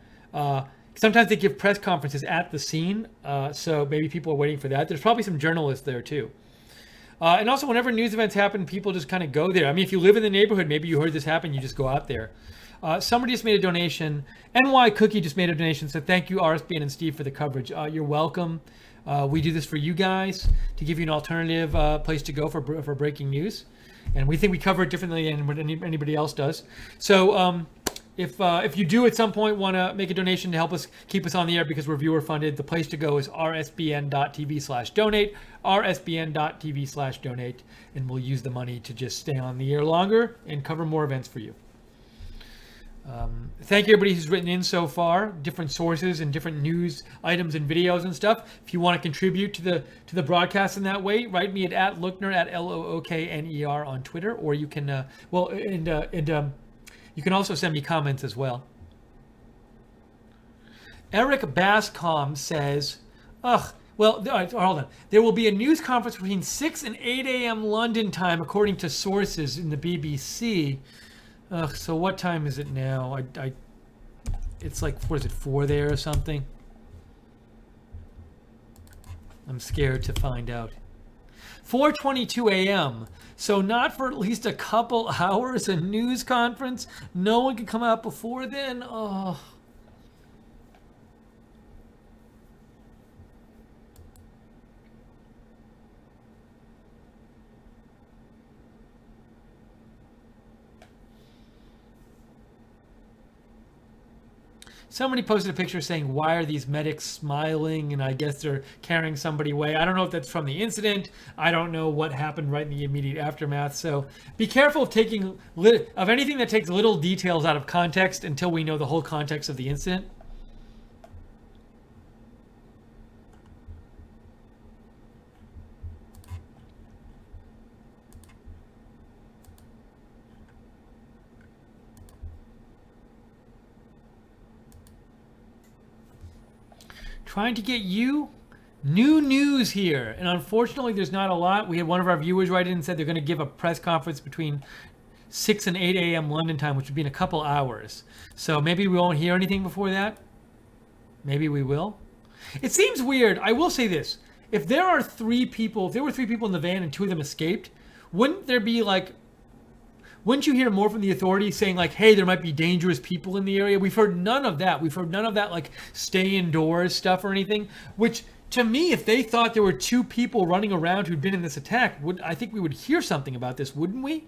Sometimes they give press conferences at the scene, so maybe people are waiting for that. There's probably some journalists there too. And also, whenever news events happen, people just kind of go there. I mean, if you live in the neighborhood, maybe you heard this happen, you just go out there. Somebody just made a donation. NY Cookie just made a donation, so thank you, RSBN and Steve, for the coverage. You're welcome. We do this for you guys to give you an alternative place to go for breaking news, and we think we cover it differently than what anybody else does. So if you do at some point want to make a donation to help us keep us on the air because we're viewer funded, the place to go is rsbn.tv/donate, rsbn.tv/donate, and we'll use the money to just stay on the air longer and cover more events for you. Thank you everybody who's written in so far, different sources and different news items and videos and stuff. If you want to contribute to the broadcast in that way, write me at Lookner, at Lookner on Twitter, or you can you can also send me comments as well. Eric Bascom says, hold on. There will be a news conference between 6 and 8 a.m. London time, according to sources in the BBC. So what time is it now? It's like, what is it, 4 there or something? I'm scared to find out. 4:22 a.m. So not for at least a couple hours, a news conference? No one can come out before then? Oh. Somebody posted a picture saying, why are these medics smiling? And I guess they're carrying somebody away. I don't know if that's from the incident. I don't know what happened right in the immediate aftermath. So be careful of taking of anything that takes little details out of context until we know the whole context of the incident. Trying to get you new news here, and unfortunately there's not a lot. We had one of our viewers write in and said they're going to give a press conference between 6 and 8 a.m. London time, which would be in a couple hours. So maybe we won't hear anything before that. Maybe we will. It seems weird. I will say this. If there were 3 people in the van and 2 of them escaped, wouldn't you hear more from the authorities saying like, hey, there might be dangerous people in the area? We've heard none of that. We've heard none of that like stay indoors stuff or anything, which to me, if they thought there were 2 people running around who'd been in this attack, I think we would hear something about this, wouldn't we?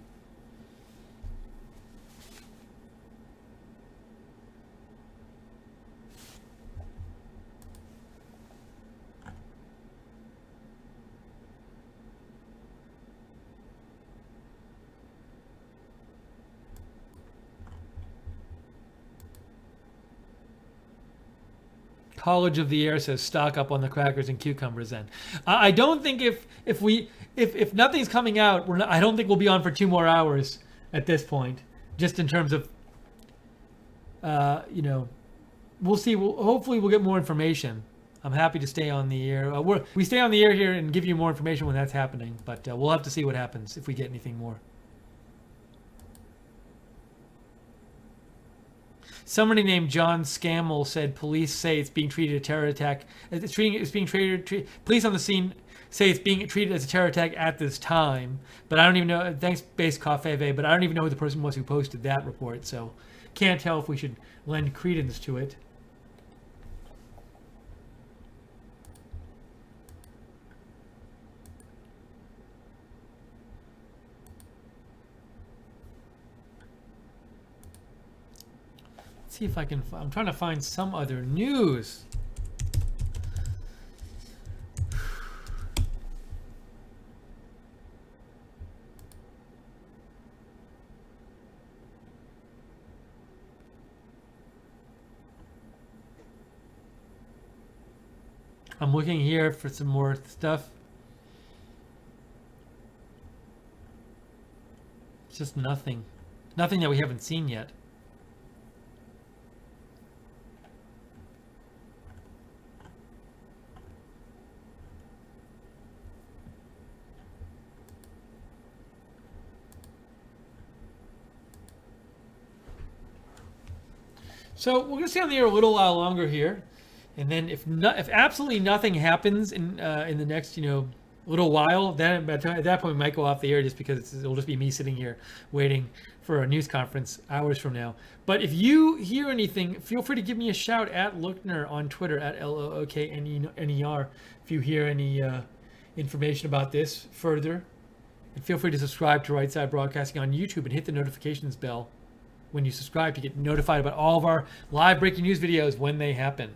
College of the Air says stock up on the crackers and cucumbers then. I don't think if nothing's coming out, I don't think we'll be on for 2 more hours at this point, just in terms of you know, we'll see. Hopefully we'll get more information. I'm happy to stay on the air. We stay on the air here and give you more information when that's happening, but we'll have to see what happens if we get anything more. Somebody named John Scammell said police say it's being treated as a terror attack. Police on the scene say it's being treated as a terror attack at this time, but I don't even know. Thanks, Base Coffee, but I don't even know who the person was who posted that report, so can't tell if we should lend credence to it. See if I can. I'm trying to find some other news. I'm looking here for some more stuff. It's just nothing. Nothing that we haven't seen yet. So we're gonna stay on the air a little while longer here, and then if absolutely nothing happens in the next little while, then at that point we might go off the air just because it'll just be me sitting here waiting for a news conference hours from now. But if you hear anything, feel free to give me a shout at Lookner on Twitter at LOOKNER if you hear any information about this further, and feel free to subscribe to Right Side Broadcasting on YouTube and hit the notifications bell when you subscribe to get notified about all of our live breaking news videos when they happen.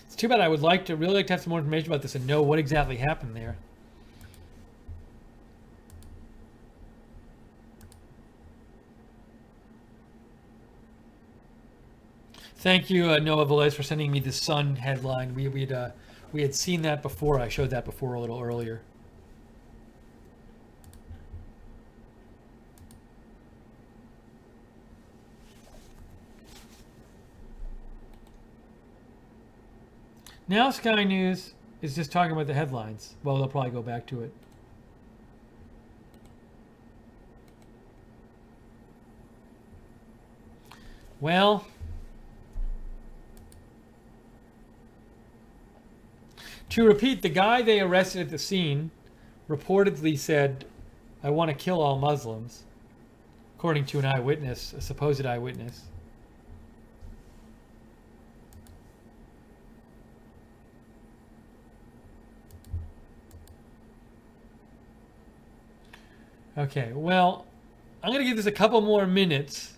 It's too bad. I would really like to have some more information about this and know what exactly happened there. Thank you, Noah Velez, for sending me the Sun headline. We had seen that before. I showed that before a little earlier. Now Sky News is just talking about the headlines. Well, they'll probably go back to it. Well, to repeat, the guy they arrested at the scene reportedly said, "I want to kill all Muslims," according to an eyewitness, a supposed eyewitness. Okay, well, I'm going to give this a couple more minutes.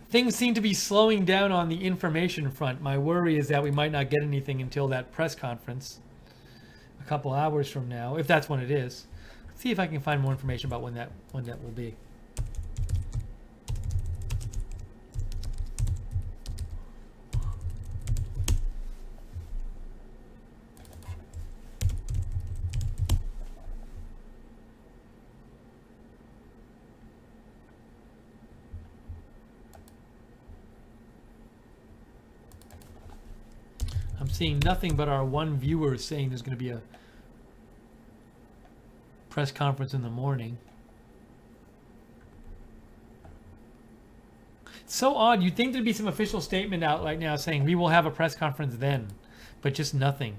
Things seem to be slowing down on the information front. My worry is that we might not get anything until that press conference a couple hours from now, if that's when it is. Let's see if I can find more information about when that will be. I'm seeing nothing but our one viewer saying there's going to be a press conference in the morning. It's so odd. You'd think there'd be some official statement out right now saying we will have a press conference then, but just nothing.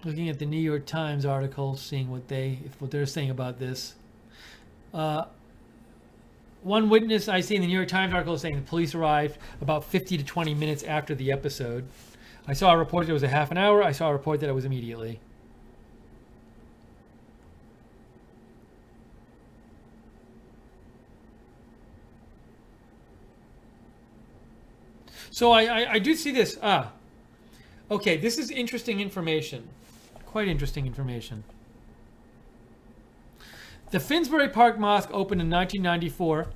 Looking at the New York Times article, seeing what they're saying about this. One witness I see in the New York Times article is saying the police arrived about 50 to 20 minutes after the episode. I saw a report that it was a half an hour. I saw a report that it was immediately. So I do see this. Okay, this is interesting information. Quite interesting information. The Finsbury Park Mosque opened in 1994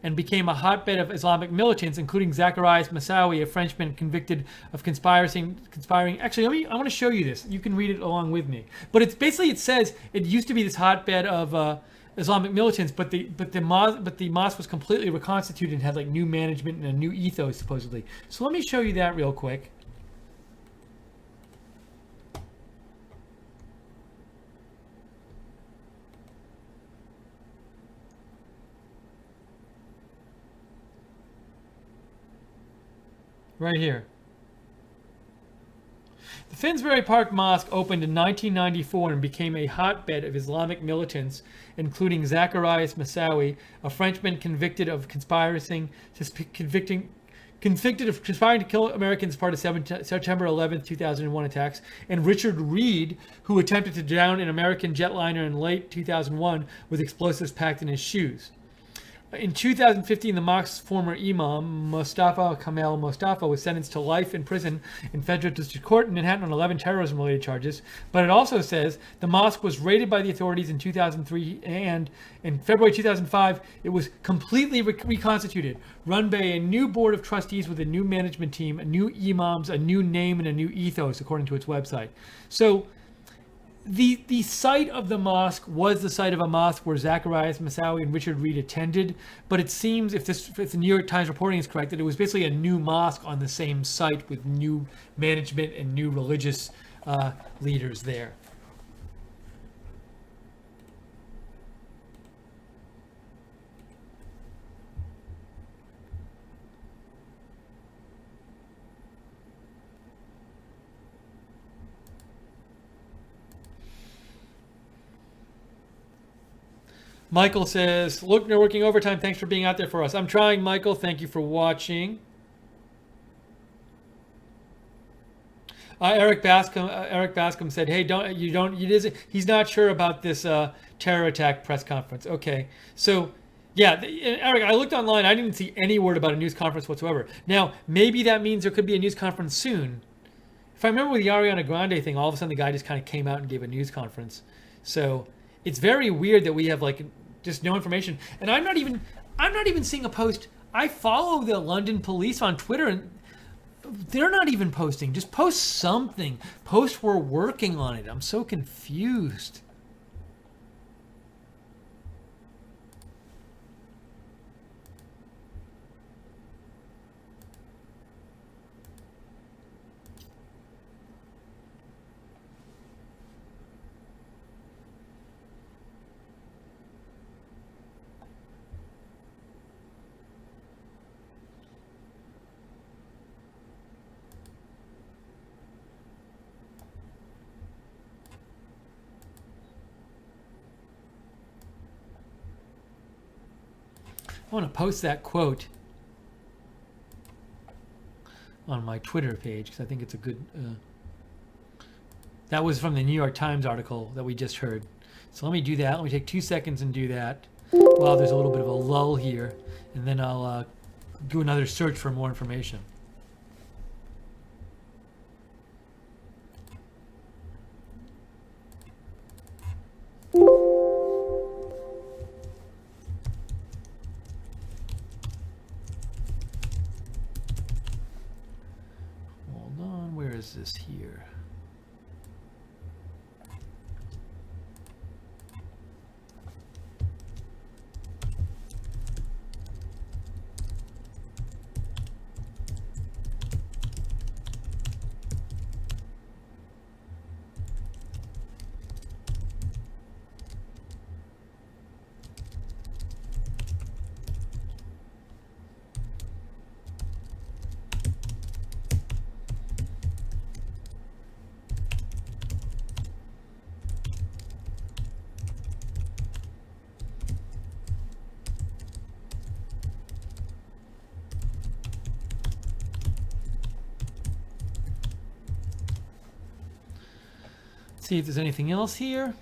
and became a hotbed of Islamic militants, including Zacharias Moussaoui, a Frenchman convicted of conspiring. Actually, I want to show you this. You can read it along with me. But it's basically, it says it used to be this hotbed of Islamic militants, but the mosque was completely reconstituted and had like new management and a new ethos supposedly. So let me show you that real quick. Right here. The Finsbury Park Mosque opened in 1994 and became a hotbed of Islamic militants, including Zacharias Moussaoui, a Frenchman convicted of conspiring to kill Americans as part of September 11, 2001 attacks, and Richard Reed, who attempted to drown an American jetliner in late 2001 with explosives packed in his shoes. In 2015, the mosque's former imam, Mustafa Kamal Mustafa, was sentenced to life in prison in Federal District Court in Manhattan on 11 terrorism-related charges. But it also says the mosque was raided by the authorities in 2003, and in February 2005, it was completely reconstituted, run by a new board of trustees with a new management team, new imams, a new name, and a new ethos, according to its website. So the site of the mosque was the site of a mosque where Zacharias Moussaoui and Richard Reed attended, but it seems, if the New York Times reporting is correct, that it was basically a new mosque on the same site with new management and new religious leaders there. Michael says, Lookner working overtime. Thanks for being out there for us. I'm trying, Michael. Thank you for watching. Eric Bascom said, "Hey, he's not sure about this terror attack press conference." Okay, so yeah, Eric, I looked online. I didn't see any word about a news conference whatsoever. Now, maybe that means there could be a news conference soon. If I remember with the Ariana Grande thing, all of a sudden the guy just kind of came out and gave a news conference. So it's very weird that we have like just no information. And I'm not even seeing a post. I follow the London police on Twitter and they're not even posting. Just post something. Post we're working on it. I'm so confused. I want to post that quote on my Twitter page because I think it's a good... that was from the New York Times article that we just heard. So let me do that. Let me take 2 seconds and do that while there's a little bit of a lull here. And then I'll do another search for more information. This here. Let's see if there's anything else here.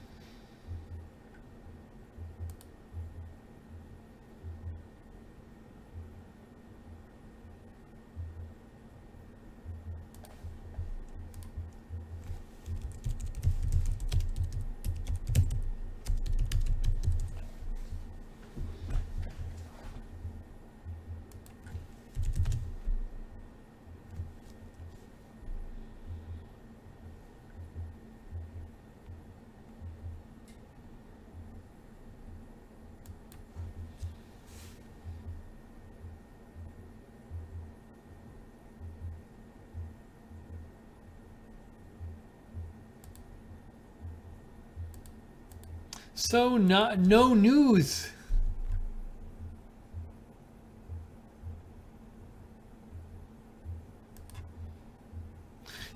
So no news.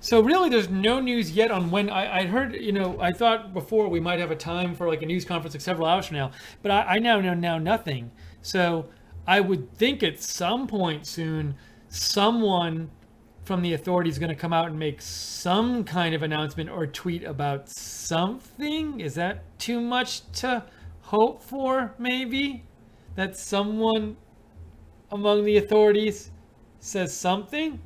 So really, there's no news yet on when. I heard, you know, I thought before we might have a time for like a news conference like several hours from now, but I now know now nothing. So I would think at some point soon, someone from the authorities is going to come out and make some kind of announcement or tweet about something. Is that too much to hope for? Maybe that someone among the authorities says something.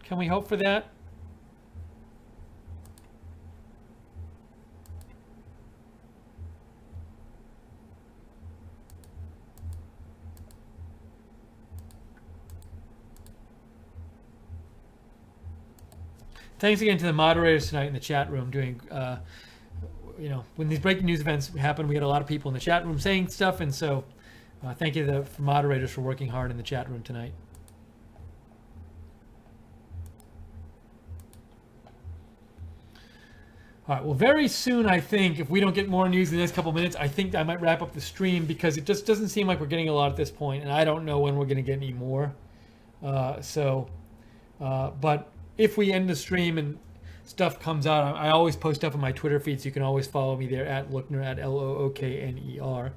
Can we hope for that? Thanks again to the moderators tonight in the chat room doing, you know, when these breaking news events happen, we had a lot of people in the chat room saying stuff. And so thank you to the moderators for working hard in the chat room tonight. All right, well, very soon, I think, if we don't get more news in the next couple minutes, I think I might wrap up the stream because it just doesn't seem like we're getting a lot at this point, and I don't know when we're going to get any more. But if we end the stream and stuff comes out, I always post stuff on my Twitter feed, so you can always follow me there at Lookner, at Lookner.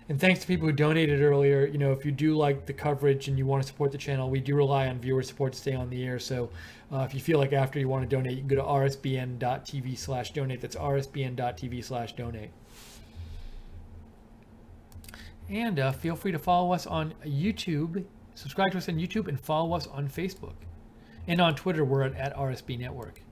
And thanks to people who donated earlier. You know, if you do like the coverage and you want to support the channel, we do rely on viewer support to stay on the air. So if you feel like after you want to donate, you can go to rsbn.tv/donate. That's rsbn.tv/donate. And feel free to follow us on YouTube. Subscribe to us on YouTube and follow us on Facebook. And on Twitter, we're at RSB Network.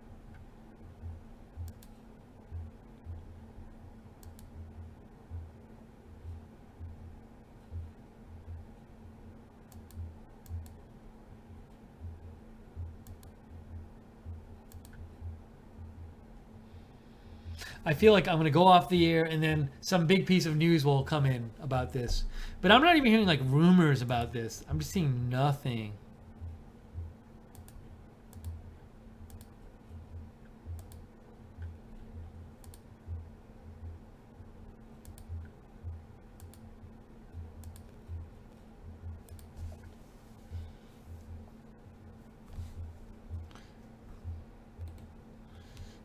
I feel like I'm going to go off the air and then some big piece of news will come in about this. But I'm not even hearing like rumors about this. I'm just seeing nothing.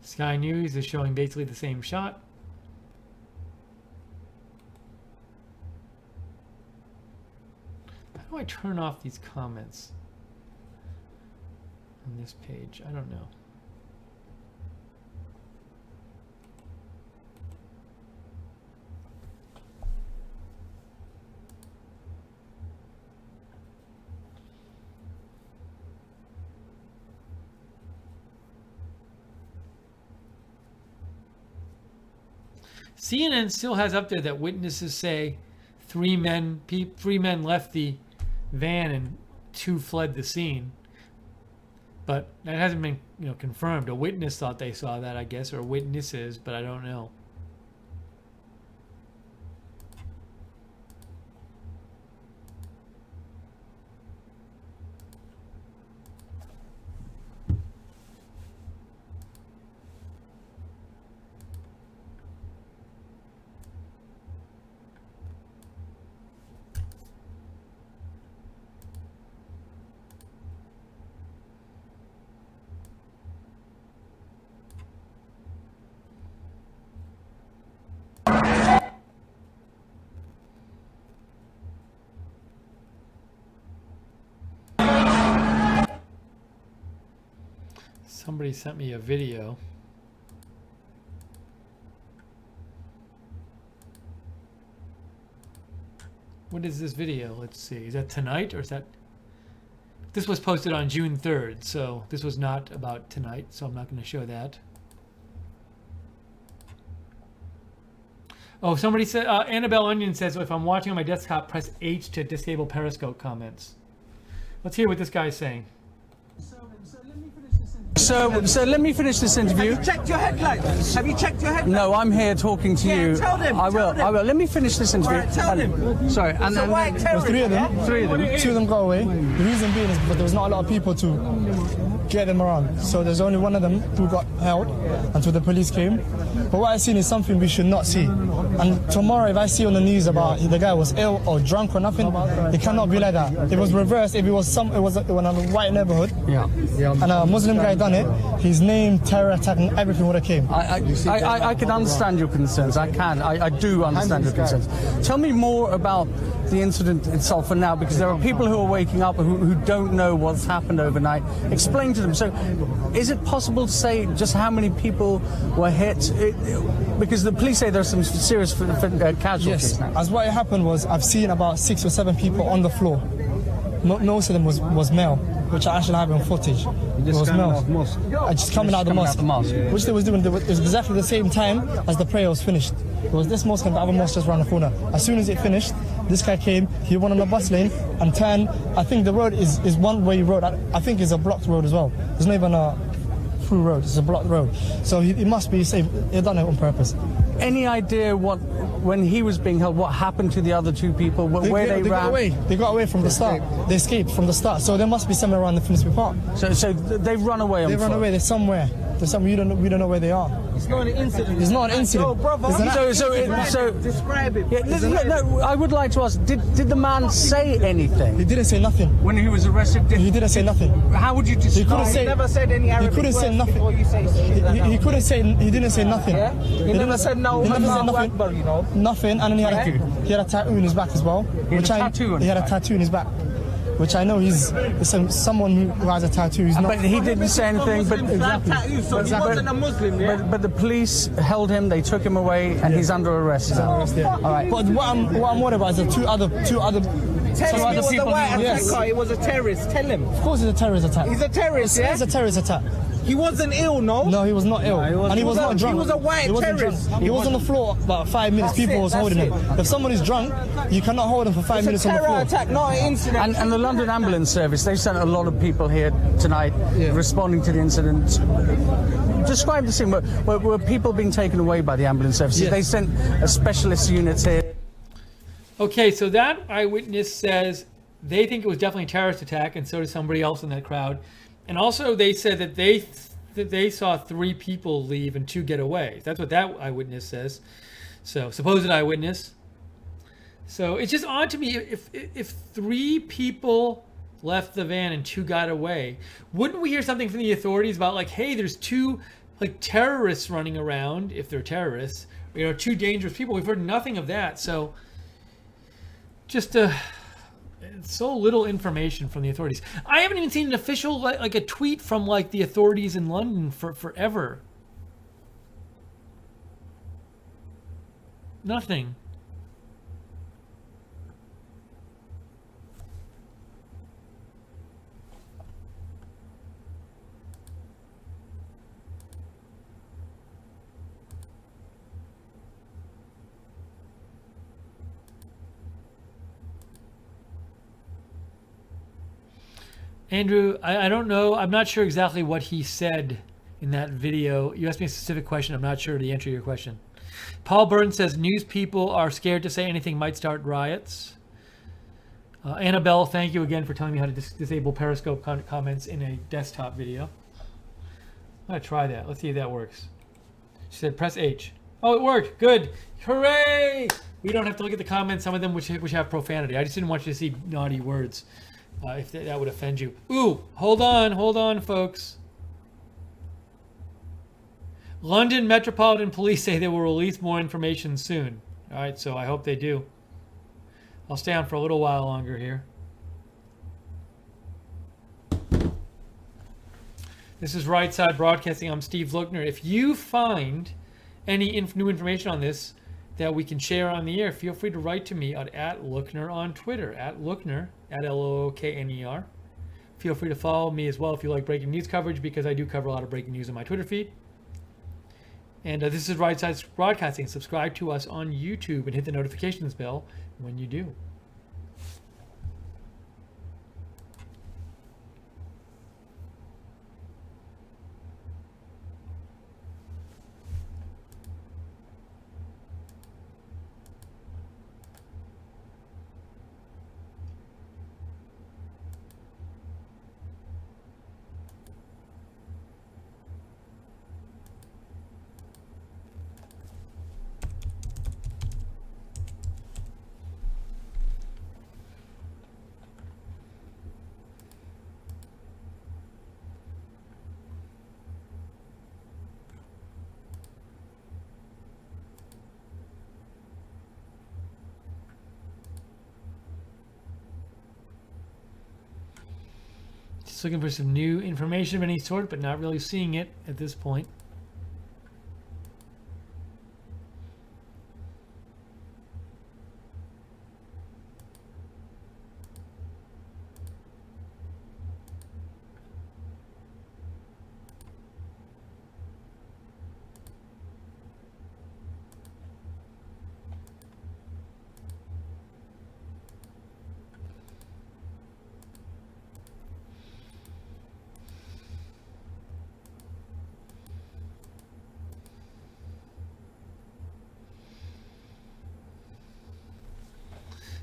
Sky News is showing basically the same shot. How do I turn off these comments on this page? I don't know. CNN still has up there that witnesses say three men left the van and 2 fled the scene, but that hasn't been, you know, confirmed. A witness thought they saw that, I guess, or witnesses, but I don't know. somebody sent me a video. What is this video? Let's see. Is that tonight or is that... This was posted on June 3rd, so this was not about tonight, so I'm not going to show that. Oh, somebody said, Annabelle Onion says, if I'm watching on my desktop, press H to disable Periscope comments. Let's hear what this guy's saying. So let me finish this interview. Have you checked your headlights? Have you checked your headlights? No, I'm here talking to you. Tell them. I will. Let me finish this interview. Right, tell them. Sorry. And So then why terrorists? Three of them. Two of them got away. The reason being is because there was not a lot of people to get them around. So there's only one of them who got held until the police came. But what I've seen is something we should not see. And tomorrow, if I see on the news about the guy was ill or drunk or nothing, it cannot be like that. It was reversed. If it was in a white neighborhood, and a Muslim guy done it, his name, terror attack, and everything would have came. I can understand your concerns. I do understand your concerns. Tell me more about the incident itself for now, because there are people who are waking up who don't know what's happened overnight. Explain to them. So, is it possible to say just how many people were hit? Because the police say there's some serious casualties. Yes. Now. As what happened was, I've seen about 6 or 7 people on the floor. Most of them was male, which I actually have on footage. It was male. Just coming out of the mosque. Which they was doing. It was exactly the same time as the prayer was finished. It was this mosque and the other mosque just around the corner. As soon as it finished, this guy came, he went on the bus lane and turned. I think the road is one-way road. I think it's a blocked road as well. There's not even a through road, it's a blocked road. So he must be saying he done it on purpose. Any idea when he was being held, what happened to the other 2 people, where they ran? Got away. They got away from the start. They escaped from the start. So there must be somewhere around the Finsbury Park. So they've run away. They run away. They're somewhere. We don't know where they are. It's not an incident. It's not an incident. No, brother. So describe it. Yeah, no, I would like to ask, did the man say anything? He didn't say nothing. When he was arrested? He didn't say nothing. How would you describe? He never said any Arabic. He couldn't say nothing. Before you say shit like that. He couldn't say. He didn't say nothing. Yeah? He never said no. He never said Allahu nothing. Akbar, you know. Nothing. And then he had a tattoo in his back as well. He had a tattoo in his back. Which I know he's someone who has a tattoo. He's not. But he didn't say anything. But Exactly. So he wasn't a Muslim, yeah? But the police held him. They took him away, and he's under arrest now. All right. But what I'm worried about is the two other. Tell him it was a white attacker. It was a terrorist. Tell him. Of course, it's a terrorist attack. He's a terrorist, yeah? It's a terrorist attack. He wasn't ill, no? No, he was not ill. And he was not drunk. He was a white terrorist. He was on the floor about 5 minutes. People was holding him. If someone is drunk, you cannot hold him for 5 minutes on the floor. It's a terror attack, not an incident. And the London Ambulance Service, they've sent a lot of people here tonight responding to the incident. Describe the scene. Were people being taken away by the ambulance services? Yes. They sent a specialist unit here. Okay, so that eyewitness says they think it was definitely a terrorist attack, and so does somebody else in that crowd. And also they said that they saw 3 people leave and 2 get away. That's what that eyewitness says. So, supposed eyewitness. So it's just odd to me, if 3 people left the van and 2 got away, wouldn't we hear something from the authorities about, like, hey, there's 2 like terrorists running around, if they're terrorists, 2 dangerous people? We've heard nothing of that. So just so little information from the authorities. I haven't even seen an official, like a tweet from like the authorities in London for forever. Nothing. Andrew, I don't know. I'm not sure exactly what he said in that video. You asked me a specific question. I'm not sure the answer to your question. Paul Burns says news people are scared to say anything might start riots. Annabelle, thank you again for telling me how to disable Periscope comments in a desktop video. I'm going to try that. Let's see if that works. She said press H. Oh, it worked. Good. Hooray! We don't have to look at the comments, some of them which have profanity. I just didn't want you to see naughty words. If that would offend you. Ooh, hold on, folks. London Metropolitan Police say they will release more information soon. All right, so I hope they do. I'll stay on for a little while longer here. This is Right Side Broadcasting. I'm Steve Lookner. If you find any new information on this that we can share on the air, feel free to write to me at Lookner on Twitter, at Lookner, at Lookner. Feel free to follow me as well if you like breaking news coverage, because I do cover a lot of breaking news on my Twitter feed. And this is Right Side Broadcasting. Subscribe to us on YouTube and hit the notifications bell when you do. Just looking for some new information of any sort, but not really seeing it at this point.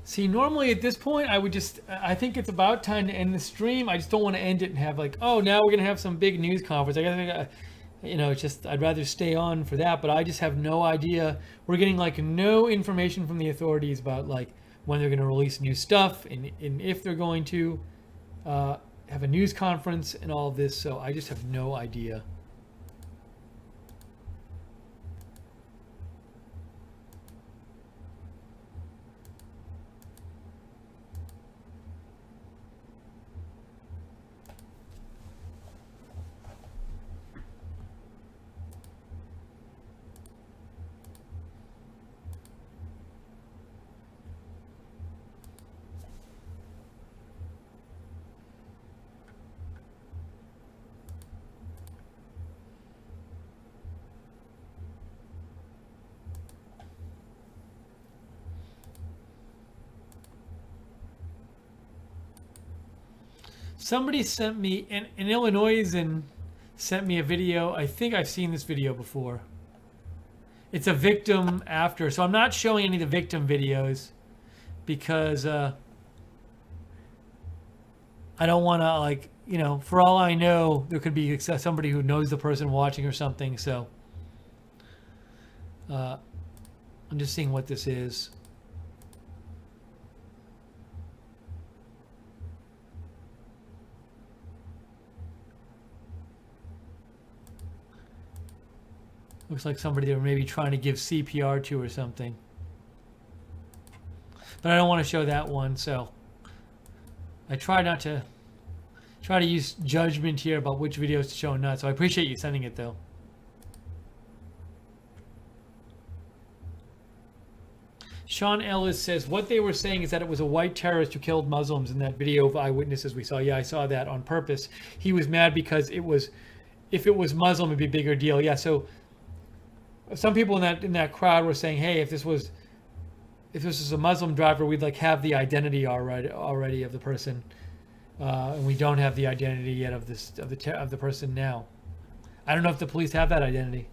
See, normally at this point, I think it's about time to end the stream. I just don't want to end it and have like, oh, now we're going to have some big news conference. It's just, I'd rather stay on for that, but I just have no idea. We're getting like no information from the authorities about like when they're going to release new stuff and if they're going to have a news conference and all of this. So I just have no idea. Somebody sent me, an Illinoisan sent me a video. I think I've seen this video before. It's a victim after. So I'm not showing any of the victim videos because I don't want to, like, you know, for all I know, there could be somebody who knows the person watching or something. So I'm just seeing what this is. Looks like somebody they were maybe trying to give CPR to or something. But I don't want to show that one, so I try to use judgment here about which videos to show and not. So I appreciate you sending it though. Sean Ellis says, what they were saying is that it was a white terrorist who killed Muslims in that video of eyewitnesses we saw. Yeah, I saw that on purpose. He was mad because if it was Muslim, it'd be a bigger deal. Yeah, so some people in that crowd were saying, hey, if this was a Muslim driver, we'd like have the identity already of the person, and we don't have the identity yet of the person now. I don't know if the police have that identity.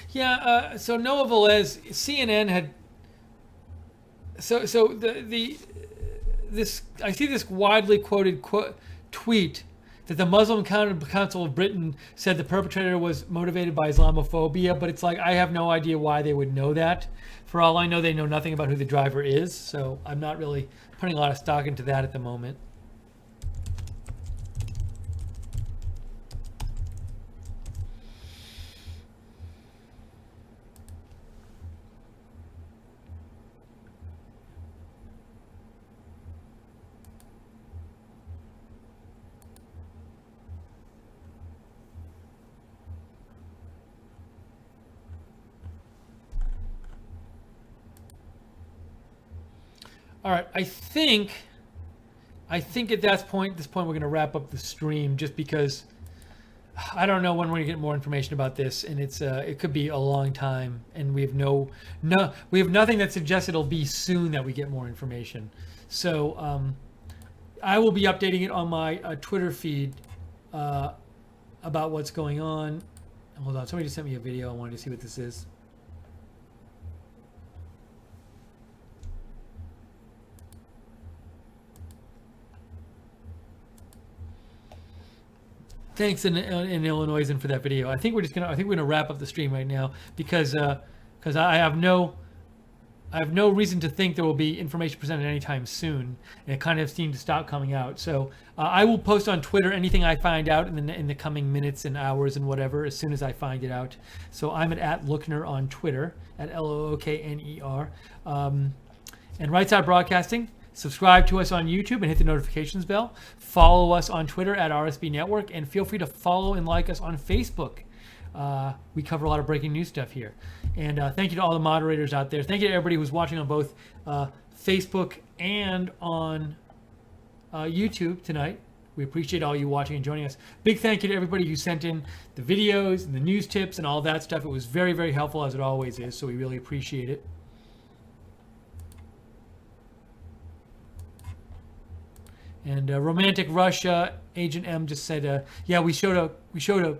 Yeah. So Noah Velez, CNN had. I see this widely quoted tweet that the Muslim Council of Britain said the perpetrator was motivated by Islamophobia, but it's like I have no idea why they would know that. For all I know, they know nothing about who the driver is, so I'm not really putting a lot of stock into that at the moment. All right, I think at this point we're going to wrap up the stream, just because I don't know when we're going to get more information about this, and it could be a long time, and we have nothing that suggests it'll be soon that we get more information. So I will be updating it on my Twitter feed about what's going on. Hold on, somebody just sent me a video. I wanted to see what this is. Thanks in Illinois for that video. I think we're gonna wrap up the stream right now because I have no reason to think there will be information presented anytime soon, and it kind of seemed to stop coming out. So I will post on Twitter anything I find out in the coming minutes and hours and whatever as soon as I find it out. So I'm at Lookner on Twitter, at LOOKNER, and Right Side Broadcasting. Subscribe to us on YouTube and hit the notifications bell. Follow us on Twitter at RSB Network, and feel free to follow and like us on Facebook. We cover a lot of breaking news stuff here. And thank you to all the moderators out there. Thank you to everybody who's watching on both Facebook and on YouTube tonight. We appreciate all you watching and joining us. Big thank you to everybody who sent in the videos and the news tips and all that stuff. It was very, very helpful, as it always is, so we really appreciate it. And Romantic Russia, Agent M just said, yeah, we showed a,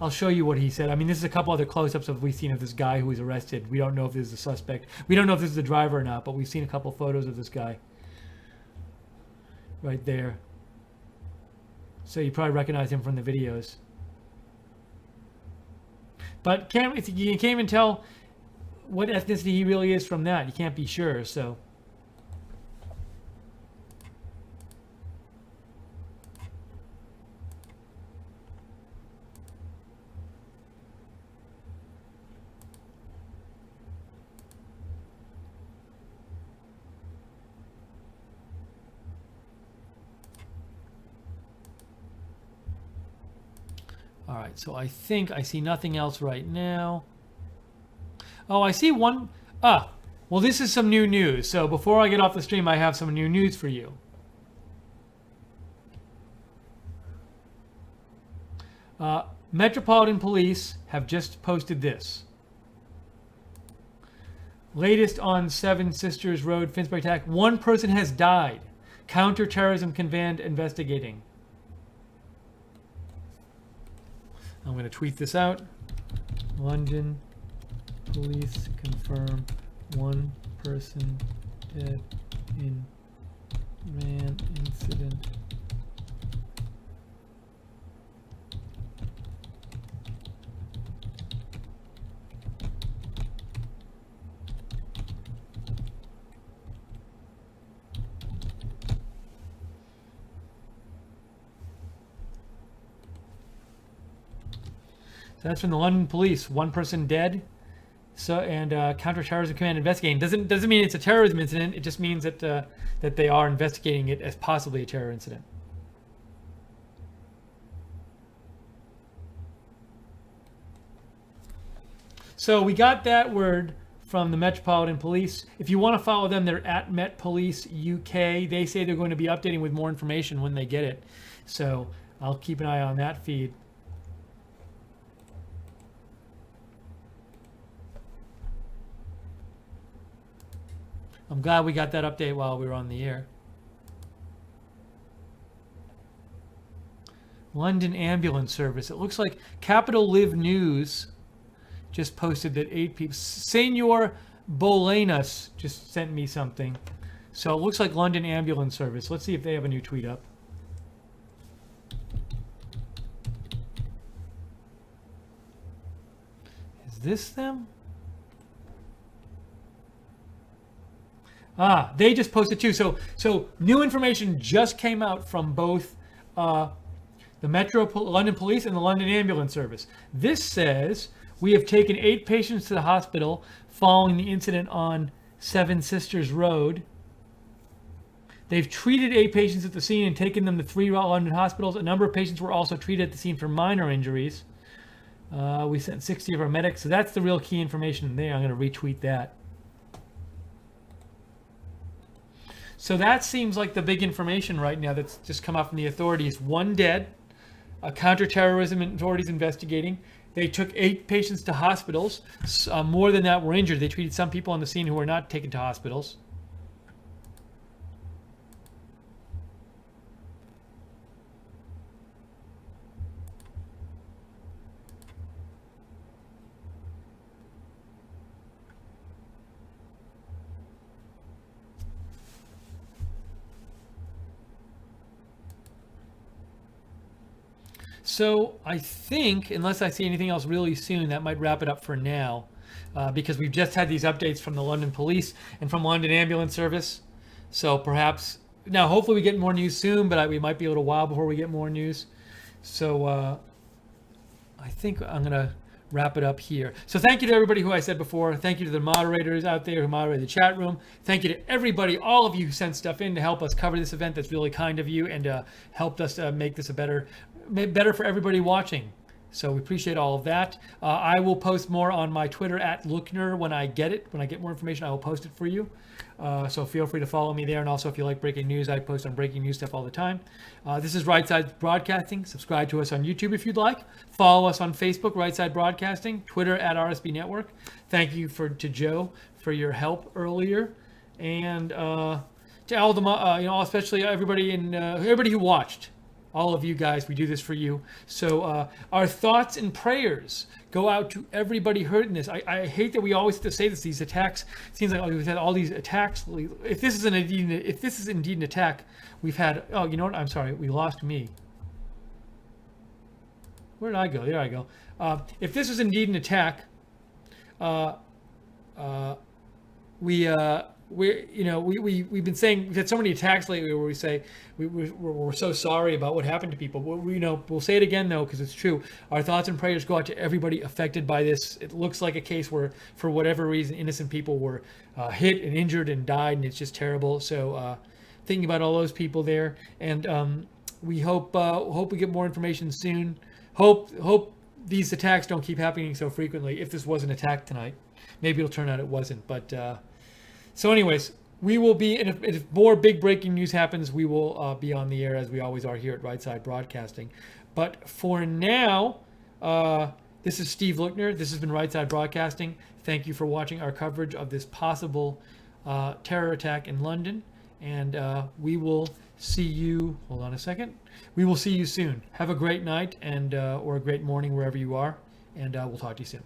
I'll show you what he said. I mean, this is a couple other close-ups we've seen of this guy who was arrested. We don't know if this is the suspect. We don't know if this is the driver or not, but we've seen a couple photos of this guy right there. So you probably recognize him from the videos. But you can't even tell what ethnicity he really is from that. You can't be sure, so. All right, so I think I see nothing else right now. Oh, I see one. Well, this is some new news. So before I get off the stream, I have some new news for you. Metropolitan Police have just posted this. Latest on Seven Sisters Road Finsbury attack. One person has died. Counter-terrorism command investigating. I'm going to tweet this out. London police confirm one person dead in van incident. That's from the London police. One person dead. So and counterterrorism command investigating. Doesn't mean it's a terrorism incident. It just means that that they are investigating it as possibly a terror incident. So we got that word from the Metropolitan Police. If you want to follow them, they're at Met Police UK. They say they're going to be updating with more information when they get it. So I'll keep an eye on that feed. I'm glad we got that update while we were on the air. London ambulance service. It looks like Capital Live News just posted that 8 people. Senor Bolenas just sent me something. So it looks like London ambulance service. Let's see if they have a new tweet up. Is this them? They just posted too. So new information just came out from both the London Police and the London Ambulance Service. This says, we have taken 8 patients to the hospital following the incident on Seven Sisters Road. They've treated 8 patients at the scene and taken them to 3 London hospitals. A number of patients were also treated at the scene for minor injuries. We sent 60 of our medics. So that's the real key information there. I'm going to retweet that. So that seems like the big information right now that's just come out from the authorities. 1 dead, counterterrorism authorities investigating. They took 8 patients to hospitals. More than that were injured. They treated some people on the scene who were not taken to hospitals. So I think, unless I see anything else really soon, that might wrap it up for now, because we've just had these updates from the London Police and from London Ambulance Service. So perhaps, now hopefully we get more news soon, but we might be a little while before we get more news. So I think I'm going to wrap it up here. So thank you to everybody who I said before. Thank you to the moderators out there who moderated the chat room. Thank you to everybody, all of you who sent stuff in to help us cover this event. That's really kind of you, and helped us make this a better for everybody watching. So we appreciate all of that. I will post more on my Twitter at Lookner when I get it. When I get more information, I will post it for you. So feel free to follow me there. And also, if you like breaking news, I post on breaking news stuff all the time. This is Right Side Broadcasting. Subscribe to us on YouTube if you'd like. Follow us on Facebook, Right Side Broadcasting. Twitter at RSB Network. Thank you to Joe for your help earlier, and to all the especially everybody who watched. All of you guys, we do this for you. So our thoughts and prayers go out to everybody hurt in this. I hate that we always have to say this. These attacks, it seems like we've had all these attacks. If this is indeed an attack, we've had. Oh, you know what? I'm sorry, we lost me. Where did I go? There I go. If this was indeed an attack, we've been saying, we've had so many attacks lately where we say we're so sorry about what happened to people. We'll say it again though, because it's true. Our thoughts and prayers go out to everybody affected by this. It looks like a case where, for whatever reason, innocent people were hit and injured and died, and it's just terrible. So thinking about all those people there, and we hope we get more information soon. Hope these attacks don't keep happening so frequently. If this was an attack tonight, maybe it'll turn out it wasn't, but. So anyways, we will be, and if more big breaking news happens, we will be on the air as we always are here at Right Side Broadcasting. But for now, this is Steve Lookner. This has been Right Side Broadcasting. Thank you for watching our coverage of this possible terror attack in London. And we will see you, hold on a second. We will see you soon. Have a great night and or a great morning wherever you are. And we'll talk to you soon.